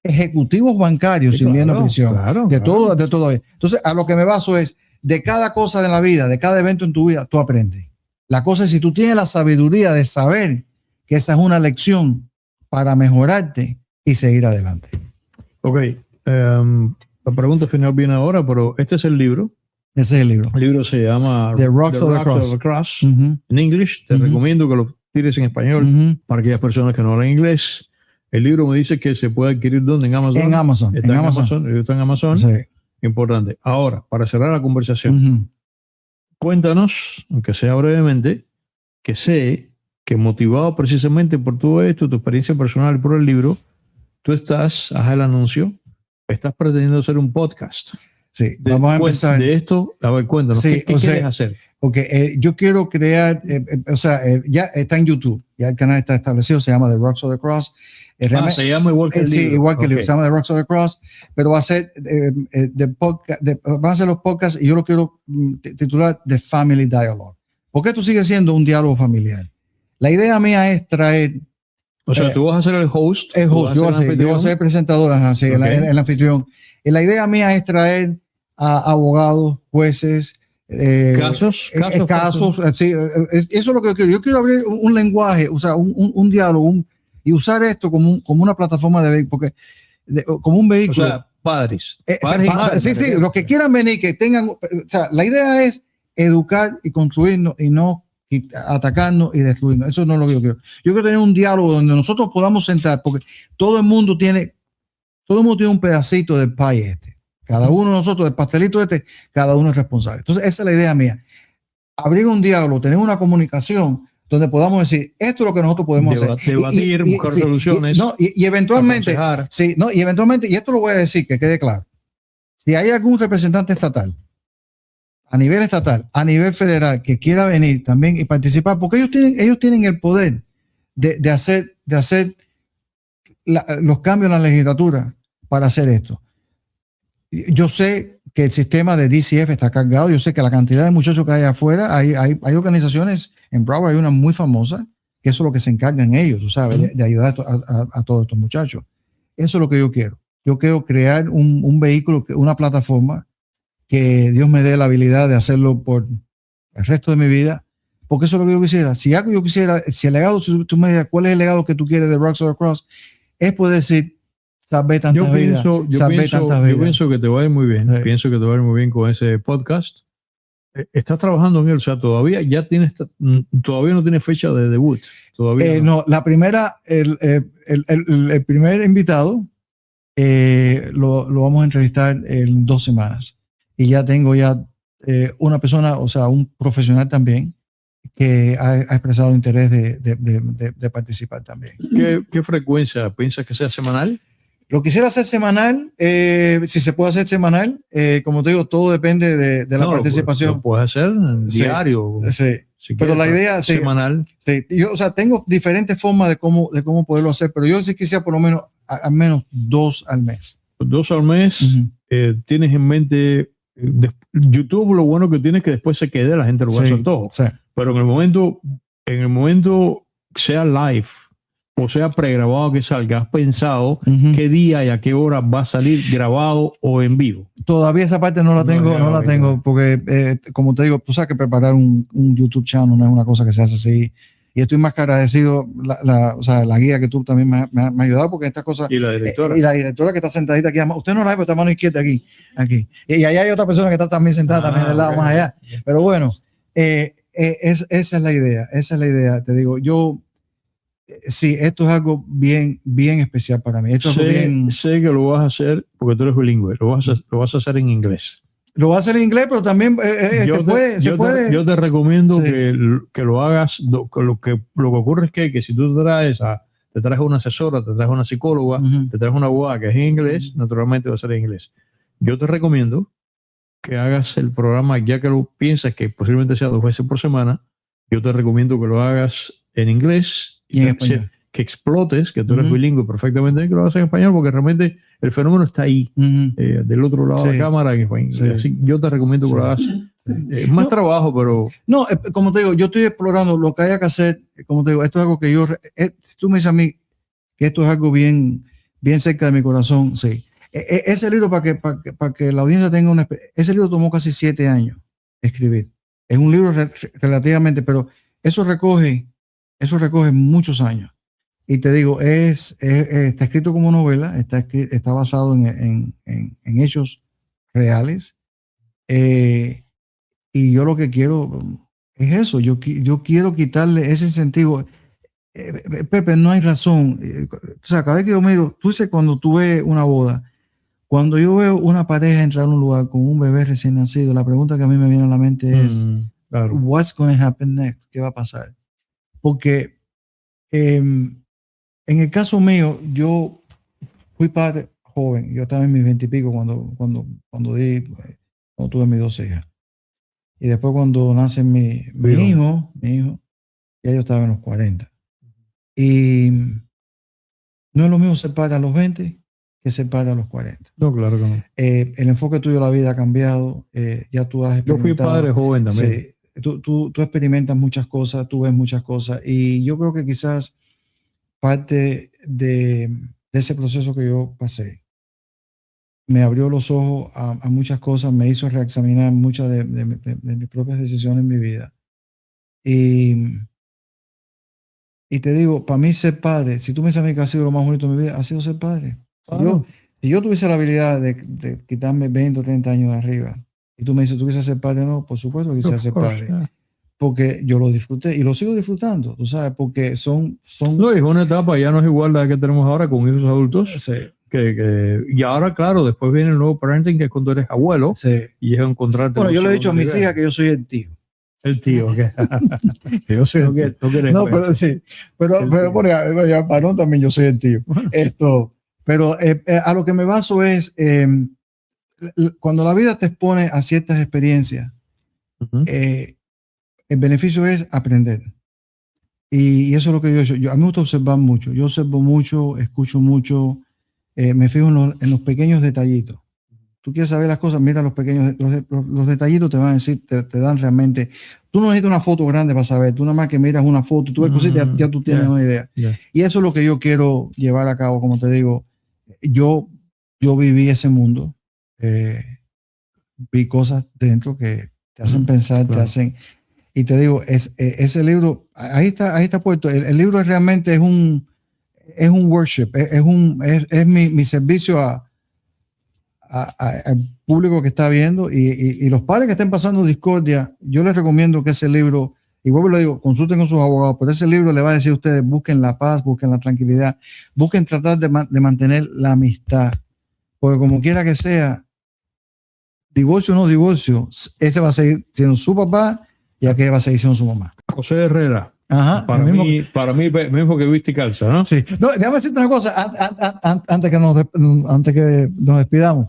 ejecutivos bancarios sirviendo en prisión. De todo. Entonces, a lo que me baso es, de cada cosa de la vida, de cada evento en tu vida, tú aprendes. La cosa es si tú tienes la sabiduría de saber que esa es una lección para mejorarte y seguir adelante. Ok. La pregunta final viene ahora, pero este es el libro. Ese es el libro. El libro se llama The Rocks of the Cross. En inglés. Te recomiendo que lo tires en español para aquellas personas que no hablan inglés. El libro me dice que se puede adquirir ¿dónde? En Amazon. En Amazon. Está en Amazon. El libro está en Amazon. Sí. Importante. Ahora, para cerrar la conversación, cuéntanos, aunque sea brevemente, que sé que motivado precisamente por todo esto, tu experiencia personal y por el libro, tú haz el anuncio, estás pretendiendo hacer un podcast. Sí, vamos a empezar. De esto, a ver, cuéntanos, ¿qué quieres hacer? Yo quiero crear, ya está en YouTube, ya el canal está establecido, se llama The Rocks of the Cross. Se llama igual que el libro. Sí, igual que el libro, se llama The Rocks of the Cross, pero va a ser van a ser los podcasts y yo lo quiero titular The Family Dialogue. Porque esto sigue siendo un diálogo familiar. La idea mía es traer... O sea, tú vas a ser el host. Yo voy a ser el presentador, el anfitrión. Y la idea mía es traer a abogados, jueces, casos. Sí, eso es lo que yo quiero. Yo quiero abrir un lenguaje, o sea, un diálogo y usar esto como una plataforma de... Porque como un vehículo. O sea, padres y madres, sí, los que quieran venir, que tengan, o sea, la idea es educar y construirnos y no atacarnos y destruirnos. Eso no es lo que yo quiero. Yo quiero tener un diálogo donde nosotros podamos sentar, porque todo el mundo tiene un pedacito del pie este. Cada uno de nosotros, del pastelito este, cada uno es responsable. Entonces, esa es la idea mía. Abrir un diálogo, tener una comunicación donde podamos decir, esto es lo que nosotros podemos hacer. Debatir, buscar soluciones. Y eventualmente, y esto lo voy a decir, que quede claro. Si hay algún representante estatal, a nivel estatal, a nivel federal, que quiera venir también y participar, porque ellos tienen el poder de hacer los cambios en la legislatura para hacer esto. Yo sé que el sistema de DCF está cargado, yo sé que la cantidad de muchachos que hay afuera, hay organizaciones, en Broward hay una muy famosa, que eso es lo que se encargan ellos, tú sabes, de ayudar a todos estos muchachos. Eso es lo que yo quiero. Yo quiero crear un vehículo, una plataforma, que Dios me dé la habilidad de hacerlo por el resto de mi vida, porque eso es lo que yo quisiera. Si algo yo quisiera, si el legado, si tú me digas cuál es el legado que tú quieres de Rockstar Cross, es poder decir, salvé tantas vidas. Yo pienso que te va a ir muy bien. Sí. Pienso que te va a ir muy bien con ese podcast. ¿Estás trabajando en él? O sea, todavía no tiene fecha de debut. Todavía no, la primera, el primer invitado lo vamos a entrevistar en 2 semanas. Y ya tengo una persona, o sea, un profesional también, que ha expresado interés de participar también. ¿Qué frecuencia? ¿Piensas que sea semanal? Lo quisiera hacer semanal, si se puede hacer semanal. Como te digo, todo depende de la participación. Lo puedes hacer diario. Sí. Si pero la idea semanal. Sí, yo, o sea, tengo diferentes formas de cómo poderlo hacer, pero yo sí quisiera por lo menos al menos 2 al mes. 2 al mes. Tienes en mente YouTube, lo bueno que tiene es que después se quede, la gente lo va a hacer todo. Sí. Pero en el momento sea live o sea pregrabado que salga, ¿has pensado qué día y a qué hora va a salir grabado o en vivo? Todavía esa parte no la tengo, porque como te digo, tú sabes que preparar un YouTube channel no es una cosa que se hace así. Y estoy más que agradecido o sea, la guía que tú también me ha ayudado, porque estas cosas. Y la directora. Y la directora que está sentadita aquí. Usted no la ve, pero está mano izquierda aquí. Y allá hay otra persona que está también sentada también del lado más allá. Pero bueno, esa es la idea. Esa es la idea. Te digo, sí, esto es algo bien, bien especial para mí. Sé que lo vas a hacer porque tú eres bilingüe. Lo vas a hacer en inglés. Lo va a hacer en inglés, pero también se puede. Yo te recomiendo que lo hagas. Lo que ocurre es que si tú te traes a una asesora, te traes a una psicóloga, te traes a una abogada que es en inglés, naturalmente va a ser en inglés. Yo te recomiendo que hagas el programa, ya que lo piensas que posiblemente sea 2 veces por semana. Yo te recomiendo que lo hagas en inglés y en español. Que explotes, que tú eres bilingüe perfectamente, que lo hagas en español, porque realmente el fenómeno está ahí, del otro lado de la cámara en español. Así, yo te recomiendo que lo hagas. Más trabajo, pero... No, como te digo, yo estoy explorando lo que haya que hacer. Como te digo, esto es algo que si tú me dices a mí que esto es algo bien, bien cerca de mi corazón, sí. Ese libro, para que la audiencia tenga ese libro tomó casi 7 años escribir. Es un libro relativamente, pero eso recoge muchos años. Y te digo, está escrito como novela, está basado en hechos reales. Y yo lo que quiero es eso. Yo quiero quitarle ese incentivo. Pepe, no hay razón. O sea, cada vez que yo miro, tú dices cuando tú ves una boda, cuando yo veo una pareja entrar a un lugar con un bebé recién nacido, la pregunta que a mí me viene a la mente es, what's going to happen next? ¿Qué va a pasar? Porque en el caso mío, yo fui padre joven. Yo estaba en mis 20 y pico cuando tuve mis 2 hijas. Y después cuando nace mi hijo, ya yo estaba en los 40. Y no es lo mismo ser padre a los 20 que ser padre a los 40. No, claro que no. El enfoque tuyo de la vida ha cambiado. Ya tú has experimentado. Yo fui padre joven también. Sí. Tú experimentas muchas cosas, tú ves muchas cosas, y yo creo que quizás parte de ese proceso que yo pasé me abrió los ojos a muchas cosas, me hizo reexaminar muchas de mis propias decisiones en mi vida. Y te digo, para mí ser padre, si tú me dices a mí que ha sido lo más bonito de mi vida, ha sido ser padre. Si yo tuviese la habilidad de quitarme 20 o 30 años de arriba, y tú me dices, ¿tú quieres ser padre? No, por supuesto que quisiera ser padre. Porque yo lo disfruté y lo sigo disfrutando, tú sabes, porque son... No, es una etapa, ya no es igual la que tenemos ahora con hijos adultos. Sí. Y ahora, claro, después viene el nuevo parenting, que es cuando eres abuelo, Sí. y es encontrarte... Bueno, yo le he dicho a mis hijas que yo soy el tío. El tío, que yo soy el tío. No, pero sí. Pero bueno, ya varón también yo soy el tío. Pero a lo que me baso es cuando la vida te expone a ciertas experiencias, el beneficio es aprender. Y eso es lo que yo he hecho. A mí me gusta observar mucho. Yo observo mucho, escucho mucho, me fijo en los pequeños detallitos. Tú quieres saber las cosas, mira los pequeños, los detallitos te van a decir, te dan realmente. Tú no necesitas una foto grande para saber, tú nada más que miras una foto, tú ves cositas, ya tú tienes una idea. Y eso es lo que yo quiero llevar a cabo, como te digo. Yo viví ese mundo, vi cosas dentro que te hacen pensar, te hacen... Y te digo, ese libro, ahí está puesto. El libro realmente es un worship, es mi servicio al público que está viendo y los padres que estén pasando discordia. Yo les recomiendo que ese libro, y vuelvo y le digo, consulten con sus abogados, pero ese libro le va a decir a ustedes, busquen la paz, busquen la tranquilidad, busquen tratar de mantener la amistad, porque como quiera que sea, divorcio o no divorcio, ese va a seguir siendo su papá y aquella va a seguir siendo su mamá. José Herrera. Ajá, para mí mismo que viste y calza, ¿no? Sí. No, déjame decirte una cosa antes que nos despidamos.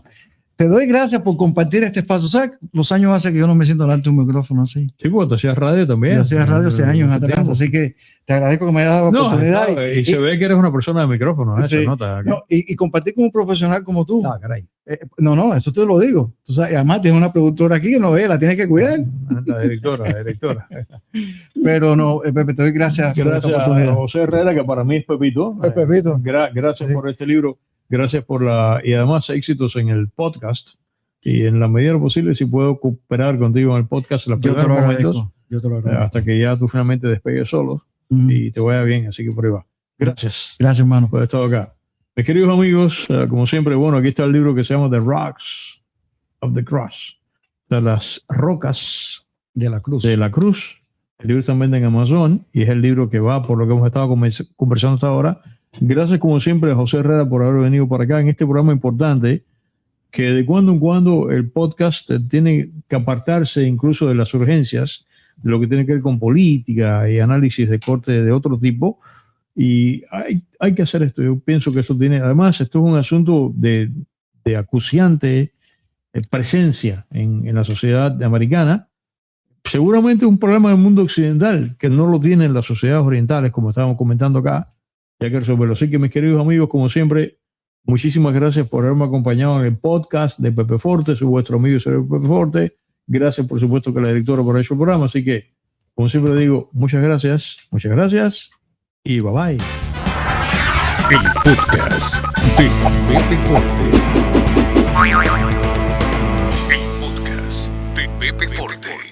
Te doy gracias por compartir este espacio. ¿Sabes? Los años hace que yo no me siento delante de un micrófono así. Sí, porque tú hacías radio también. Yo hacía radio hace años atrás, así que te agradezco que me hayas dado la oportunidad. Y se ve que eres una persona de micrófono, ¿eh? Sí, Se nota. No, y compartir con un profesional como tú. Ah, caray. No, eso te lo digo. Tú sabes, además tienes una productora aquí que no ve, la tienes que cuidar. La directora. Pero no, Pepe, te doy gracias por esta oportunidad. A José Herrera, que para mí es Pepito. Es Pepito. Gracias por este libro. Gracias y además éxitos en el podcast. Y en la medida de lo posible, si puedo cooperar contigo en el podcast en los primeros momentos, yo te lo agradezco. Hasta que ya tú finalmente despegues solo y te vaya bien. Así que por ahí va. Gracias. Gracias, hermano. Por estar acá. Mis queridos amigos, como siempre, bueno, aquí está el libro que se llama The Rocks of the Cross, de las rocas de la cruz. El libro también en Amazon y es el libro que va por lo que hemos estado conversando hasta ahora. Gracias, como siempre, a José Herrera por haber venido para acá en este programa importante, que de cuando en cuando el podcast tiene que apartarse incluso de las urgencias, de lo que tiene que ver con política y análisis de corte de otro tipo. Y hay que hacer esto. Yo pienso que eso tiene, además, esto es un asunto de acuciante presencia en la sociedad americana. Seguramente un problema del mundo occidental que no lo tienen las sociedades orientales, como estábamos comentando acá, ya que resolverlo. Así que, mis queridos amigos, como siempre, muchísimas gracias por haberme acompañado en el podcast de Pepe Forte. Soy vuestro amigo y soy Pepe Forte. Gracias, por supuesto, que la directora por hecho el programa. Así que, como siempre digo, muchas gracias y bye bye. El podcast de Pepe Forte. El podcast de Pepe Forte.